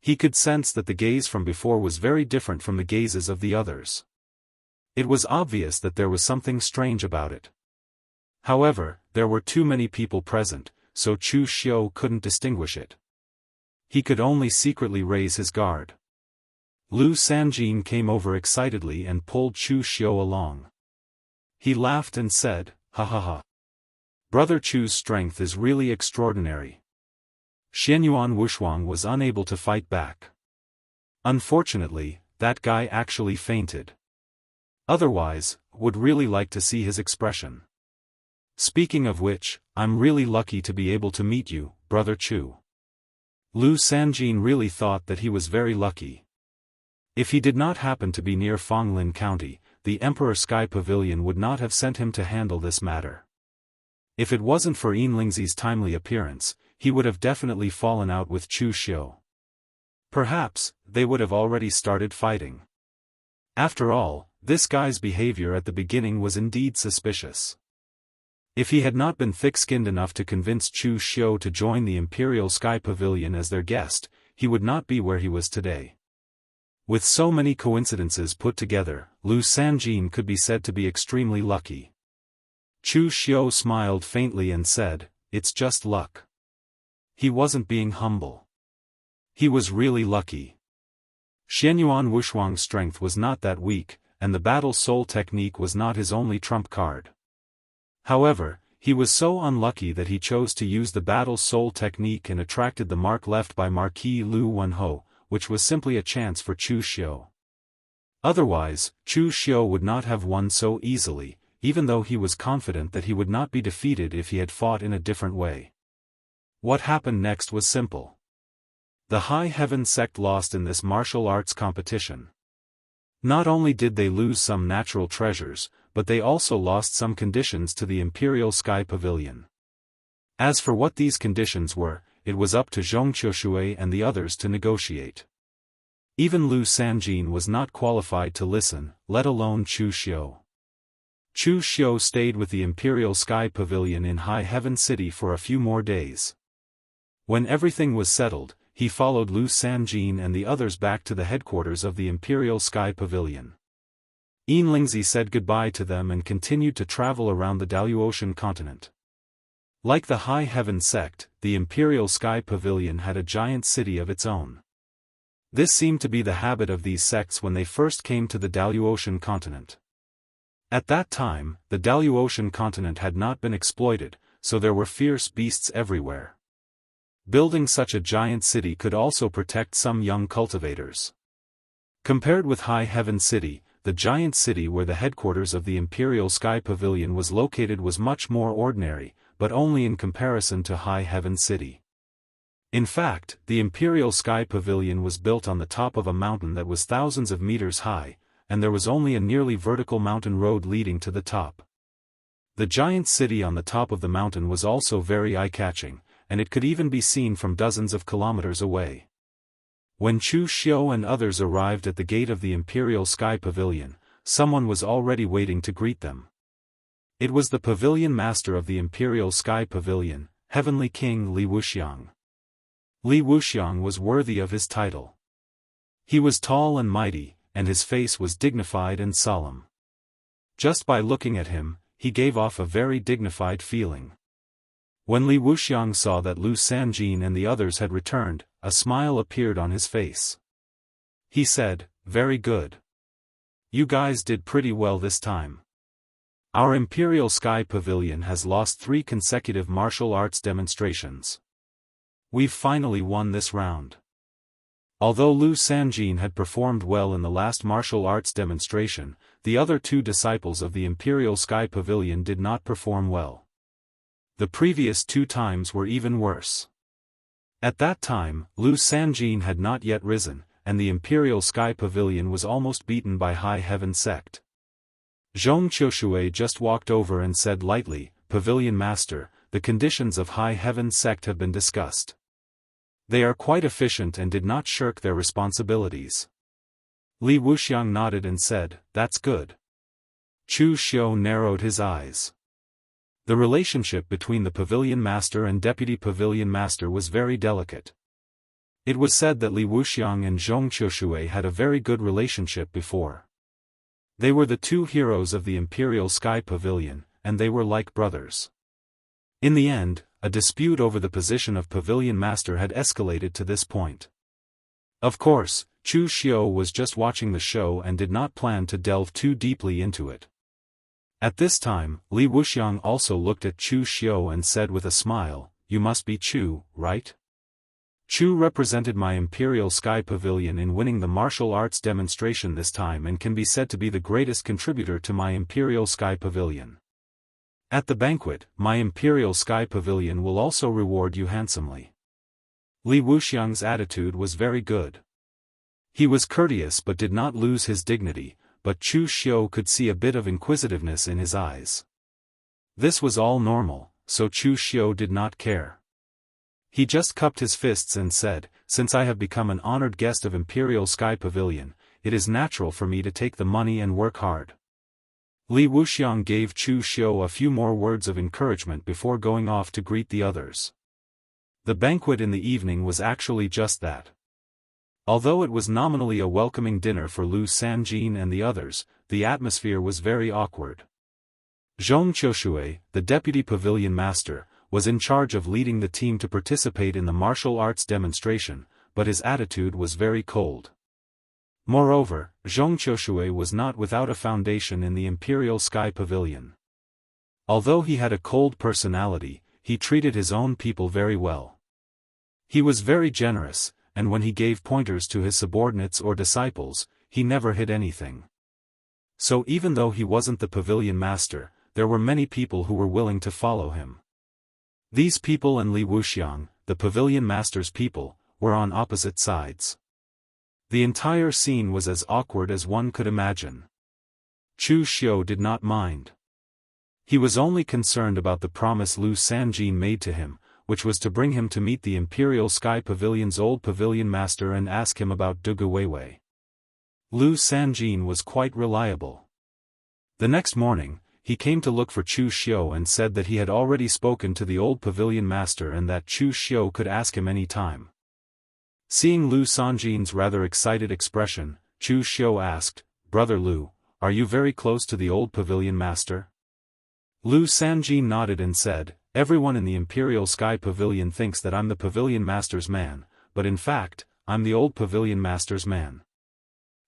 He could sense that the gaze from before was very different from the gazes of the others. It was obvious that there was something strange about it. However, there were too many people present, so Chu Xiu couldn't distinguish it. He could only secretly raise his guard. Lu Sanjin came over excitedly and pulled Chu Xiu along. He laughed and said, "Ha ha ha. Brother Chu's strength is really extraordinary." Xianyuan Wushuang was unable to fight back. Unfortunately, that guy actually fainted. Otherwise, would really like to see his expression. Speaking of which, I'm really lucky to be able to meet you, Brother Chu. Lu Sanjin really thought that he was very lucky. If he did not happen to be near Fonglin County, the Emperor Sky Pavilion would not have sent him to handle this matter. If it wasn't for Yinlingzi's timely appearance, he would have definitely fallen out with Chu Xiu. Perhaps, they would have already started fighting. After all, this guy's behavior at the beginning was indeed suspicious. If he had not been thick-skinned enough to convince Chu Xiu to join the Imperial Sky Pavilion as their guest, he would not be where he was today. With so many coincidences put together, Lu Sanjin could be said to be extremely lucky. Chu Xiu smiled faintly and said, "It's just luck." He wasn't being humble. He was really lucky. Xianyuan Wushuang's strength was not that weak, and the battle soul technique was not his only trump card. However, he was so unlucky that he chose to use the battle soul technique and attracted the mark left by Marquis Lu Wenho, which was simply a chance for Chu Xiu. Otherwise, Chu Xiu would not have won so easily, even though he was confident that he would not be defeated if he had fought in a different way. What happened next was simple. The High Heaven sect lost in this martial arts competition. Not only did they lose some natural treasures, but they also lost some conditions to the Imperial Sky Pavilion. As for what these conditions were, it was up to Zhong Qiushui and the others to negotiate. Even Lu Sanjin was not qualified to listen, let alone Chu Xiu. Chu Xiu stayed with the Imperial Sky Pavilion in High Heaven City for a few more days. When everything was settled, he followed Lu Sanjin and the others back to the headquarters of the Imperial Sky Pavilion. Yinlingzi said goodbye to them and continued to travel around the Daoist continent. Like the High Heaven sect, the Imperial Sky Pavilion had a giant city of its own. This seemed to be the habit of these sects when they first came to the Daoist continent. At that time, the Daoist continent had not been exploited, so there were fierce beasts everywhere. Building such a giant city could also protect some young cultivators. Compared with High Heaven City, the giant city where the headquarters of the Imperial Sky Pavilion was located was much more ordinary, but only in comparison to High Heaven City. In fact, the Imperial Sky Pavilion was built on the top of a mountain that was thousands of meters high, and there was only a nearly vertical mountain road leading to the top. The giant city on the top of the mountain was also very eye-catching, and it could even be seen from dozens of kilometers away. When Chu Xiu and others arrived at the gate of the Imperial Sky Pavilion, someone was already waiting to greet them. It was the pavilion master of the Imperial Sky Pavilion, Heavenly King Li Wuxiang. Li Wuxiang was worthy of his title. He was tall and mighty, and his face was dignified and solemn. Just by looking at him, he gave off a very dignified feeling. When Li Wuxiang saw that Lu Sanjin and the others had returned, a smile appeared on his face. He said, "Very good. You guys did pretty well this time. Our Imperial Sky Pavilion has lost 3 consecutive martial arts demonstrations. We've finally won this round." Although Lu Sanjin had performed well in the last martial arts demonstration, the other 2 disciples of the Imperial Sky Pavilion did not perform well. The previous 2 times were even worse. At that time, Lu Sanjin had not yet risen, and the Imperial Sky Pavilion was almost beaten by High Heaven sect. Zhong Qiushui just walked over and said lightly, "Pavilion Master, the conditions of High Heaven sect have been discussed. They are quite efficient and did not shirk their responsibilities." Li Wuxiang nodded and said, "That's good." Chu Xiu narrowed his eyes. The relationship between the Pavilion Master and Deputy Pavilion Master was very delicate. It was said that Li Wuxiang and Zhong Qiushui had a very good relationship before. They were the two heroes of the Imperial Sky Pavilion, and they were like brothers. In the end, a dispute over the position of Pavilion Master had escalated to this point. Of course, Chu Xiu was just watching the show and did not plan to delve too deeply into it. At this time, Li Wuxiang also looked at Chu Xiu and said with a smile, "You must be Chu, right? Chu represented my Imperial Sky Pavilion in winning the martial arts demonstration this time and can be said to be the greatest contributor to my Imperial Sky Pavilion. At the banquet, my Imperial Sky Pavilion will also reward you handsomely." Li Wuxiang's attitude was very good. He was courteous but did not lose his dignity, but Chu Xiu could see a bit of inquisitiveness in his eyes. This was all normal, so Chu Xiu did not care. He just cupped his fists and said, "Since I have become an honored guest of Imperial Sky Pavilion, it is natural for me to take the money and work hard." Li Wuxiang gave Chu Xiu a few more words of encouragement before going off to greet the others. The banquet in the evening was actually just that. Although it was nominally a welcoming dinner for Lu Sanjin and the others, the atmosphere was very awkward. Zhong Qiushui, the Deputy Pavilion Master, was in charge of leading the team to participate in the martial arts demonstration, but his attitude was very cold. Moreover, Zhong Qiushui was not without a foundation in the Imperial Sky Pavilion. Although he had a cold personality, he treated his own people very well. He was very generous, and when he gave pointers to his subordinates or disciples, he never hid anything. So even though he wasn't the Pavilion Master, there were many people who were willing to follow him. These people and Li Wuxiang, the Pavilion Master's people, were on opposite sides. The entire scene was as awkward as one could imagine. Chu Xiu did not mind. He was only concerned about the promise Lu Sanjin made to him, which was to bring him to meet the Imperial Sky Pavilion's old Pavilion Master and ask him about Dugu Weiwei. Lu Sanjin was quite reliable. The next morning, he came to look for Chu Xiu and said that he had already spoken to the old Pavilion Master and that Chu Xiu could ask him any time. Seeing Lu Sanjin's rather excited expression, Chu Xiu asked, "Brother Lu, are you very close to the old Pavilion Master?" Lu Sanjin nodded and said, "Everyone in the Imperial Sky Pavilion thinks that I'm the Pavilion Master's man, but in fact, I'm the old Pavilion Master's man.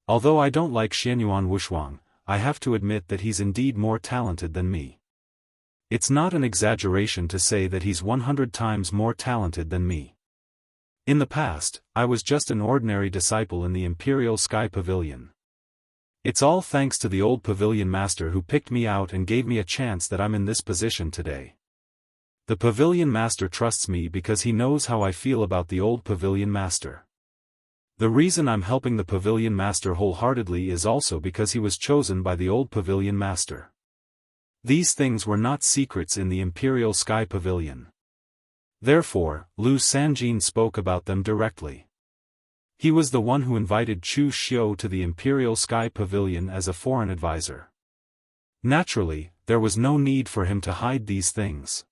Although I don't like Xianyuan Wushuang, I have to admit that he's indeed more talented than me. It's not an exaggeration to say that he's 100 times more talented than me. In the past, I was just an ordinary disciple in the Imperial Sky Pavilion. It's all thanks to the old Pavilion Master who picked me out and gave me a chance that I'm in this position today. The Pavilion Master trusts me because he knows how I feel about the old Pavilion Master. The reason I'm helping the Pavilion Master wholeheartedly is also because he was chosen by the old Pavilion Master. These things were not secrets in the Imperial Sky Pavilion. Therefore, Lu Sanjin spoke about them directly. He was the one who invited Chu Xiu to the Imperial Sky Pavilion as a foreign advisor. Naturally, there was no need for him to hide these things.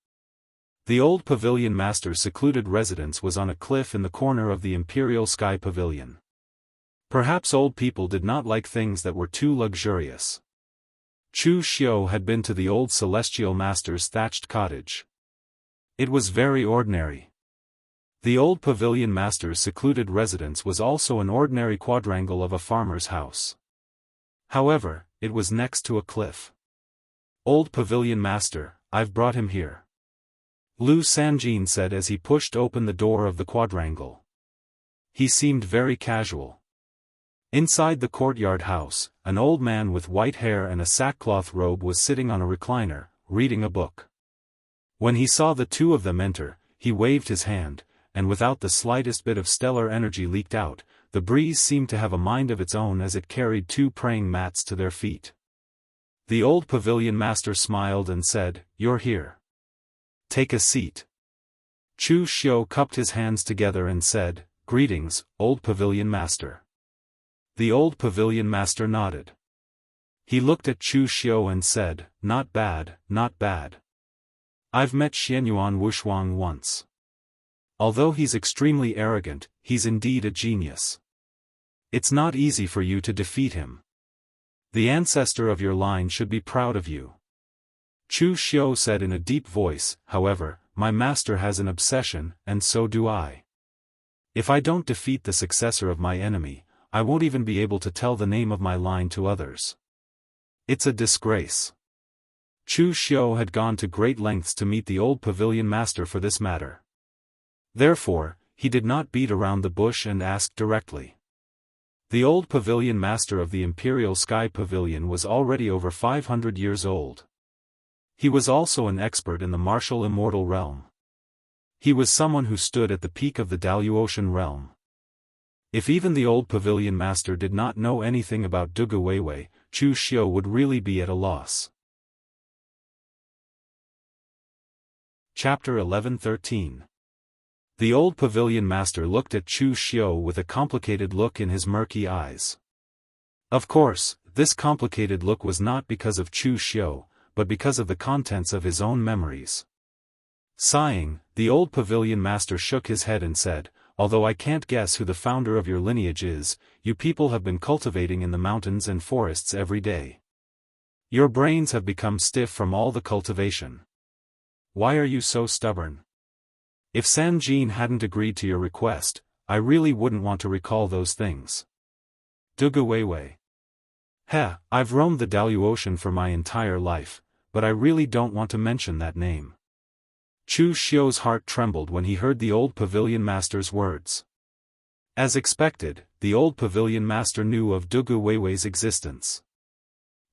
The old Pavilion Master's secluded residence was on a cliff in the corner of the Imperial Sky Pavilion. Perhaps old people did not like things that were too luxurious. Chu Xiu had been to the old Celestial Master's thatched cottage. It was very ordinary. The old Pavilion Master's secluded residence was also an ordinary quadrangle of a farmer's house. However, it was next to a cliff. "Old Pavilion Master, I've brought him here," Lu Sanjin said as he pushed open the door of the quadrangle. He seemed very casual. Inside the courtyard house, an old man with white hair and a sackcloth robe was sitting on a recliner, reading a book. When he saw the two of them enter, he waved his hand, and without the slightest bit of stellar energy leaked out, the breeze seemed to have a mind of its own as it carried two praying mats to their feet. The old pavilion master smiled and said, "You're here. Take a seat." Chu Xiu cupped his hands together and said, "Greetings, old pavilion master." The old pavilion master nodded. He looked at Chu Xiu and said, "Not bad, not bad. I've met Xianyuan Wushuang once. Although he's extremely arrogant, he's indeed a genius. It's not easy for you to defeat him. The ancestor of your line should be proud of you." Chu Xiu said in a deep voice, "However, my master has an obsession, and so do I. If I don't defeat the successor of my enemy, I won't even be able to tell the name of my line to others. It's a disgrace." Chu Xiu had gone to great lengths to meet the old pavilion master for this matter. Therefore, he did not beat around the bush and asked directly. The old pavilion master of the Imperial Sky Pavilion was already over 500 years old. He was also an expert in the martial immortal realm. He was someone who stood at the peak of the Daoist realm. If even the old pavilion master did not know anything about Dugu Weiwei, Chu Xiu would really be at a loss. Chapter 11-13. The old pavilion master looked at Chu Xiu with a complicated look in his murky eyes. Of course, this complicated look was not because of Chu Xiu, but because of the contents of his own memories. Sighing, the old pavilion master shook his head and said, "Although I can't guess who the founder of your lineage is, you people have been cultivating in the mountains and forests every day. Your brains have become stiff from all the cultivation. Why are you so stubborn? If San Jin hadn't agreed to your request, I really wouldn't want to recall those things. Dugu Weiwei. Heh, I've roamed the Daoist for my entire life, but I really don't want to mention that name." Chu Xiu's heart trembled when he heard the old pavilion master's words. As expected, the old pavilion master knew of Dugu Weiwei's existence.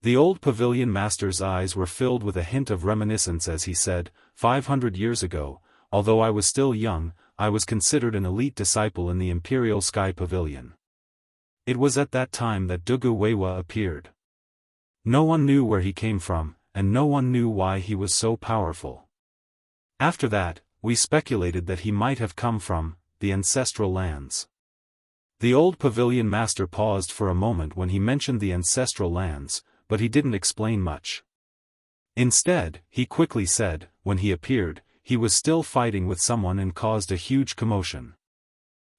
The old pavilion master's eyes were filled with a hint of reminiscence as he said, 500 years ago, although I was still young, I was considered an elite disciple in the Imperial Sky Pavilion. It was at that time that Dugu Weiwei appeared. No one knew where he came from, and no one knew why he was so powerful. After that, we speculated that he might have come from the ancestral lands. The old pavilion master paused for a moment when he mentioned the ancestral lands, but he didn't explain much. Instead, he quickly said, when he appeared, he was still fighting with someone and caused a huge commotion.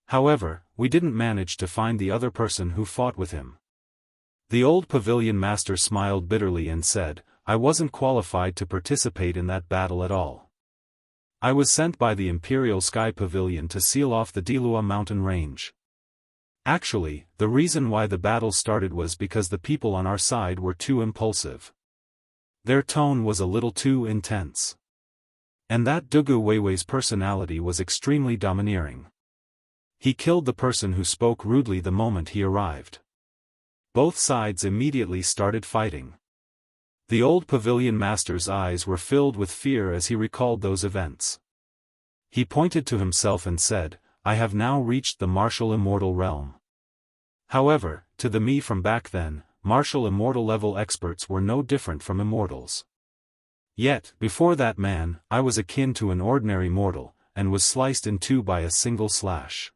However, we didn't manage to find the other person who fought with him. The old pavilion master smiled bitterly and said, "I wasn't qualified to participate in that battle at all. I was sent by the Imperial Sky Pavilion to seal off the Dilua mountain range. Actually, the reason why the battle started was because the people on our side were too impulsive. Their tone was a little too intense. And that Dugu Weiwei's personality was extremely domineering. He killed the person who spoke rudely the moment he arrived. Both sides immediately started fighting." The old pavilion master's eyes were filled with fear as he recalled those events. He pointed to himself and said, "I have now reached the martial immortal realm." However, to the me from back then, martial immortal level experts were no different from immortals. Yet, before that man, I was akin to an ordinary mortal, and was sliced in two by a single slash.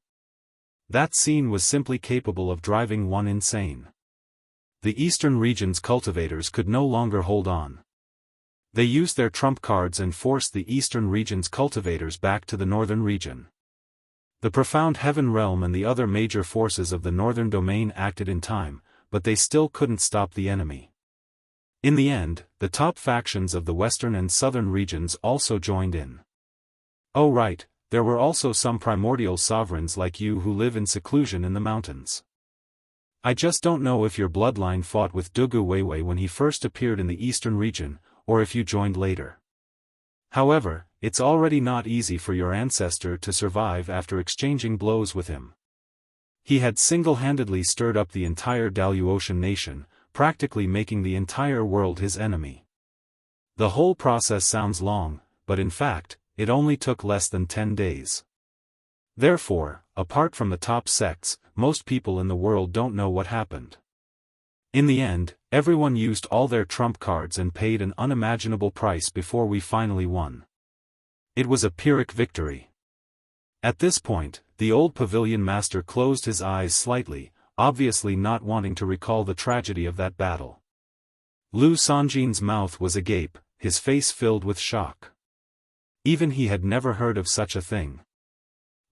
That scene was simply capable of driving one insane. The eastern region's cultivators could no longer hold on. They used their trump cards and forced the eastern region's cultivators back to the northern region. The profound heaven realm and the other major forces of the northern domain acted in time, but they still couldn't stop the enemy. In the end, the top factions of the western and southern regions also joined in. Oh right, there were also some primordial sovereigns like you who live in seclusion in the mountains. I just don't know if your bloodline fought with Dugu Weiwei when he first appeared in the eastern region, or if you joined later. However, it's already not easy for your ancestor to survive after exchanging blows with him. He had single-handedly stirred up the entire Daoist nation, practically making the entire world his enemy. The whole process sounds long, but in fact, it only took less than 10 days. Therefore, apart from the top sects, most people in the world don't know what happened. In the end, everyone used all their trump cards and paid an unimaginable price before we finally won. It was a Pyrrhic victory. At this point, the old pavilion master closed his eyes slightly, obviously not wanting to recall the tragedy of that battle. Lu Sanjin's mouth was agape, his face filled with shock. Even he had never heard of such a thing.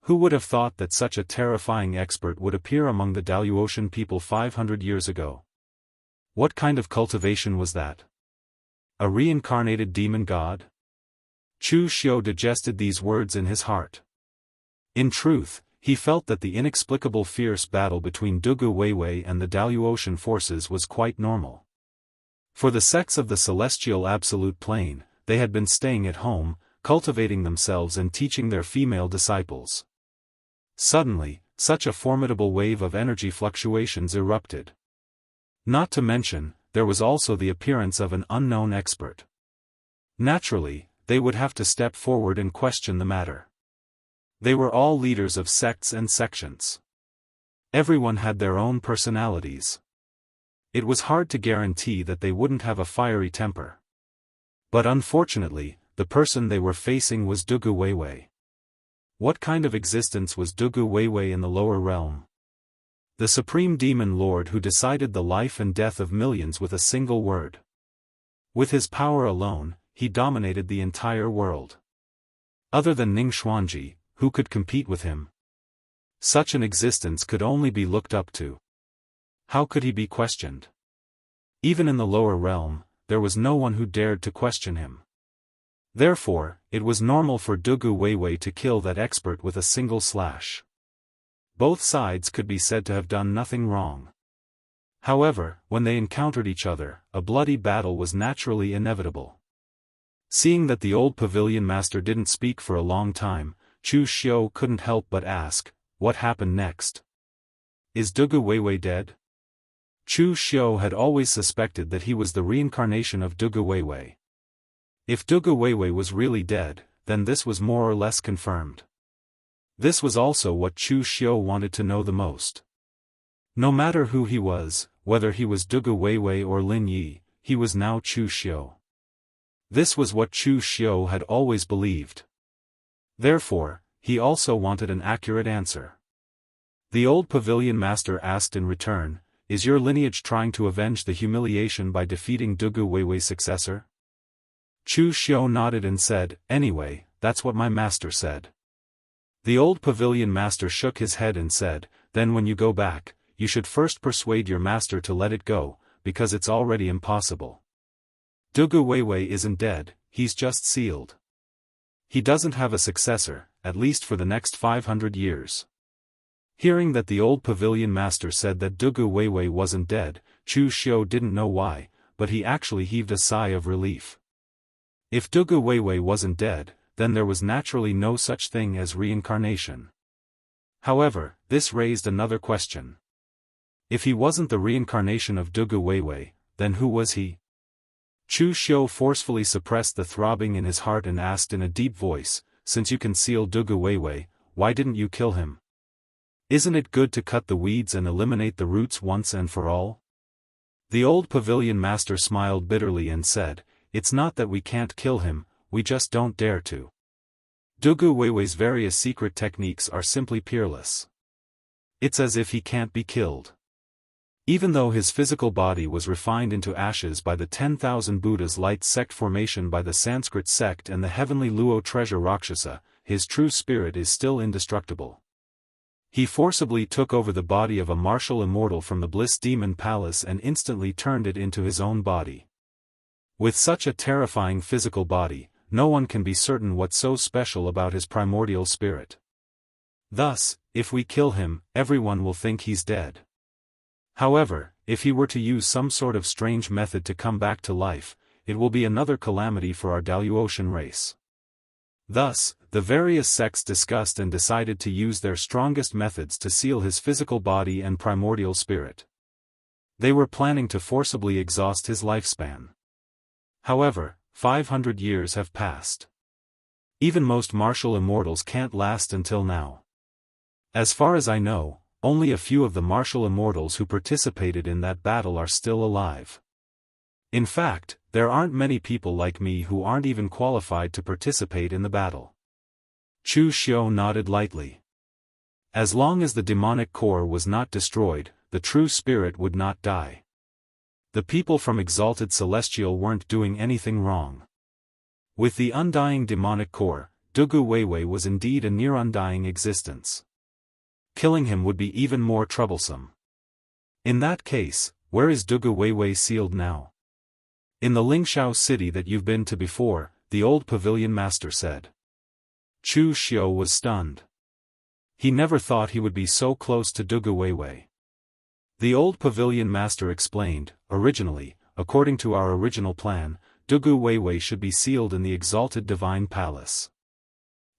Who would have thought that such a terrifying expert would appear among the Daoist people 500 years ago? What kind of cultivation was that? A reincarnated demon god? Chu Xiu digested these words in his heart. In truth, he felt that the inexplicable fierce battle between Dugu Weiwei and the Daoist forces was quite normal. For the sects of the celestial absolute plane, they had been staying at home, cultivating themselves and teaching their female disciples. Suddenly, such a formidable wave of energy fluctuations erupted. Not to mention, there was also the appearance of an unknown expert. Naturally, they would have to step forward and question the matter. They were all leaders of sects and sections. Everyone had their own personalities. It was hard to guarantee that they wouldn't have a fiery temper. But unfortunately, the person they were facing was Dugu Weiwei. What kind of existence was Dugu Weiwei in the lower realm? The supreme demon lord who decided the life and death of millions with a single word. With his power alone, he dominated the entire world. Other than Ning Xuanji, who could compete with him? Such an existence could only be looked up to. How could he be questioned? Even in the lower realm, there was no one who dared to question him. Therefore, it was normal for Dugu Weiwei to kill that expert with a single slash. Both sides could be said to have done nothing wrong. However, when they encountered each other, a bloody battle was naturally inevitable. Seeing that the old pavilion master didn't speak for a long time, Chu Xiu couldn't help but ask, what happened next? Is Dugu Weiwei dead? Chu Xiu had always suspected that he was the reincarnation of Dugu Weiwei. If Dugu Weiwei was really dead, then this was more or less confirmed. This was also what Chu Xiu wanted to know the most. No matter who he was, whether he was Dugu Weiwei or Lin Yi, he was now Chu Xiu. This was what Chu Xiu had always believed. Therefore, he also wanted an accurate answer. The old pavilion master asked in return, is your lineage trying to avenge the humiliation by defeating Dugu Weiwei's successor? Chu Xiu nodded and said, anyway, that's what my master said. The old pavilion master shook his head and said, then when you go back, you should first persuade your master to let it go, because it's already impossible. Dugu Weiwei isn't dead, he's just sealed. He doesn't have a successor, at least for the next 500 years. Hearing that the old pavilion master said that Dugu Weiwei wasn't dead, Chu Xiu didn't know why, but he actually heaved a sigh of relief. If Dugu Weiwei wasn't dead, then there was naturally no such thing as reincarnation. However, this raised another question. If he wasn't the reincarnation of Dugu Weiwei, then who was he? Chu Xiu forcefully suppressed the throbbing in his heart and asked in a deep voice, since you can seal Dugu Weiwei, why didn't you kill him? Isn't it good to cut the weeds and eliminate the roots once and for all? The old pavilion master smiled bitterly and said, it's not that we can't kill him, we just don't dare to. Dugu Weiwei's various secret techniques are simply peerless. It's as if he can't be killed. Even though his physical body was refined into ashes by the 10,000 Buddhas light sect formation by the Sanskrit sect and the heavenly Luo treasure Rakshasa, his true spirit is still indestructible. He forcibly took over the body of a martial immortal from the bliss demon palace and instantly turned it into his own body. With such a terrifying physical body, no one can be certain what's so special about his primordial spirit. Thus, if we kill him, everyone will think he's dead. However, if he were to use some sort of strange method to come back to life, it will be another calamity for our Daoist race. Thus, the various sects discussed and decided to use their strongest methods to seal his physical body and primordial spirit. They were planning to forcibly exhaust his lifespan. However, 500 years have passed. Even most martial immortals can't last until now. As far as I know, only a few of the martial immortals who participated in that battle are still alive. In fact, there aren't many people like me who aren't even qualified to participate in the battle. Chu Xiu nodded lightly. As long as the demonic core was not destroyed, the true spirit would not die. The people from Exalted Celestial weren't doing anything wrong. With the undying demonic core, Dugu Weiwei was indeed a near undying existence. Killing him would be even more troublesome. In that case, where is Dugu Weiwei sealed now? In the Lingxiao city that you've been to before, the old pavilion master said. Chu Xiu was stunned. He never thought he would be so close to Dugu Weiwei. The old pavilion master explained, originally, according to our original plan, Dugu Weiwei should be sealed in the Exalted Divine Palace.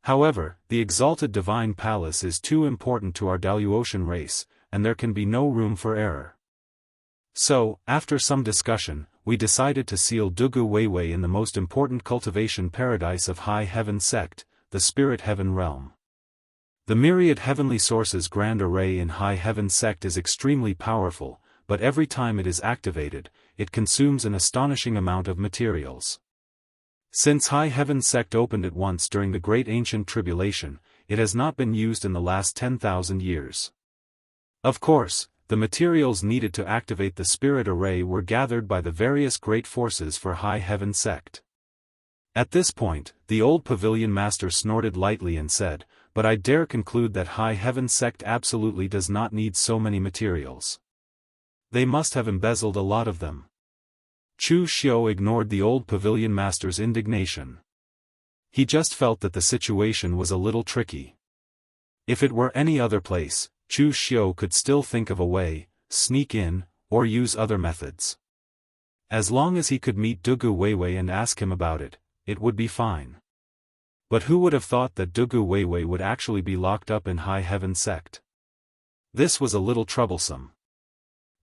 However, the Exalted Divine Palace is too important to our Daoist race, and there can be no room for error. So, after some discussion, we decided to seal Dugu Weiwei in the most important cultivation paradise of High Heaven sect, the Spirit Heaven realm. The myriad heavenly sources grand array in High Heaven sect is extremely powerful, but every time it is activated, it consumes an astonishing amount of materials. Since High Heaven sect opened at once during the Great Ancient Tribulation, it has not been used in the last 10,000 years. Of course, the materials needed to activate the spirit array were gathered by the various great forces for High Heaven sect. At this point, the old pavilion master snorted lightly and said, "But I dare conclude that High Heaven sect absolutely does not need so many materials. They must have embezzled a lot of them." Chu Xiu ignored the old pavilion master's indignation. He just felt that the situation was a little tricky. If it were any other place, Chu Xiu could still think of a way, sneak in, or use other methods. As long as he could meet Dugu Weiwei and ask him about it, it would be fine. But who would have thought that Dugu Weiwei would actually be locked up in High Heaven sect? This was a little troublesome.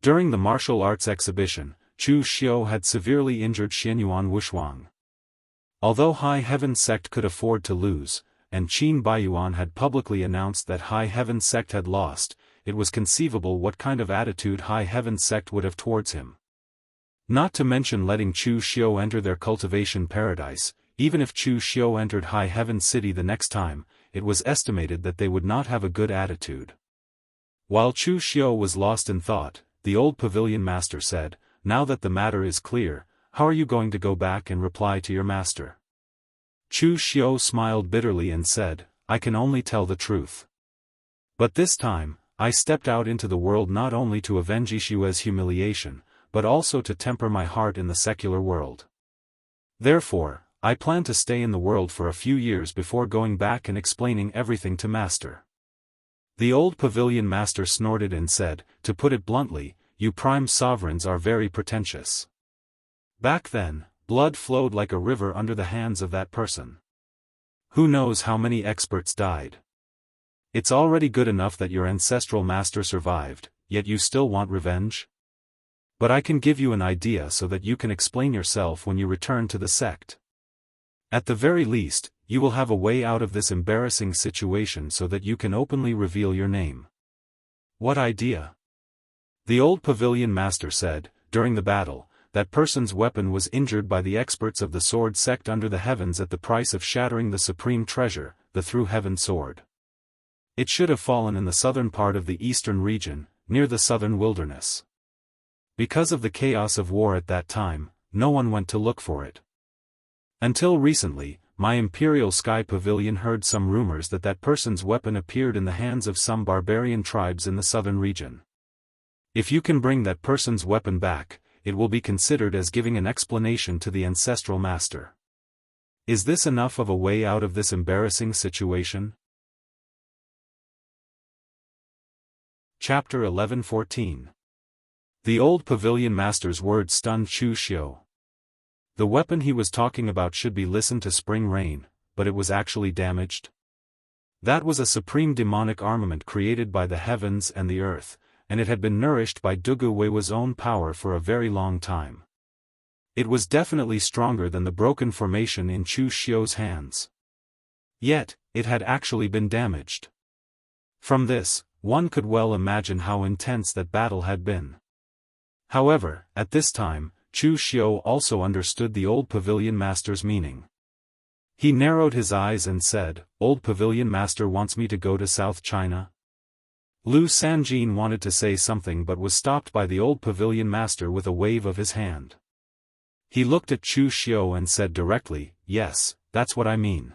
During the martial arts exhibition, Chu Xiu had severely injured Xianyuan Wushuang. Although High Heaven sect could afford to lose, and Qin Baiyuan had publicly announced that High Heaven sect had lost, it was conceivable what kind of attitude High Heaven sect would have towards him. Not to mention letting Chu Xiu enter their cultivation paradise. Even if Chu Xiu entered High Heaven City the next time, it was estimated that they would not have a good attitude. While Chu Xiu was lost in thought, the old pavilion master said, "Now that the matter is clear, how are you going to go back and reply to your master?" Chu Xiu smiled bitterly and said, "I can only tell the truth. But this time, I stepped out into the world not only to avenge Ishue's humiliation, but also to temper my heart in the secular world. Therefore, I plan to stay in the world for a few years before going back and explaining everything to Master." The old pavilion master snorted and said, "To put it bluntly, you prime sovereigns are very pretentious. Back then, blood flowed like a river under the hands of that person. Who knows how many experts died? It's already good enough that your ancestral master survived, yet you still want revenge? But I can give you an idea so that you can explain yourself when you return to the sect. At the very least, you will have a way out of this embarrassing situation so that you can openly reveal your name." "What idea?" The old pavilion master said, "During the battle, that person's weapon was injured by the experts of the sword sect under the heavens at the price of shattering the supreme treasure, the through heaven sword. It should have fallen in the southern part of the eastern region, near the southern wilderness. Because of the chaos of war at that time, no one went to look for it. Until recently, my Imperial Sky Pavilion heard some rumors that that person's weapon appeared in the hands of some barbarian tribes in the southern region. If you can bring that person's weapon back, it will be considered as giving an explanation to the ancestral master. Is this enough of a way out of this embarrassing situation?" Chapter 11:14. The old pavilion master's words stunned Chu Xiu. The weapon he was talking about should be listened to spring rain, but it was actually damaged. That was a supreme demonic armament created by the heavens and the earth, and it had been nourished by Dugu Weiwei's own power for a very long time. It was definitely stronger than the broken formation in Chu Xiu's hands. Yet, it had actually been damaged. From this, One could well imagine how intense that battle had been. However, at this time, Chu Xiu also understood the old pavilion master's meaning. He narrowed his eyes and said, "Old pavilion master wants me to go to South China?" Lu Sanjin wanted to say something but was stopped by the old pavilion master with a wave of his hand. He looked at Chu Xiu and said directly, "Yes, that's what I mean.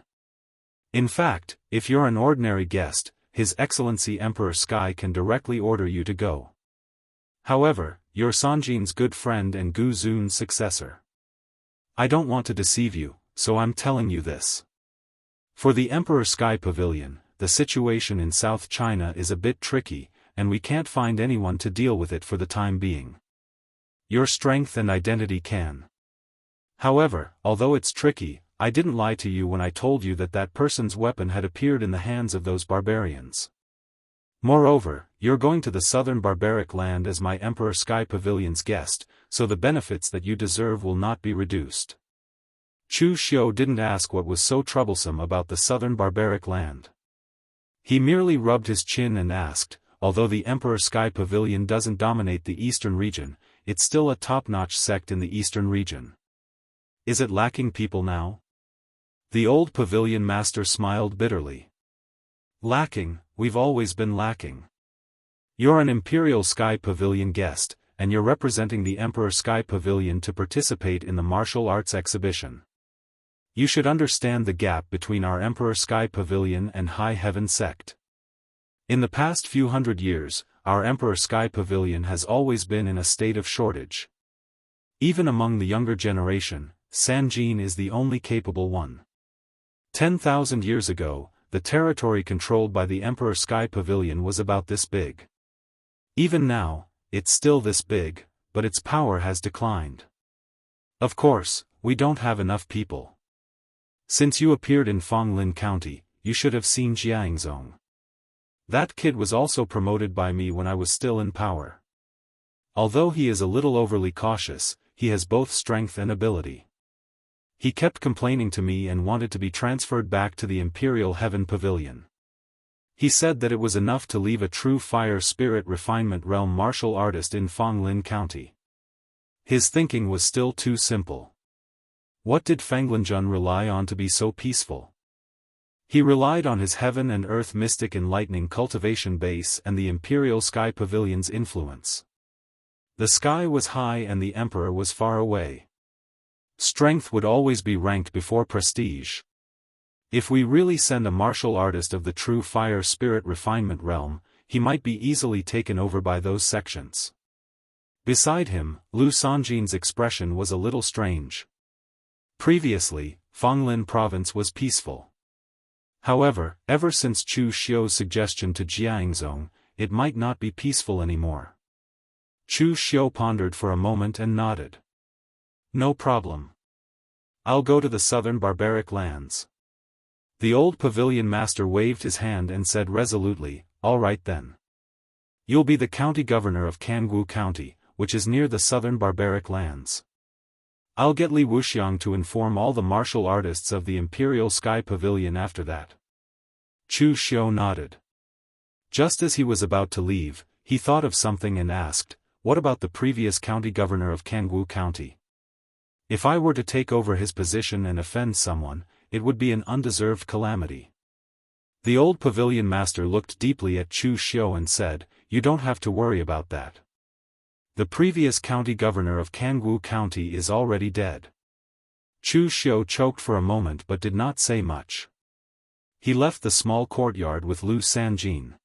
In fact, if you're an ordinary guest, His Excellency Emperor Sky can directly order you to go. However, you're Sanjin's good friend and Gu Zun's successor. I don't want to deceive you, so I'm telling you this. For the Emperor Sky Pavilion, the situation in South China is a bit tricky, and we can't find anyone to deal with it for the time being. Your strength and identity can. However, although it's tricky, I didn't lie to you when I told you that that person's weapon had appeared in the hands of those barbarians. Moreover, you're going to the southern barbaric land as my Emperor Sky Pavilion's guest, so the benefits that you deserve will not be reduced." Chu Xiu didn't ask what was so troublesome about the southern barbaric land. He merely rubbed his chin and asked, "Although the Emperor Sky Pavilion doesn't dominate the eastern region, it's still a top-notch sect in the eastern region. Is it lacking people now?" The old pavilion master smiled bitterly. "Lacking, we've always been lacking. You're an Imperial Sky Pavilion guest, and you're representing the Emperor Sky Pavilion to participate in the martial arts exhibition. You should understand the gap between our Emperor Sky Pavilion and High Heaven sect. In the past few hundred years, our Emperor Sky Pavilion has always been in a state of shortage. Even among the younger generation, Sanjin is the only capable one. 10,000 years ago, the territory controlled by the Emperor Sky Pavilion was about this big. Even now, it's still this big, but its power has declined. Of course, we don't have enough people. Since you appeared in Fonglin County, you should have seen Jianghu. That kid was also promoted by me when I was still in power. Although he is a little overly cautious, he has both strength and ability. He kept complaining to me and wanted to be transferred back to the Imperial Heaven Pavilion. He said that it was enough to leave a true fire spirit refinement realm martial artist in Fonglin County. His thinking was still too simple. What did Fanglinjun rely on to be so peaceful? He relied on his heaven and earth mystic enlightening cultivation base and the Imperial Sky Pavilion's influence. The sky was high and the Emperor was far away. Strength would always be ranked before prestige. If we really send a martial artist of the true fire spirit refinement realm, he might be easily taken over by those sections. Beside him, Lu Sanjin's expression was a little strange. Previously, Fonglin province was peaceful. However, ever since Chu Xiu's suggestion to Jianghu, it might not be peaceful anymore. Chu Xiu pondered for a moment and nodded. "No problem. I'll go to the southern barbaric lands." The old pavilion master waved his hand and said resolutely, "All right then. You'll be the county governor of Jianghu County, which is near the southern barbaric lands. I'll get Li Wuxiang to inform all the martial artists of the Imperial Sky Pavilion after that." Chu Xiu nodded. Just as he was about to leave, he thought of something and asked, "What about the previous county governor of Jianghu County? If I were to take over his position and offend someone, it would be an undeserved calamity." The old pavilion master looked deeply at Chu Xiu and said, "You don't have to worry about that. The previous county governor of Jianghu County is already dead." Chu Xiu choked for a moment but did not say much. He left the small courtyard with Lu Sanjin.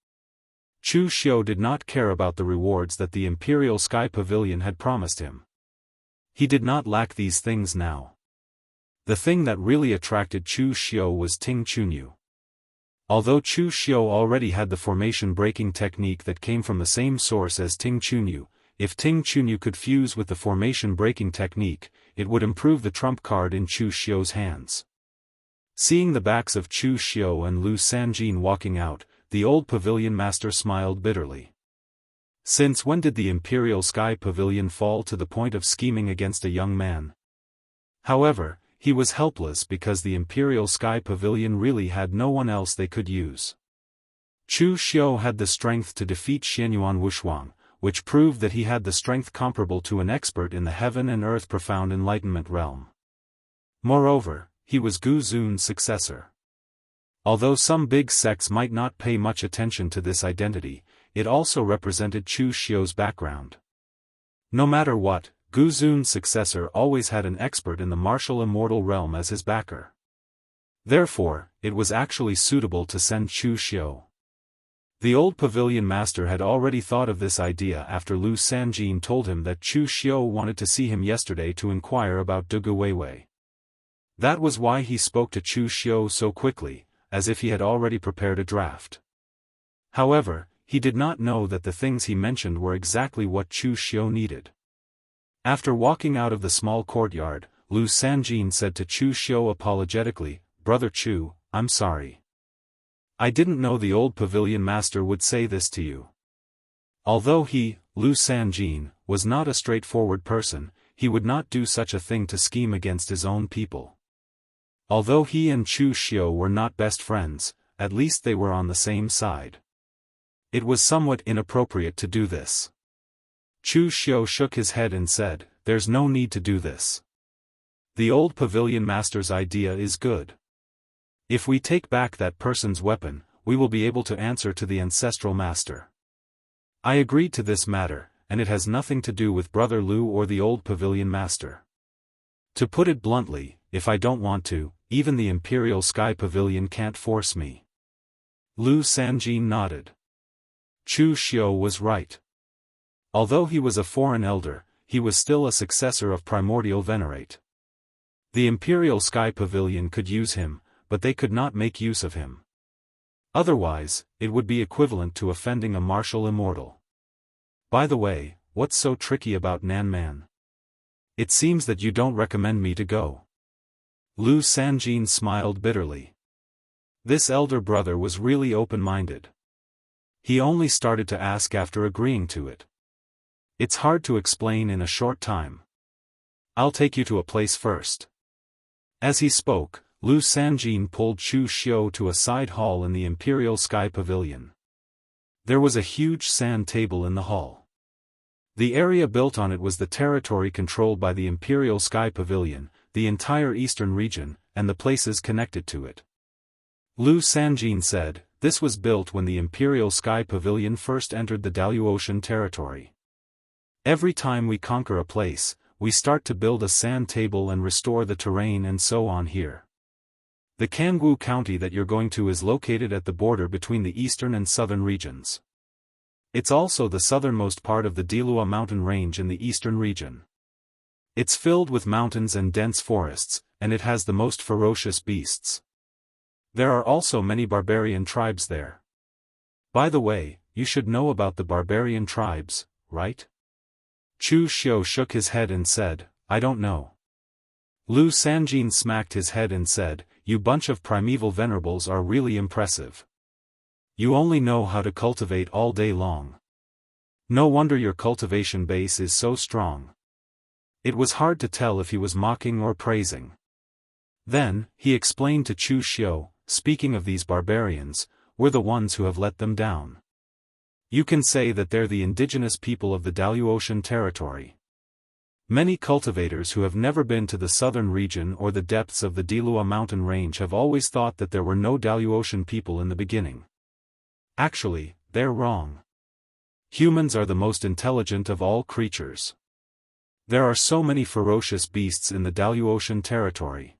Chu Xiu did not care about the rewards that the Imperial Sky Pavilion had promised him. He did not lack these things now. The thing that really attracted Chu Xiu was Ting Chunyu. Although Chu Xiu already had the formation breaking technique that came from the same source as Ting Chunyu, if Ting Chunyu could fuse with the formation breaking technique, it would improve the trump card in Chu Xiu's hands. Seeing the backs of Chu Xiu and Lu Sanjin walking out, the old pavilion master smiled bitterly. Since when did the Imperial Sky Pavilion fall to the point of scheming against a young man? However, he was helpless because the Imperial Sky Pavilion really had no one else they could use. Chu Xiu had the strength to defeat Xianyuan Wushuang, which proved that he had the strength comparable to an expert in the heaven and earth profound enlightenment realm. Moreover, he was Gu Zun's successor. Although some big sects might not pay much attention to this identity, it also represented Chu Xiu's background. No matter what, Gu Zun's successor always had an expert in the martial immortal realm as his backer. Therefore, it was actually suitable to send Chu Xiu. The old pavilion master had already thought of this idea after Lu Sanjin told him that Chu Xiu wanted to see him yesterday to inquire about Dugu Weiwei. That was why he spoke to Chu Xiu so quickly, as if he had already prepared a draft. However, he did not know that the things he mentioned were exactly what Chu Xiu needed. After walking out of the small courtyard, Lu Sanjin said to Chu Xiu apologetically, "Brother Chu, I'm sorry. I didn't know the old pavilion master would say this to you." Although he, Lu Sanjin, was not a straightforward person, he would not do such a thing to scheme against his own people. Although he and Chu Xiu were not best friends, at least they were on the same side. It was somewhat inappropriate to do this. Chu Xiu shook his head and said, "There's no need to do this. The old pavilion master's idea is good. If we take back that person's weapon, we will be able to answer to the ancestral master." I agreed to this matter, and it has nothing to do with Brother Lu or the old pavilion master. To put it bluntly, if I don't want to, even the Imperial Sky Pavilion can't force me. Lu Sanjin nodded. Chu Xiu was right. Although he was a foreign elder, he was still a successor of Primordial Venerate. The Imperial Sky Pavilion could use him, but they could not make use of him. Otherwise, it would be equivalent to offending a martial immortal. By the way, what's so tricky about Nanman? It seems that you don't recommend me to go. Lu Sanjin smiled bitterly. This elder brother was really open-minded. He only started to ask after agreeing to it. It's hard to explain in a short time. I'll take you to a place first. As he spoke, Lu Sanjin pulled Chu Xiu to a side hall in the Imperial Sky Pavilion. There was a huge sand table in the hall. The area built on it was the territory controlled by the Imperial Sky Pavilion, the entire eastern region, and the places connected to it. Lu Sanjin said, "This was built when the Imperial Sky Pavilion first entered the Daoist territory. Every time we conquer a place, we start to build a sand table and restore the terrain and so on here. The Jianghu county that you're going to is located at the border between the eastern and southern regions. It's also the southernmost part of the Dilua mountain range in the eastern region. It's filled with mountains and dense forests, and it has the most ferocious beasts. There are also many barbarian tribes there. By the way, you should know about the barbarian tribes, right?" Chu Xiu shook his head and said, "I don't know." Lu Sanjin smacked his head and said, "You bunch of primeval venerables are really impressive. You only know how to cultivate all day long. No wonder your cultivation base is so strong." It was hard to tell if he was mocking or praising. Then, he explained to Chu Xiu, "Speaking of these barbarians, we're the ones who have let them down. You can say that they're the indigenous people of the Daoist territory. Many cultivators who have never been to the southern region or the depths of the Dilua mountain range have always thought that there were no Daoist people in the beginning. Actually, they're wrong. Humans are the most intelligent of all creatures. There are so many ferocious beasts in the Daoist territory.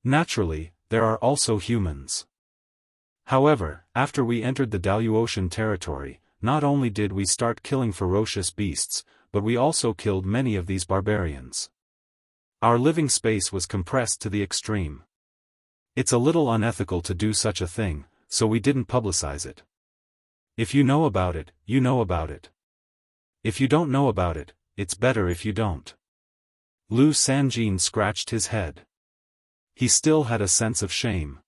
Naturally, there are also humans. However, after we entered the Daoist territory, not only did we start killing ferocious beasts, but we also killed many of these barbarians. Our living space was compressed to the extreme. It's a little unethical to do such a thing, so we didn't publicize it. If you know about it, you know about it. If you don't know about it, it's better if you don't." Lu Sanjin scratched his head. He still had a sense of shame.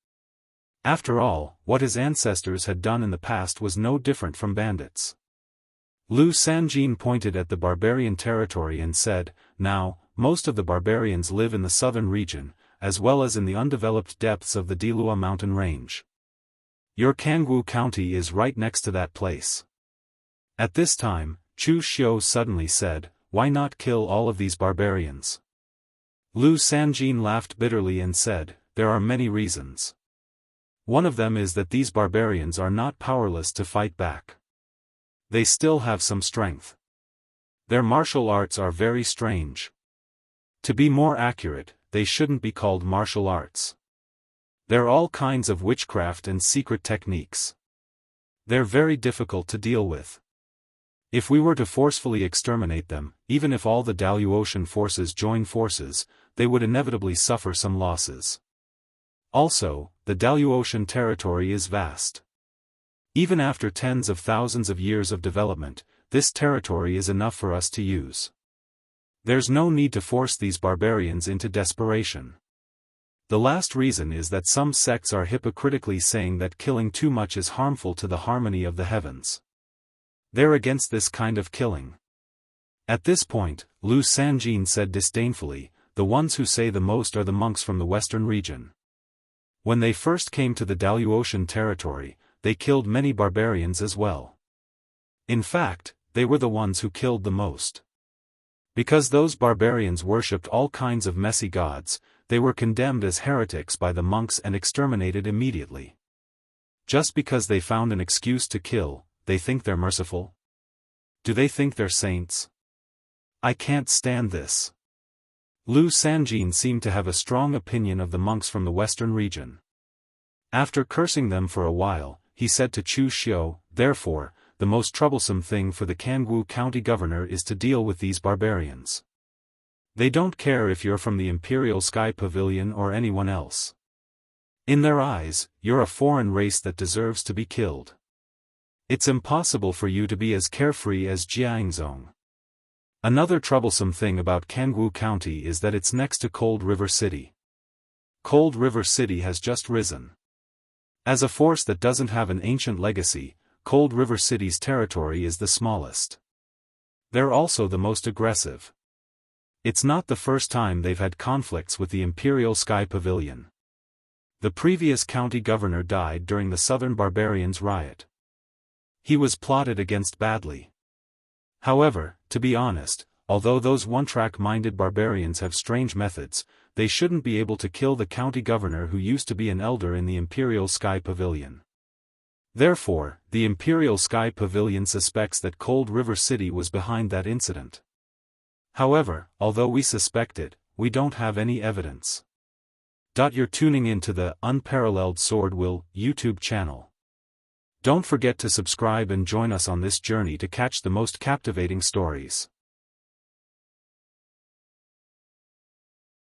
After all, what his ancestors had done in the past was no different from bandits. Lu Sanjin pointed at the barbarian territory and said, "Now, most of the barbarians live in the southern region, as well as in the undeveloped depths of the Dilua mountain range. Your Jianghu County is right next to that place. At this time, Chu Xiu suddenly said, "Why not kill all of these barbarians?" Lu Sanjin laughed bitterly and said, "There are many reasons. One of them is that these barbarians are not powerless to fight back. They still have some strength. Their martial arts are very strange. To be more accurate, they shouldn't be called martial arts. They're all kinds of witchcraft and secret techniques. They're very difficult to deal with. If we were to forcefully exterminate them, even if all the Daoist forces join forces, they would inevitably suffer some losses. Also, the Daoist territory is vast. Even after tens of thousands of years of development, this territory is enough for us to use. There's no need to force these barbarians into desperation. The last reason is that some sects are hypocritically saying that killing too much is harmful to the harmony of the heavens. They're against this kind of killing." At this point, Lu Sanjin said disdainfully, "The ones who say the most are the monks from the western region. When they first came to the Daoist territory, they killed many barbarians as well. In fact, they were the ones who killed the most. Because those barbarians worshipped all kinds of messy gods, they were condemned as heretics by the monks and exterminated immediately. Just because they found an excuse to kill, they think they're merciful? Do they think they're saints? I can't stand this." Lu Sanjin seemed to have a strong opinion of the monks from the western region. After cursing them for a while, he said to Chu Xiu, "Therefore, the most troublesome thing for the Jianghu County governor is to deal with these barbarians. They don't care if you're from the Imperial Sky Pavilion or anyone else. In their eyes, you're a foreign race that deserves to be killed. It's impossible for you to be as carefree as Jianghu. Another troublesome thing about Jianghu County is that it's next to Cold River City. Cold River City has just risen. As a force that doesn't have an ancient legacy, Cold River City's territory is the smallest. They're also the most aggressive. It's not the first time they've had conflicts with the Imperial Sky Pavilion. The previous county governor died during the Southern Barbarians' riot. He was plotted against badly. However, to be honest, although those one-track-minded barbarians have strange methods, they shouldn't be able to kill the county governor who used to be an elder in the Imperial Sky Pavilion. Therefore, the Imperial Sky Pavilion suspects that Cold River City was behind that incident. However, although we suspect it, we don't have any evidence. You're tuning in to the Unparalleled SwordWill YouTube channel. Don't forget to subscribe and join us on this journey to catch the most captivating stories.